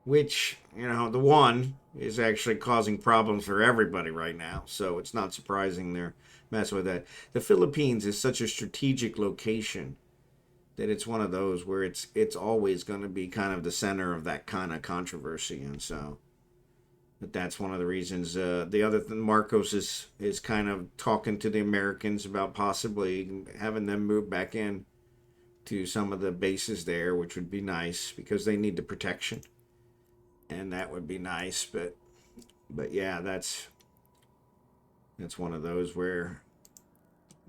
which, the one is actually causing problems for everybody right now. So it's not surprising they're messing with that. The Philippines is such a strategic location that it's one of those where it's always going to be kind of the center of that kind of controversy. And so, but that's one of the reasons. The other thing, Marcos is kind of talking to the Americans about possibly having them move back in to some of the bases there, which would be nice because they need the protection, and that would be nice. But yeah, that's one of those where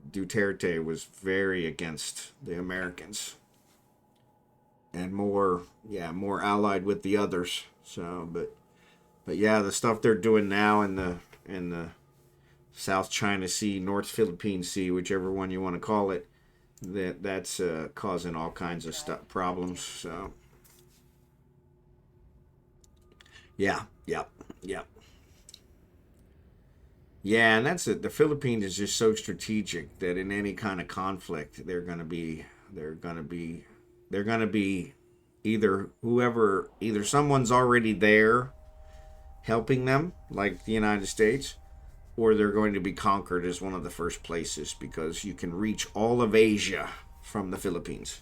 Duterte was very against the Americans and more allied with the others. So, but yeah, the stuff they're doing now in the South China Sea, North Philippine Sea, whichever one you want to call it, that's causing all kinds of problems. So yeah. Yeah, and that's it. The Philippines is just so strategic that in any kind of conflict, they're gonna be either someone's already there helping them, like the United States, or they're going to be conquered as one of the first places because you can reach all of Asia from the Philippines,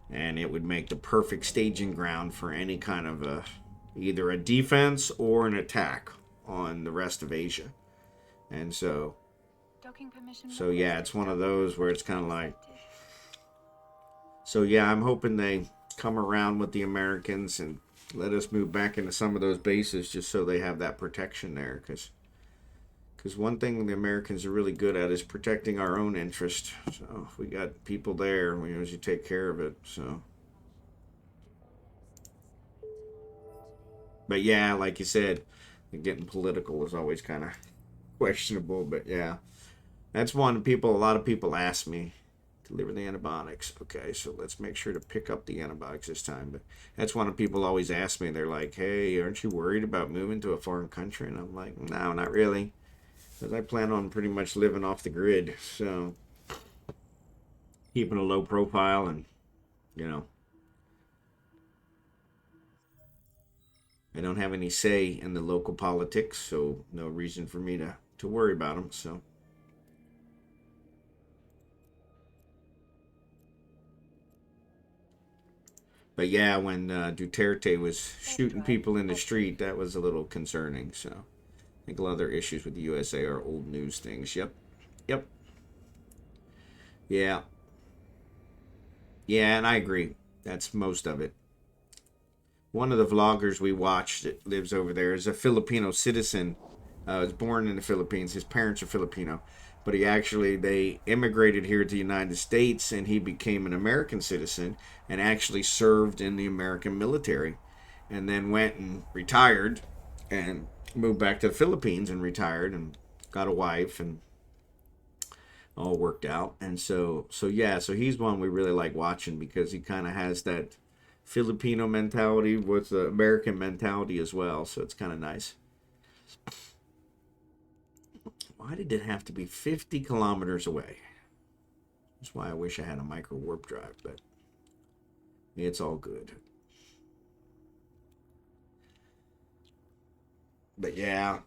and it would make the perfect staging ground for any kind of either a defense or an attack on the rest of Asia. And so yeah, it's one of those where it's kind of like, so yeah, I'm hoping they come around with the Americans and let us move back into some of those bases just so they have that protection there. Because one thing the Americans are really good at is protecting our own interest. So if we got people there, we usually take care of it. So, but yeah, like you said, getting political is always kind of questionable. But yeah, that's one a lot of people ask me. Deliver the antibiotics. Okay, so let's make sure to pick up the antibiotics this time. But that's one of people always ask me. They're like, hey, aren't you worried about moving to a foreign country? And I'm like, no, not really. Because I plan on pretty much living off the grid. So keeping a low profile and, you know, I don't have any say in the local politics. So no reason for me to worry about them. So. But yeah, when Duterte was shooting people in the street, that was a little concerning. So I think a lot of their issues with the USA are old news things. Yep. Yeah. Yeah, and I agree. That's most of it. One of the vloggers we watched that lives over there is a Filipino citizen. Was born in the Philippines. His parents are Filipino, but they immigrated here to the United States, and he became an American citizen and actually served in the American military, and then went and retired, and moved back to the Philippines and retired and got a wife and all worked out. And so he's one we really like watching because he kind of has that Filipino mentality with the American mentality as well. So it's kind of nice. Why did it have to be 50 kilometers away? That's why I wish I had a micro warp drive, but it's all good. But yeah.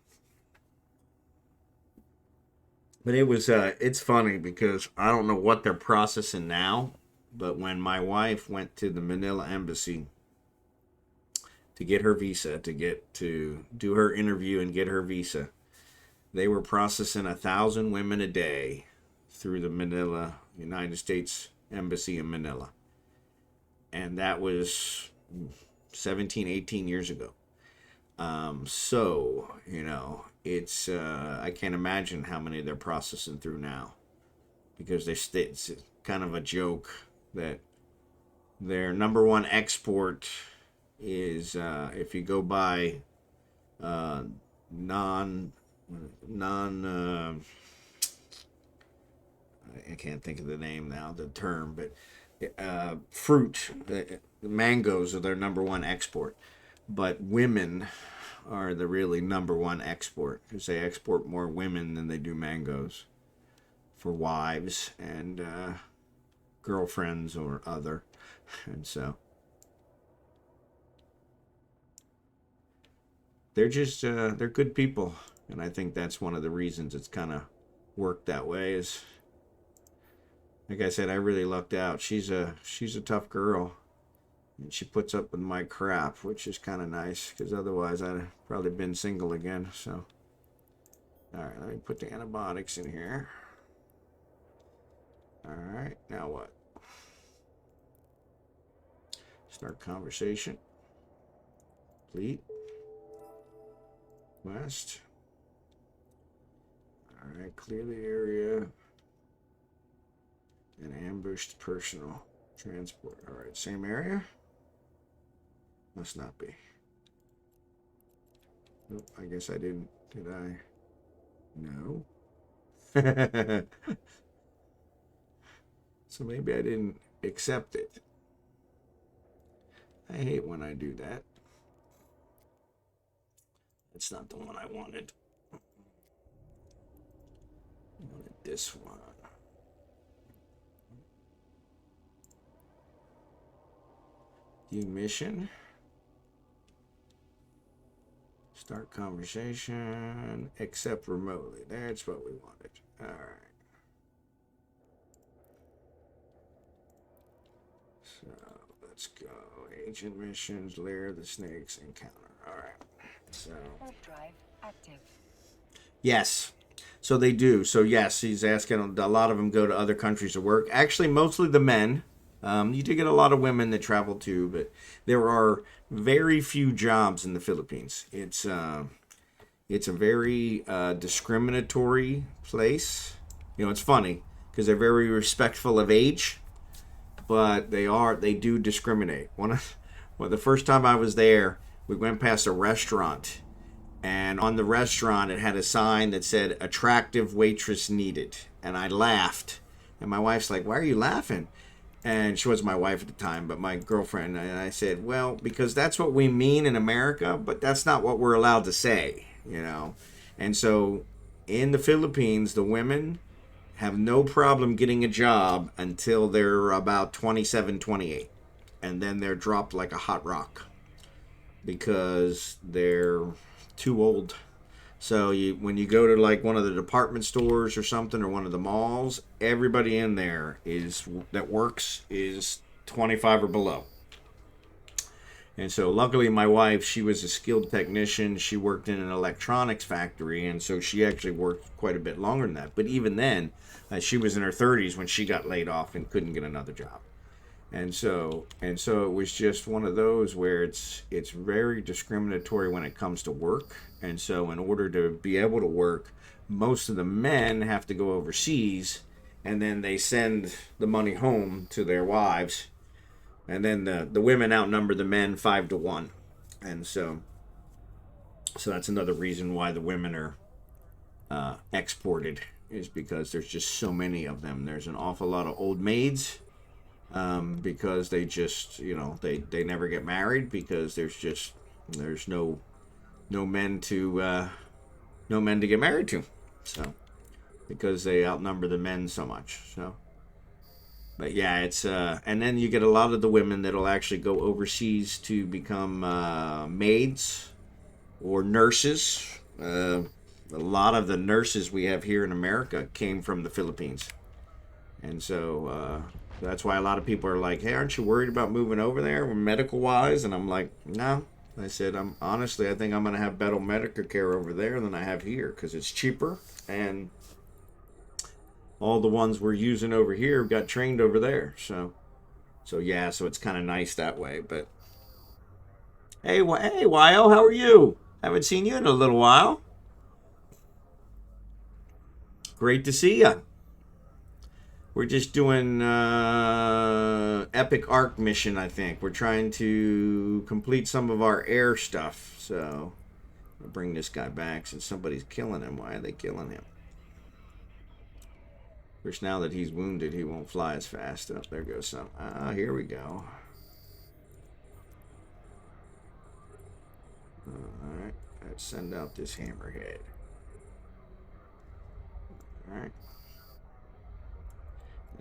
But it's funny because I don't know what they're processing now, but when my wife went to the Manila embassy to get her visa, to do her interview and get her visa, they were processing 1,000 women a day through the United States Embassy in Manila. And that was 17, 18 years ago. So, it's, I can't imagine how many they're processing through now. Because it's kind of a joke that their number one export is, if you go by non I can't think of the name now, the term, but fruit, the mangoes are their number one export. but women are the really #1 export, because they export more women than they do mangoes for wives and girlfriends or other. And so they're just they're good people, and I think that's one of the reasons it's kind of worked that way. Is, like I said, I really lucked out. She's a tough girl, and she puts up with my crap, which is kind of nice, because otherwise I'd probably been single again. So, all right, let me put the antibiotics in here. All right, now what? Start conversation. Complete. West. All right, clear the area. And ambushed personal transport. All right, same area? Must not be. Nope, I guess I didn't. Did I? No. So maybe I didn't accept it. I hate when I do that. That's not the one I wanted. I wanted this one. View mission. Start conversation. Accept remotely. That's what we wanted. All right. So let's go. Agent missions, lair of the snakes, encounter. All right. So. Warp drive active. Yes. So they do. So yes, he's asking. A lot of them go to other countries to work. Actually, mostly the men. You do get a lot of women that travel too, but there are very few jobs in the Philippines. It's a very discriminatory place. You know, it's funny because they're very respectful of age, but they do discriminate. The first time I was there, we went past a restaurant, and on the restaurant it had a sign that said "attractive waitress needed," and I laughed, and my wife's like, "Why are you laughing?" And she wasn't my wife at the time, but my girlfriend. And I said, well, because that's what we mean in America, but that's not what we're allowed to say, you know. And so in the Philippines, the women have no problem getting a job until they're about 27, 28. And then they're dropped like a hot rock because they're too old. So when you go to like one of the department stores or something, or one of the malls, everybody in there that works is 25 or below. And so luckily my wife, she was a skilled technician. She worked in an electronics factory, and so she actually worked quite a bit longer than that. But even then, she was in her 30s when she got laid off and couldn't get another job. And so it was just one of those where it's very discriminatory when it comes to work. And so in order to be able to work, most of the men have to go overseas, and then they send the money home to their wives, and then the women outnumber the men 5-1. And so that's another reason why the women are exported, is because there's just so many of them. There's an awful lot of old maids. Because they just, they never get married, because there's no men to get married to, so because they outnumber the men so much. So, but yeah, it's and then you get a lot of the women that'll actually go overseas to become maids or nurses. A lot of the nurses we have here in America came from the Philippines, and so. That's why a lot of people are like, hey, aren't you worried about moving over there medical wise? And I'm like, no. I said, I think I'm going to have better medical care over there than I have here, because it's cheaper, and all the ones we're using over here got trained over there. So yeah, so it's kind of nice that way. But hey, Wyo, how are you? Haven't seen you in a little while. Great to see you. We're just doing Epic Arc mission, I think. We're trying to complete some of our air stuff. So, I'll bring this guy back since somebody's killing him. Why are they killing him? Of course, now that he's wounded, he won't fly as fast. Oh, there goes some. Ah, here we go. Alright, let's send out this hammerhead. Alright.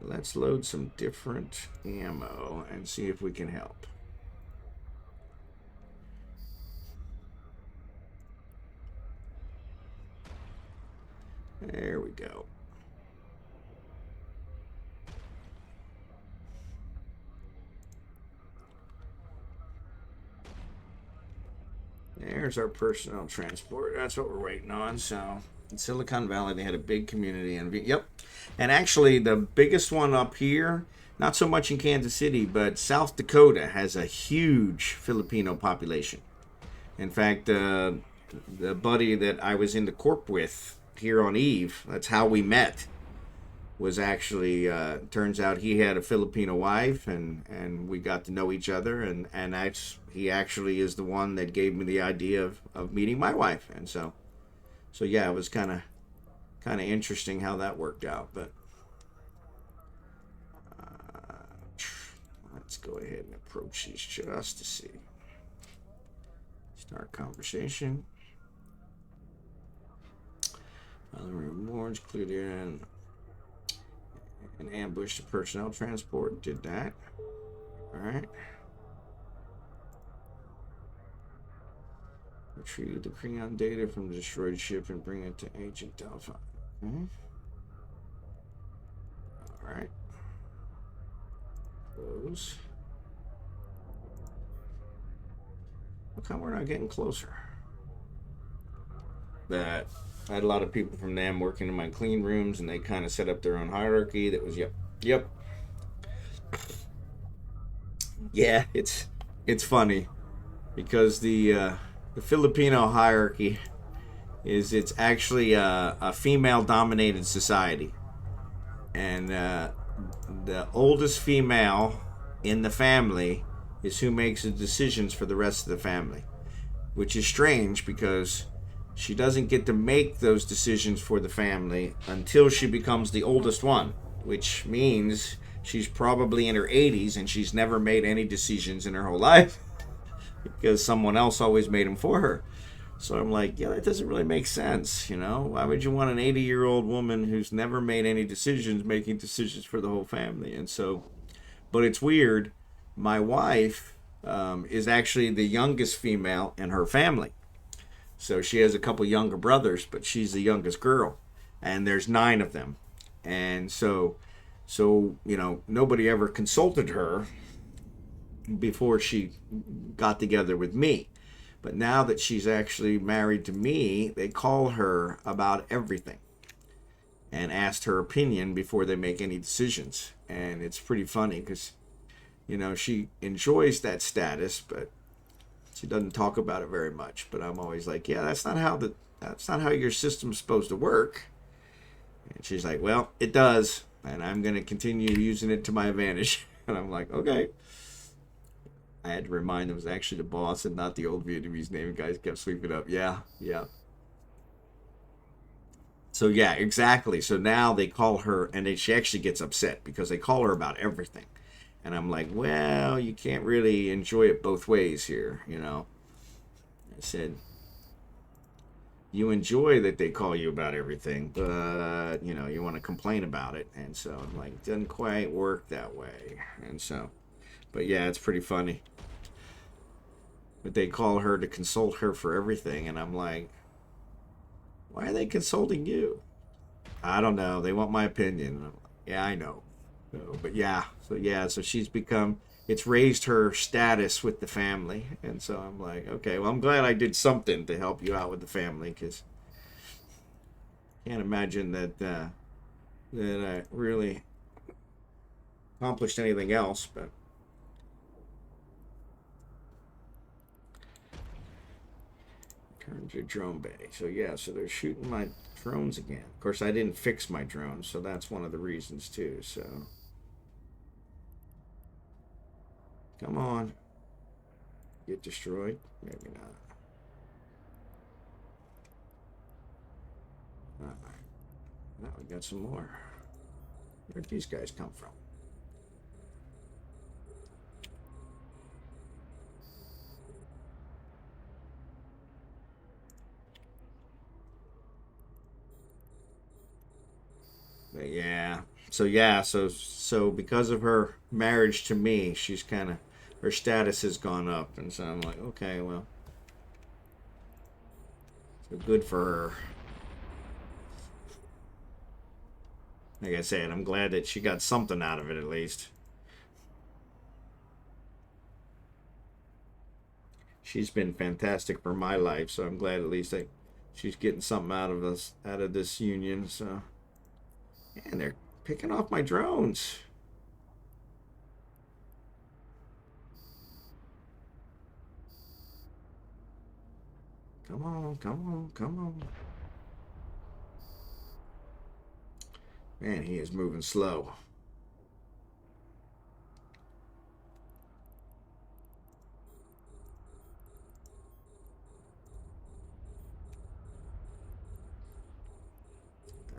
Let's load some different ammo and see if we can help. There we go. There's our personnel transport. That's what we're waiting on. So in Silicon Valley, they had a big community. And yep. And actually, the biggest one up here, not so much in Kansas City, but South Dakota has a huge Filipino population. In fact, the buddy that I was in the corp with here on Eve, that's how we met, was actually, turns out he had a Filipino wife, and we got to know each other, and he actually is the one that gave me the idea of meeting my wife. And so yeah, it was kind of interesting how that worked out. But let's go ahead and approach these just to see. Start conversation. Other rewards, cleared in and ambush the personnel transport. Did that. Alright. Retrieve the Creon data from the destroyed ship and bring it to Agent Delphi. Okay. Alright. Close. How come we're not getting closer? That I had a lot of people from them working in my clean rooms, and they kind of set up their own hierarchy. That was yep. Yeah, it's funny because the Filipino hierarchy it's actually a female-dominated society, and the oldest female in the family is who makes the decisions for the rest of the family, which is strange because she doesn't get to make those decisions for the family until she becomes the oldest one, which means she's probably in her 80s and she's never made any decisions in her whole life because someone else always made them for her. So I'm like, yeah, that doesn't really make sense, you know? Why would you want an 80-year-old woman who's never made any decisions making decisions for the whole family? And so, but it's weird. My wife is actually the youngest female in her family. So she has a couple younger brothers, but she's the youngest girl, and there's 9 of them. And so you know, nobody ever consulted her before she got together with me. But now that she's actually married to me, they call her about everything and asked her opinion before they make any decisions. And it's pretty funny because, you know, she enjoys that status, but she doesn't talk about it very much. But I'm always like, yeah, that's not how your system's supposed to work. And she's like, well, it does, and I'm going to continue using it to my advantage. And I'm like, okay. I had to remind them it was actually the boss and not the old Vietnamese name. Guys kept sweeping up. Yeah. So yeah, exactly. So now they call her, and then she actually gets upset because they call her about everything. And I'm like, well, you can't really enjoy it both ways here, you know. I said, you enjoy that they call you about everything, but, you know, you want to complain about it. And so I'm like, it doesn't quite work that way. And so, but yeah, it's pretty funny. But they call her to consult her for everything. And I'm like, why are they consulting you? I don't know. They want my opinion. Like, yeah, I know. So she's become, it's raised her status with the family. And so I'm like, okay, well, I'm glad I did something to help you out with the family, because I can't imagine that I really accomplished anything else. But turn to drone bay. So yeah, so they're shooting my drones again. Of course, I didn't fix my drones, so that's one of the reasons too. So come on, get destroyed. Maybe not. All right, now we got some more. Where'd these guys come from? So yeah, so because of her marriage to me, she's kind of her status has gone up, and so I'm like, okay, well, so good for her. Like I said, I'm glad that she got something out of it at least. She's been fantastic for my life, so I'm glad at least that she's getting something out of us, out of this union. So, and they're picking off my drones. Come on, come on, come on. Man, he is moving slow.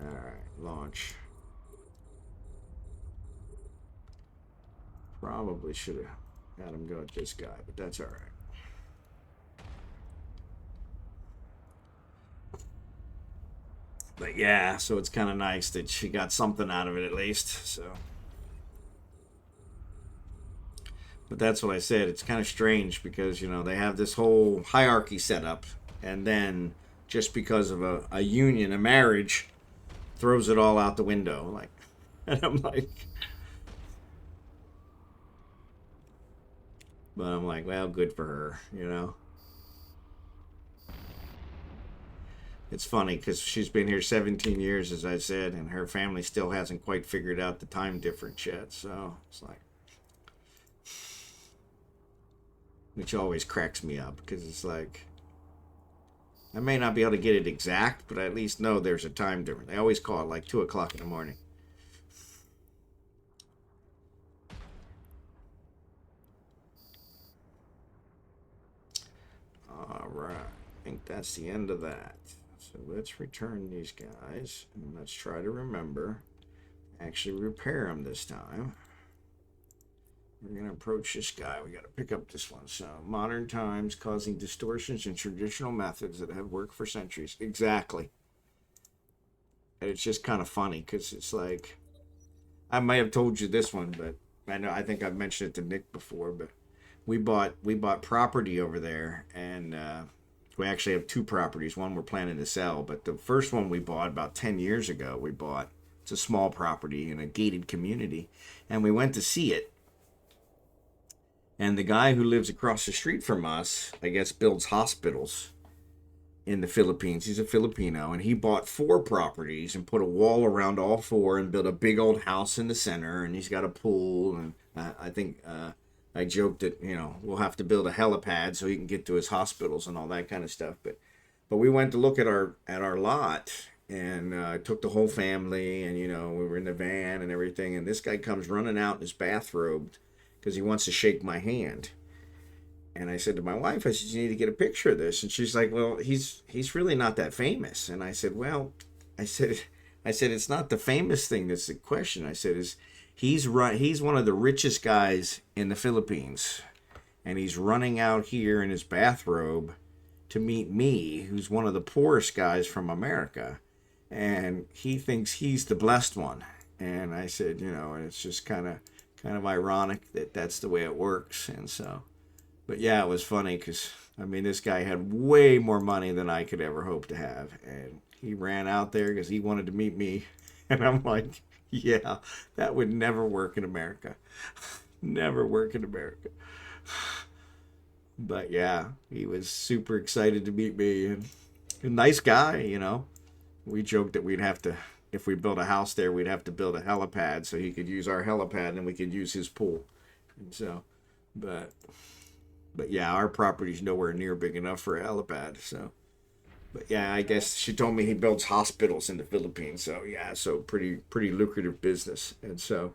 All right, launch. Probably should have had him go at this guy, but that's all right. But yeah, so it's kind of nice that she got something out of it at least. So, but that's what I said. It's kind of strange because they have this whole hierarchy set up, and then just because of a union, a marriage, throws it all out the window. Like, and I'm like, well, good for her. It's funny because she's been here 17 years, as I said, and her family still hasn't quite figured out the time difference yet. So it's like, which always cracks me up because it's like, I may not be able to get it exact, but I at least know there's a time difference. They always call it like 2 o'clock in the morning. All right. I think that's the end of that. So let's return these guys and let's try to remember actually repair them this time. We're going to approach this guy. We got to pick up this one. So modern times causing distortions in traditional methods that have worked for centuries. Exactly. And it's just kind of funny because it's like, I may have told you this one, but I think I've mentioned it to Nick before, but we bought property over there, and we actually have 2 properties. One we're planning to sell, but the first one we bought about 10 years ago, it's a small property in a gated community, and we went to see it. And the guy who lives across the street from us, I guess, builds hospitals in the Philippines. He's a Filipino, and he bought 4 properties and put a wall around all 4 and built a big old house in the center, and he's got a pool, and I think I joked that we'll have to build a helipad so he can get to his hospitals and all that kind of stuff. But we went to look at our lot, and took the whole family, and we were in the van and everything. And this guy comes running out in his bathrobe because he wants to shake my hand. And I said to my wife, I said, you need to get a picture of this. And she's like, well, he's really not that famous. And I said, well, I said it's not the famous thing that's the question. I said he's one of the richest guys in the Philippines, and he's running out here in his bathrobe to meet me, who's one of the poorest guys from America, and he thinks he's the blessed one. And I said, it's just kind of ironic that that's the way it works. And so, but yeah, it was funny because this guy had way more money than I could ever hope to have, and he ran out there because he wanted to meet me. And I'm like, yeah, that would never work in America. Never work in America. But yeah, he was super excited to meet me, and a nice guy. We joked that if we built a house there, we'd have to build a helipad so he could use our helipad and we could use his pool. And so, but yeah, our property's nowhere near big enough for a helipad. So, but yeah, I guess she told me he builds hospitals in the Philippines. So yeah, so pretty lucrative business. And so,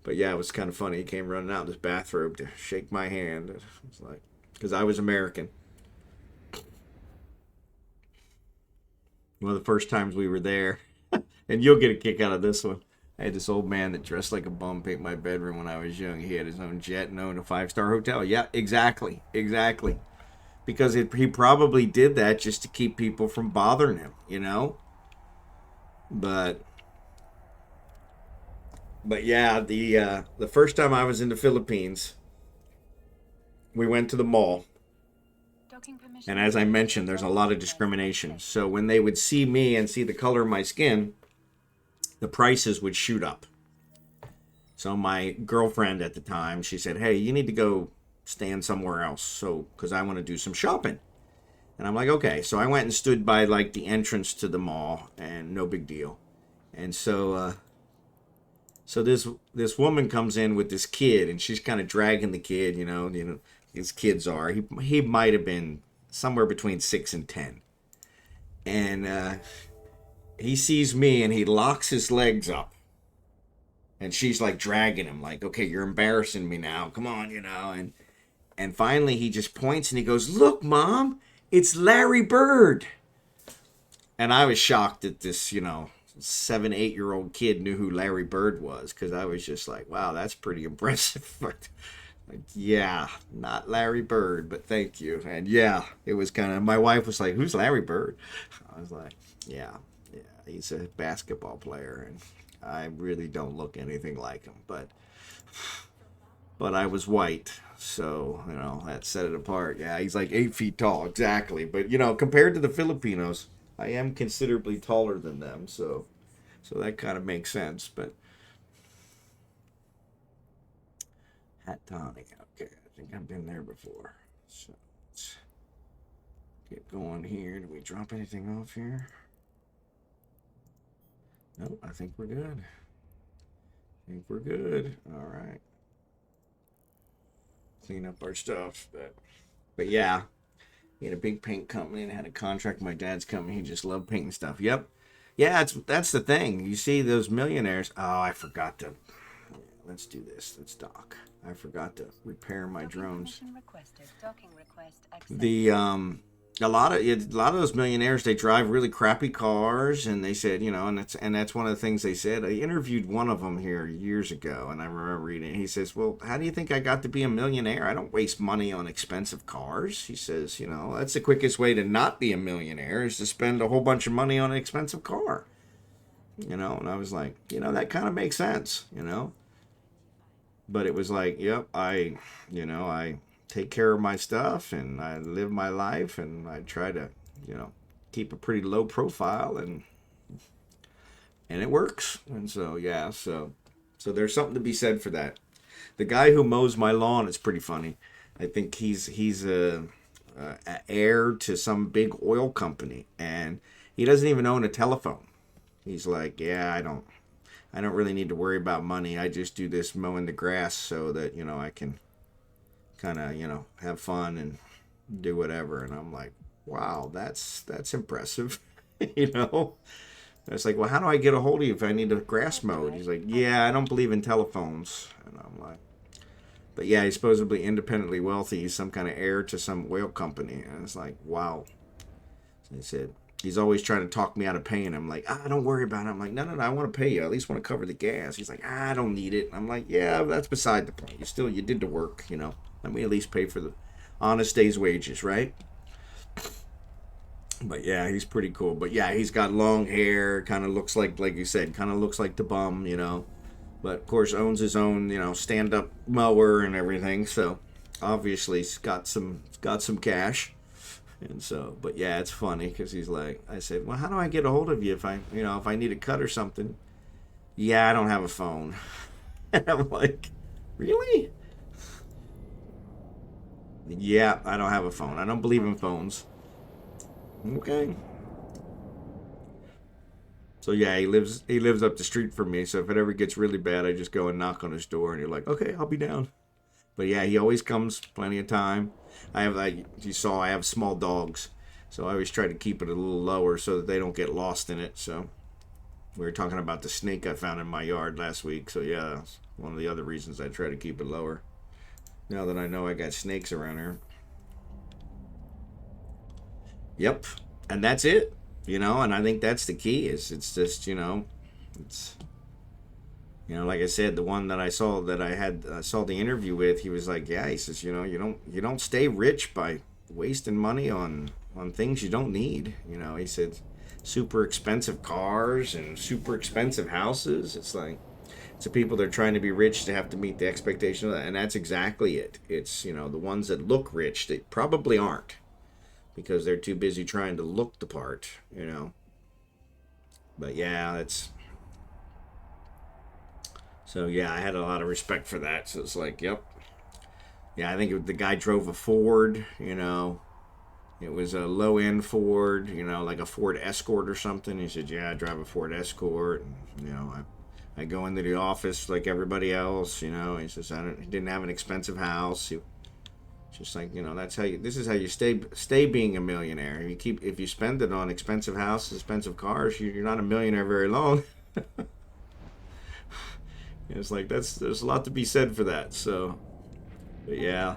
but yeah, it was kind of funny. He came running out in his bathrobe to shake my hand. It was like, because I was American. One of the first times we were there, and you'll get a kick out of this one. I had this old man that dressed like a bum paint my bedroom when I was young. He had his own jet and owned a 5-star hotel. Yeah, exactly. Because he probably did that just to keep people from bothering him, But But yeah, the first time I was in the Philippines, we went to the mall. Docking permission And as I requested. mentioned, there's a Docking lot of request discrimination. accepted. So when they would see me and see the color of my skin, the prices would shoot up. So my girlfriend at the time, she said, "Hey, you need to go stand somewhere else." So because I want to do some shopping. And I'm like, okay. So I went and stood by like the entrance to the mall, and no big deal. And so this woman comes in with this kid, and she's kind of dragging the kid. These kids are. He might have been somewhere between 6 and 10, and he sees me, and he locks his legs up, and she's like dragging him, like, okay, you're embarrassing me now. Come on, and finally he just points and he goes, "Look, Mom, it's Larry Bird." And I was shocked that this, 7, 8-year-old kid knew who Larry Bird was, because I was just like, wow, that's pretty impressive. But like, yeah, not Larry Bird, but thank you. And yeah, it was kind of, my wife was like, "Who's Larry Bird?" I was like, yeah, he's a basketball player, and I really don't look anything like him, but I was white, so that set it apart. Yeah, he's like 8 feet tall, exactly. But compared to the Filipinos, I am considerably taller than them, so that kind of makes sense. But Hat Tonic, okay, I think I've been there before. So let's get going here. Do we drop anything off here? Nope, I think we're good. All right. Clean up our stuff, but yeah, he had a big paint company and had a contract with my dad's company. He just loved painting stuff. Yep. Yeah, that's the thing. You see those millionaires. Oh, I forgot to. Let's do this. Let's dock. I forgot to repair my Docking drones. permission requested. Docking request accepted. The a lot of those millionaires, they drive really crappy cars, and they said, and that's one of the things they said. I interviewed one of them here years ago, and I remember reading it. He says, "Well, how do you think I got to be a millionaire? I don't waste money on expensive cars." He says, "That's the quickest way to not be a millionaire, is to spend a whole bunch of money on an expensive car." And I was like, that kind of makes sense. But it was like, yep, I take care of my stuff, and I live my life, and I try to, keep a pretty low profile, and it works. And so yeah, so there's something to be said for that. The guy who mows my lawn is pretty funny. I think he's a heir to some big oil company, and he doesn't even own a telephone. He's like, "Yeah, I don't really need to worry about money. I just do this mowing the grass so that, I can kind of, have fun and do whatever." And I'm like, wow, that's impressive. you know? It's like, well, how do I get a hold of you if I need a grass mowed? He's like, "Yeah, I don't believe in telephones." And I'm like, but yeah, he's supposedly independently wealthy. He's some kind of heir to some oil company. And it's like, wow. So he said, he's always trying to talk me out of paying him. Like, don't worry about it. I'm like, no, I want to pay you. I at least want to cover the gas. He's like, I don't need it. I'm like, yeah, that's beside the point. You did the work, Let me at least pay for the honest day's wages, right? But yeah, he's pretty cool. But yeah, he's got long hair. Kind of looks like you said, kind of looks like the bum. But of course, owns his own, stand-up mower and everything. So obviously, he's got some cash. And so, but yeah, it's funny because he's like, I said, "Well, how do I get a hold of you if I need a cut or something?" "Yeah, I don't have a phone." And I'm like, "Really?" "Yeah, I don't have a phone. I don't believe in phones." Okay. So yeah, he lives up the street from me. So if it ever gets really bad, I just go and knock on his door, and he's like, "Okay, I'll be down." But yeah, he always comes plenty of time. I have, like you saw, I have small dogs, so I always try to keep it a little lower so that they don't get lost in it. So we were talking about the snake I found in my yard last week. So yeah, that's one of the other reasons I try to keep it lower. Now that I know I got snakes around here. Yep, and that's it. And I think that's the key. It's just it's like I said, the one that I saw that saw the interview with, he was like, yeah, he says, you don't stay rich by wasting money on things you don't need. He said super expensive cars and super expensive houses. It's like, It's the people that are trying to be rich to have to meet the expectation of that, and that's exactly it. It's, you know, the ones that look rich that probably aren't, because they're too busy trying to look the part, you know. But yeah, that's so yeah, I had a lot of respect for that. So it's like, yep. Yeah, I think the guy drove a Ford, you know. It was a low end Ford, you know, like a Ford Escort or something. He said, yeah, I drive a Ford Escort. And, you know, I go into the office like everybody else, you know. He says, he didn't have an expensive house. Just like, you know, that's how you, this is how you stay being a millionaire. If you spend it on expensive houses, expensive cars, you're not a millionaire very long. It's like, there's a lot to be said for that. So, but yeah.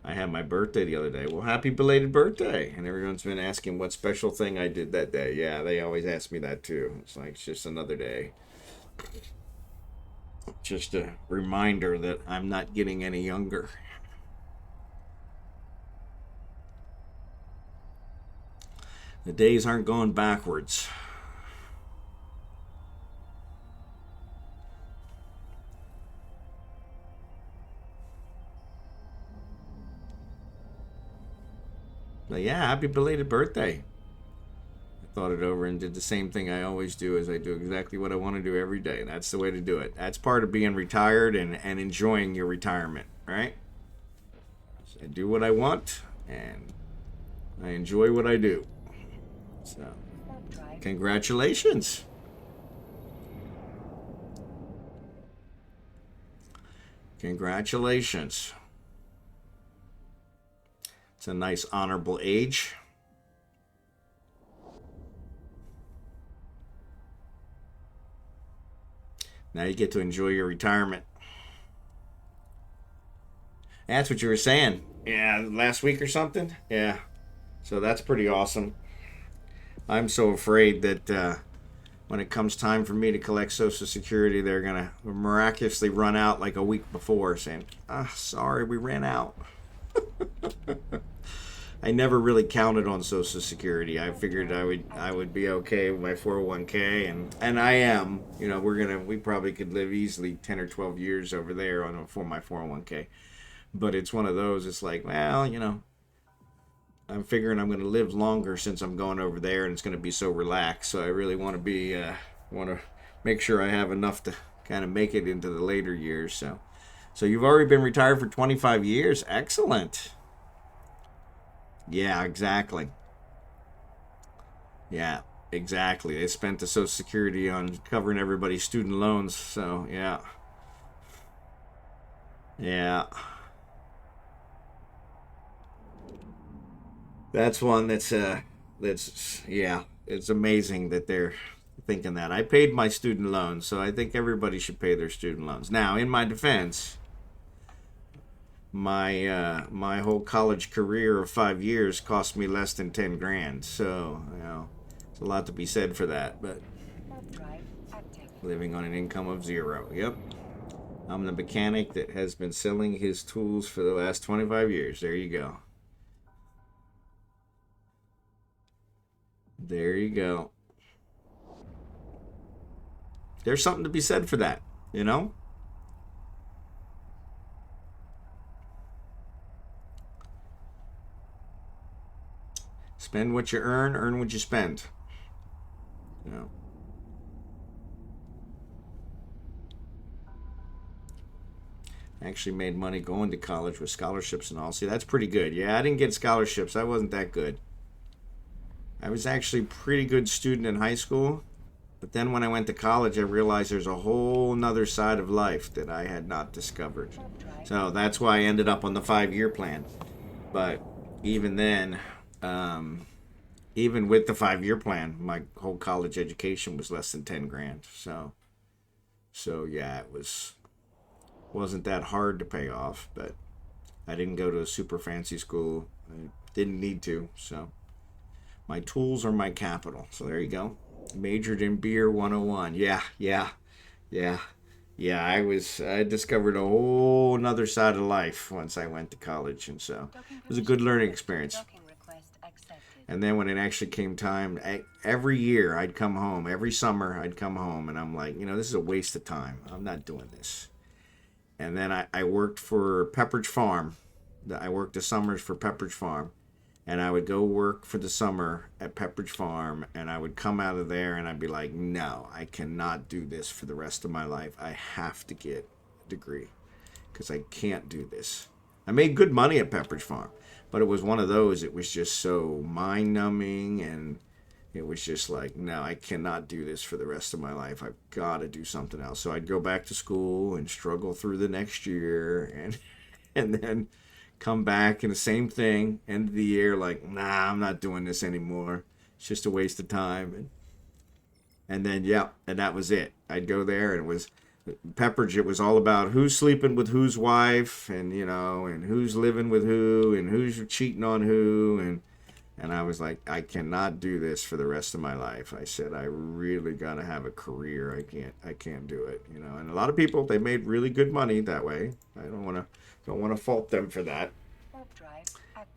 I had my birthday the other day. Well, happy belated birthday. And everyone's been asking what special thing I did that day. Yeah, they always ask me that too. It's like, it's just another day. Just a reminder that I'm not getting any younger. The days aren't going backwards. But yeah, happy belated birthday. I thought it over and did the same thing I always do, is I do exactly what I want to do every day. That's the way to do it. That's part of being retired and enjoying your retirement, right? So I do what I want and I enjoy what I do. So, congratulations. Congratulations. It's a nice honorable age. Now you get to enjoy your retirement. That's what you were saying. Yeah, last week or something? Yeah. So that's pretty awesome. I'm so afraid that when it comes time for me to collect Social Security, they're going to miraculously run out like a week before, saying, sorry, we ran out. I never really counted on Social Security. I figured I would be okay with my 401k, and I am. You know, we probably could live easily 10 or 12 years over there for my 401k. But it's one of those. It's like, well, you know, I'm figuring I'm going to live longer since I'm going over there, and it's going to be so relaxed. So I really want to make sure I have enough to kind of make it into the later years. So you've already been retired for 25 years. Excellent. Yeah, exactly. Yeah, exactly. They spent the Social Security on covering everybody's student loans. So yeah, yeah. That's one that's yeah. It's amazing that they're thinking that. I paid my student loans, so I think everybody should pay their student loans. Now, in my defense, my whole college career of 5 years cost me less than 10 grand. So you know, there's a lot to be said for that. But living on an income of zero. Yep. I'm the mechanic that has been selling his tools for the last 25 years. There you go. There you go. There's something to be said for that, you know? Spend what you earn what you spend. You know. I actually made money going to college with scholarships and all. See, that's pretty good. Yeah, I didn't get scholarships. I wasn't that good. I was actually a pretty good student in high school. But then when I went to college, I realized there's a whole nother side of life that I had not discovered. So that's why I ended up on the 5-year plan. But even then, even with the 5-year plan, my whole college education was less than 10 grand. So yeah, wasn't that hard to pay off, but I didn't go to a super fancy school. I didn't need to, so my tools are my capital. So there you go. Majored in beer 101. Yeah. I discovered a whole another side of life once I went to college, and so it was a good learning experience. And then when it actually came time, every year I'd come home. Every summer I'd come home, and I'm like, this is a waste of time. I'm not doing this. And then I worked for Pepperidge Farm. I worked the summers for Pepperidge Farm. And I would go work for the summer at Pepperidge Farm, and I would come out of there and I'd be like, no, I cannot do this for the rest of my life. I have to get a degree because I can't do this. I made good money at Pepperidge Farm, but it was one of those, it was just so mind-numbing, and it was just like, no, I cannot do this for the rest of my life. I've got to do something else. So I'd go back to school and struggle through the next year, and then come back and the same thing, end of the year, like, nah, I'm not doing this anymore. It's just a waste of time. And then, yeah, and that was it. I'd go there, and it was Pepperidge. It was all about who's sleeping with whose wife, and and who's living with who, and who's cheating on who, and I was like, I cannot do this for the rest of my life. I said, I really gotta have a career. I can't do it. And a lot of people, they made really good money that way. I don't want to fault them for that.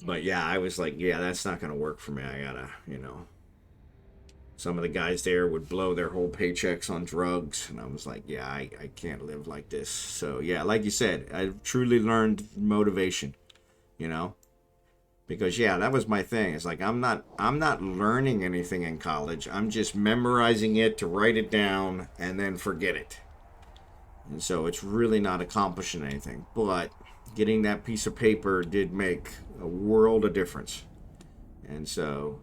But yeah, I was like, yeah, that's not gonna work for me. I gotta, Some of the guys there would blow their whole paychecks on drugs, and I was like, yeah, I can't live like this. So yeah, like you said, I truly learned motivation, because yeah, that was my thing. It's like I'm not learning anything in college. I'm just memorizing it to write it down and then forget it. And so it's really not accomplishing anything. But getting that piece of paper did make a world of difference. And so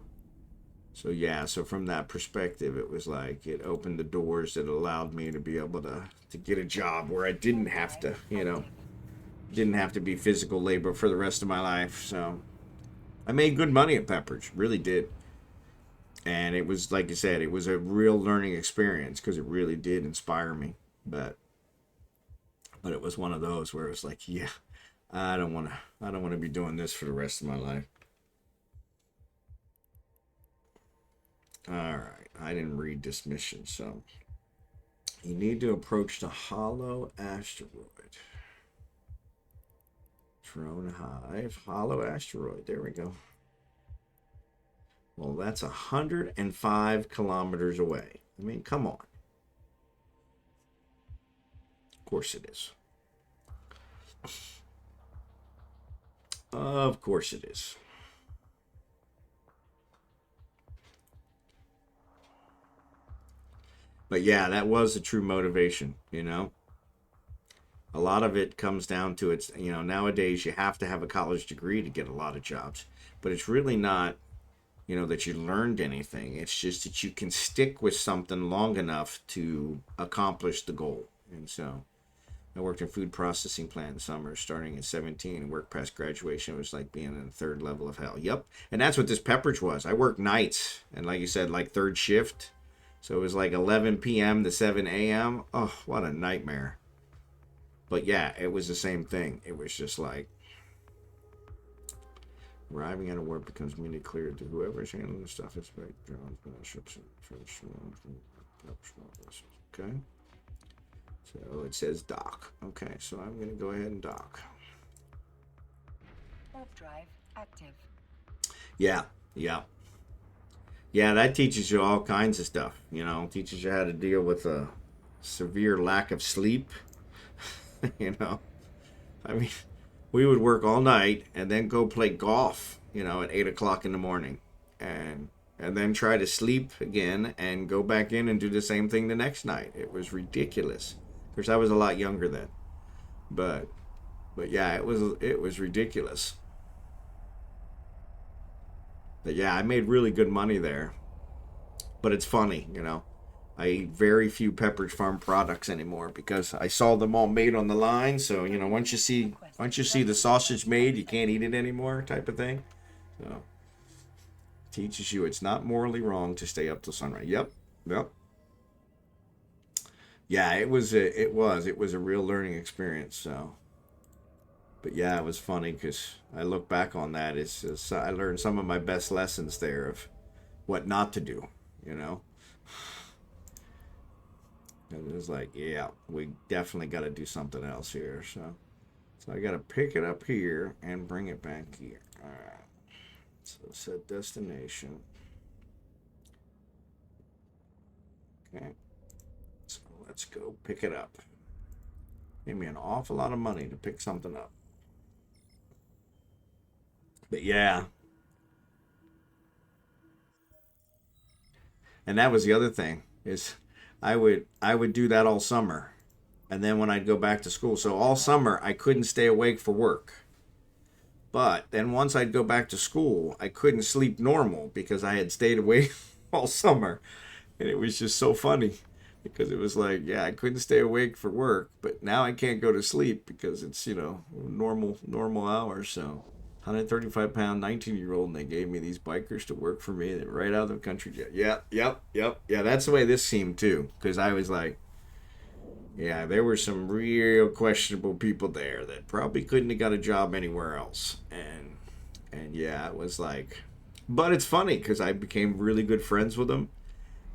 yeah, so from that perspective, it was like it opened the doors that allowed me to be able to get a job where I didn't have to, didn't have to be physical labor for the rest of my life. So I made good money at Pepperidge, really did. And it was, like you said, it was a real learning experience because it really did inspire me. But it was one of those where it was like, yeah, I don't want to be doing this for the rest of my life. All right, I didn't read this mission, so you need to approach the hollow asteroid. Drone Hive, hollow asteroid. There we go. Well, that's 105 kilometers away. I mean, come on. Of course it is. Of course it is. But yeah, that was a true motivation, A lot of it comes down to it's, nowadays you have to have a college degree to get a lot of jobs. But it's really not, that you learned anything. It's just that you can stick with something long enough to accomplish the goal. And so I worked in food processing plant in summer starting at 17 and worked past graduation. It was like being in the third level of hell. Yep. And that's what this Pepperidge was. I worked nights and, like you said, like third shift. So it was like 11 p.m. to 7 a.m. Oh, what a nightmare. But yeah, it was the same thing. It was just like arriving at a work becomes immediately clear to whoever is handling the stuff. It's like drones, ships, okay. So it says dock. Okay, so I'm going to go ahead and dock. Warp drive active. Yeah. Yeah, that teaches you all kinds of stuff. Teaches you how to deal with a severe lack of sleep. I mean, we would work all night and then go play golf, at 8 o'clock in the morning. And then try to sleep again and go back in and do the same thing the next night. It was ridiculous. Of course, I was a lot younger then. But yeah, it was ridiculous. But yeah, I made really good money there. But it's funny, I eat very few Pepperidge Farm products anymore because I saw them all made on the line. So, once you see the sausage made, you can't eat it anymore, type of thing. So teaches you it's not morally wrong to stay up till sunrise. Yep. Yeah, it was a real learning experience. So, but yeah, it was funny because I look back on that. I learned some of my best lessons there of what not to do. And it was like, yeah, we definitely got to do something else here. So I got to pick it up here and bring it back here. All right. So set destination. Okay. So let's go pick it up. Gave me an awful lot of money to pick something up. But yeah. And that was the other thing is I would do that all summer. And then when I'd go back to school, so all summer I couldn't stay awake for work. But then once I'd go back to school, I couldn't sleep normal because I had stayed awake all summer. And it was just so funny because it was like, yeah, I couldn't stay awake for work, but now I can't go to sleep because it's, normal hours. So 135-pound 19-year-old, and they gave me these bikers to work for me right out of the country. Yep. Yeah, that's the way this seemed too, because I was like, yeah, there were some real questionable people there that probably couldn't have got a job anywhere else. And yeah, it was like, but it's funny because I became really good friends with them.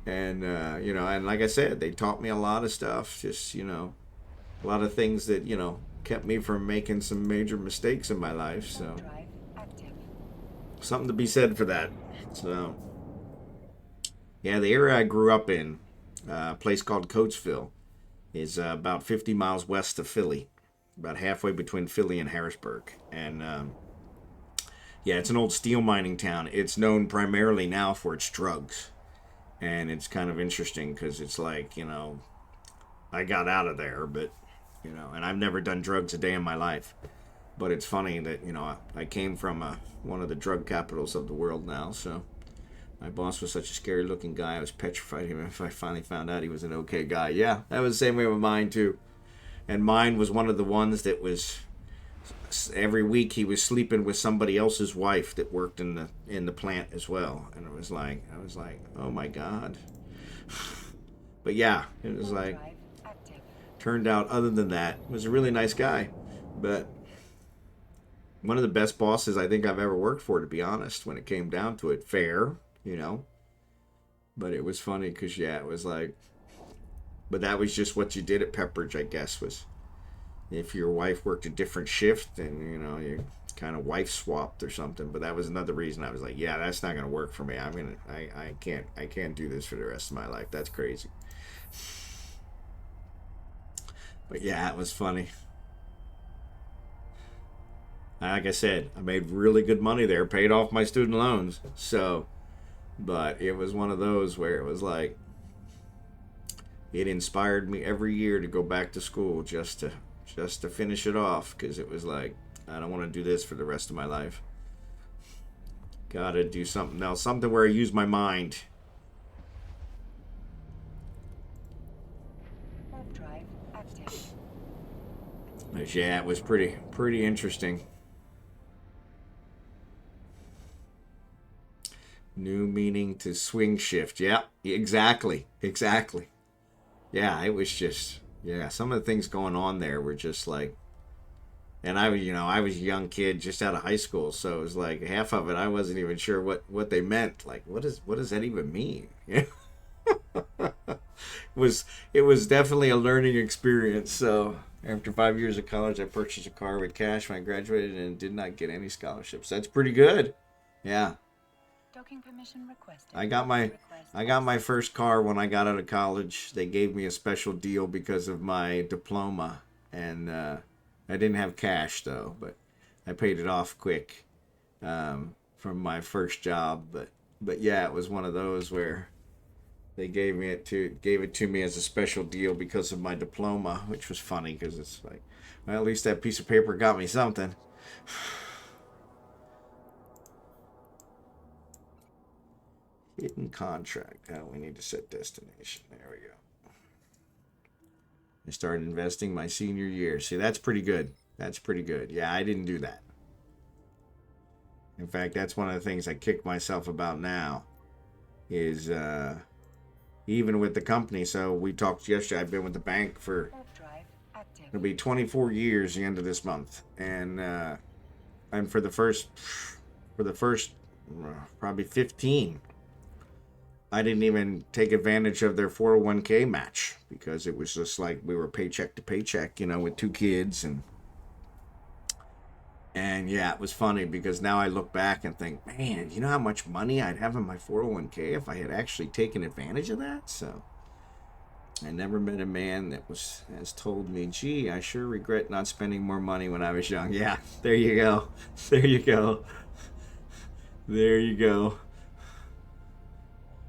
And, and like I said, they taught me a lot of stuff, just, a lot of things that, kept me from making some major mistakes in my life. So something to be said for that. So, yeah, the area I grew up in, a place called Coatesville, is about 50 miles west of Philly, about halfway between Philly and Harrisburg. And, yeah, it's an old steel mining town. It's known primarily now for its drugs. And it's kind of interesting because it's like, I got out of there, but, and I've never done drugs a day in my life. But it's funny that, I came from one of the drug capitals of the world now. So my boss was such a scary looking guy. I was petrified him if I finally found out he was an okay guy. Yeah, that was the same way with mine, too. And mine was one of the ones that was, every week he was sleeping with somebody else's wife that worked in the plant as well. And I was like, oh my God. But yeah, it was like, turned out other than that, was a really nice guy. But one of the best bosses I think I've ever worked for, to be honest, when it came down to it. Fair, But it was funny because, yeah, it was like, but that was just what you did at Pepperidge, I guess, was if your wife worked a different shift, then, you kind of wife swapped or something. But that was another reason I was like, yeah, that's not going to work for me. I can't do this for the rest of my life. That's crazy. But yeah, it was funny. Like I said, I made really good money there, paid off my student loans. So, but it was one of those where it was like, it inspired me every year to go back to school just to finish it off, because it was like, I don't want to do this for the rest of my life. Gotta do something else, something where I use my mind. Drive active. But yeah, it was pretty interesting. New meaning to swing shift. Yeah, exactly. Yeah, it was just, yeah, some of the things going on there were just like, and I was a young kid just out of high school, so it was like half of it I wasn't even sure what they meant. Like, what does that even mean? It was definitely a learning experience. So after 5 years of college, I purchased a car with cash when I graduated and did not get any scholarships. That's pretty good. Yeah. Docking permission requested. I got my first car when I got out of college. They gave me a special deal because of my diploma, and I didn't have cash though, but I paid it off quick from my first job. But yeah, it was one of those where they gave it to me as a special deal because of my diploma, which was funny because it's like, well, at least that piece of paper got me something. Hidden contract. Oh, we need to set destination. There we go. I started investing my senior year. See, that's pretty good. Yeah, I didn't do that. In fact, that's one of the things I kick myself about now is even with the company. So we talked yesterday. I've been with the bank for, it'll be 24 years the end of this month. And for the first probably 15, I didn't even take advantage of their 401k match because it was just like we were paycheck to paycheck, with 2 kids. And And yeah, it was funny because now I look back and think, man, you know how much money I'd have in my 401k if I had actually taken advantage of that? So I never met a man that has told me, gee, I sure regret not spending more money when I was young. Yeah, there you go. There you go. There you go.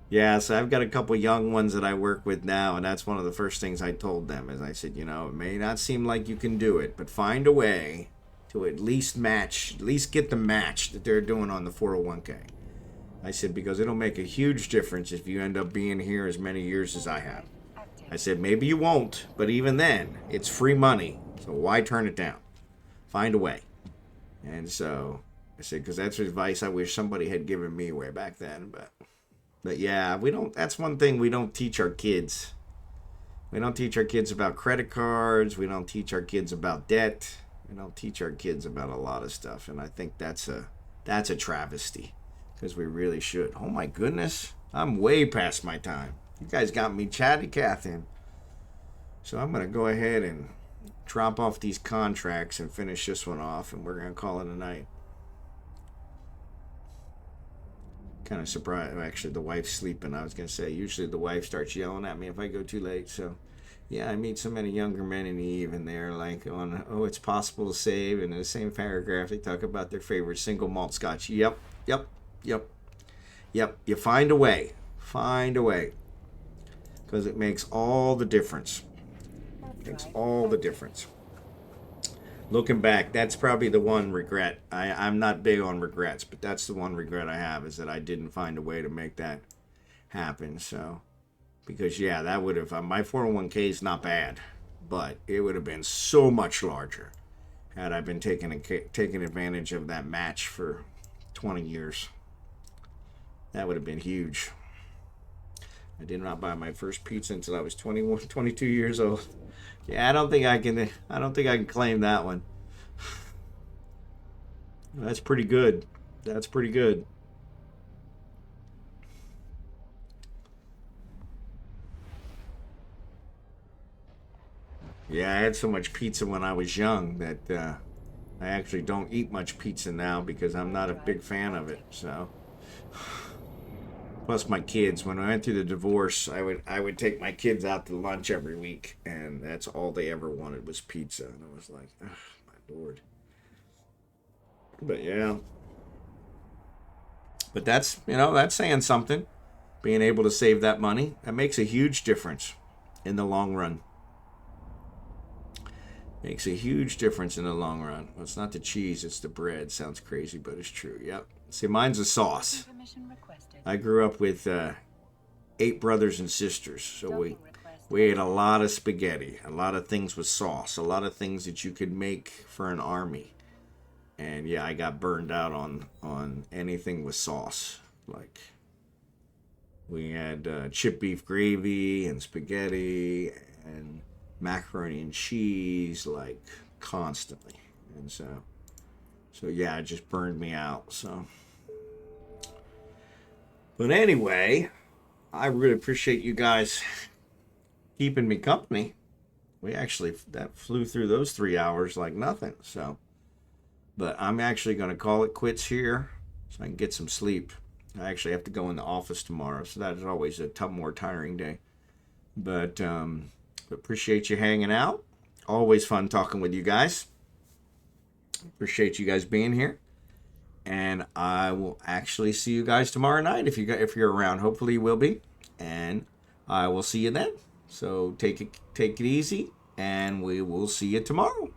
Yeah, so I've got a couple young ones that I work with now, and that's one of the first things I told them is I said, you know, it may not seem like you can do it, but find a way to at least match, at least get the match that they're doing on the 401k. I said, because it'll make a huge difference if you end up being here as many years as I have. I said, maybe you won't, but even then, it's free money, so why turn it down? Find a way. And so I said, because that's advice I wish somebody had given me way back then, But yeah, we don't. That's one thing we don't teach our kids. We don't teach our kids about credit cards. We don't teach our kids about debt. We don't teach our kids about a lot of stuff, and I think that's a travesty because we really should. Oh my goodness, I'm way past my time. You guys got me chatty Catherine. So I'm gonna go ahead and drop off these contracts and finish this one off, and we're gonna call it a night. Kind of surprised. Actually, the wife's sleeping. I was going to say, usually the wife starts yelling at me if I go too late. So, yeah, I meet so many younger men in the Eve, and they're like, on, oh, it's possible to save. And in the same paragraph, they talk about their favorite single malt scotch. Yep, yep, yep, yep. You find a way. Find a way. Because it makes all the difference. It makes all the difference. Looking back, that's probably the one regret. I'm not big on regrets, but that's the one regret I have is that I didn't find a way to make that happen. So, because yeah, that would have, my 401k is not bad, but it would have been so much larger had I been taking advantage of that match for 20 years. That would have been huge. I did not buy my first pizza until I was 21, 22 years old. Yeah, I don't think I can claim that one. That's pretty good. That's pretty good. Yeah, I had so much pizza when I was young that I actually don't eat much pizza now because I'm not a big fan of it. So, plus my kids. When I went through the divorce, I would take my kids out to lunch every week, and that's all they ever wanted was pizza. And I was like, oh, my lord. But yeah. But that's saying something. Being able to save that money, that makes a huge difference in the long run. Makes a huge difference in the long run. Well, it's not the cheese, it's the bread. Sounds crazy, but it's true. Yep. See, mine's a sauce. I grew up with 8 brothers and sisters, so we ate a lot of spaghetti, a lot of things with sauce, a lot of things that you could make for an army. And yeah, I got burned out on anything with sauce. Like we had chip beef gravy and spaghetti and macaroni and cheese like constantly. And so yeah, it just burned me out. So, but anyway, I really appreciate you guys keeping me company. We actually that flew through those 3 hours like nothing. So, but I'm actually going to call it quits here so I can get some sleep. I actually have to go in the office tomorrow, so that is always a more tiring day. But appreciate you hanging out. Always fun talking with you guys. Appreciate you guys being here. And I will actually see you guys tomorrow night if you're around. Hopefully you will be. And I will see you then. So take it easy, and we will see you tomorrow.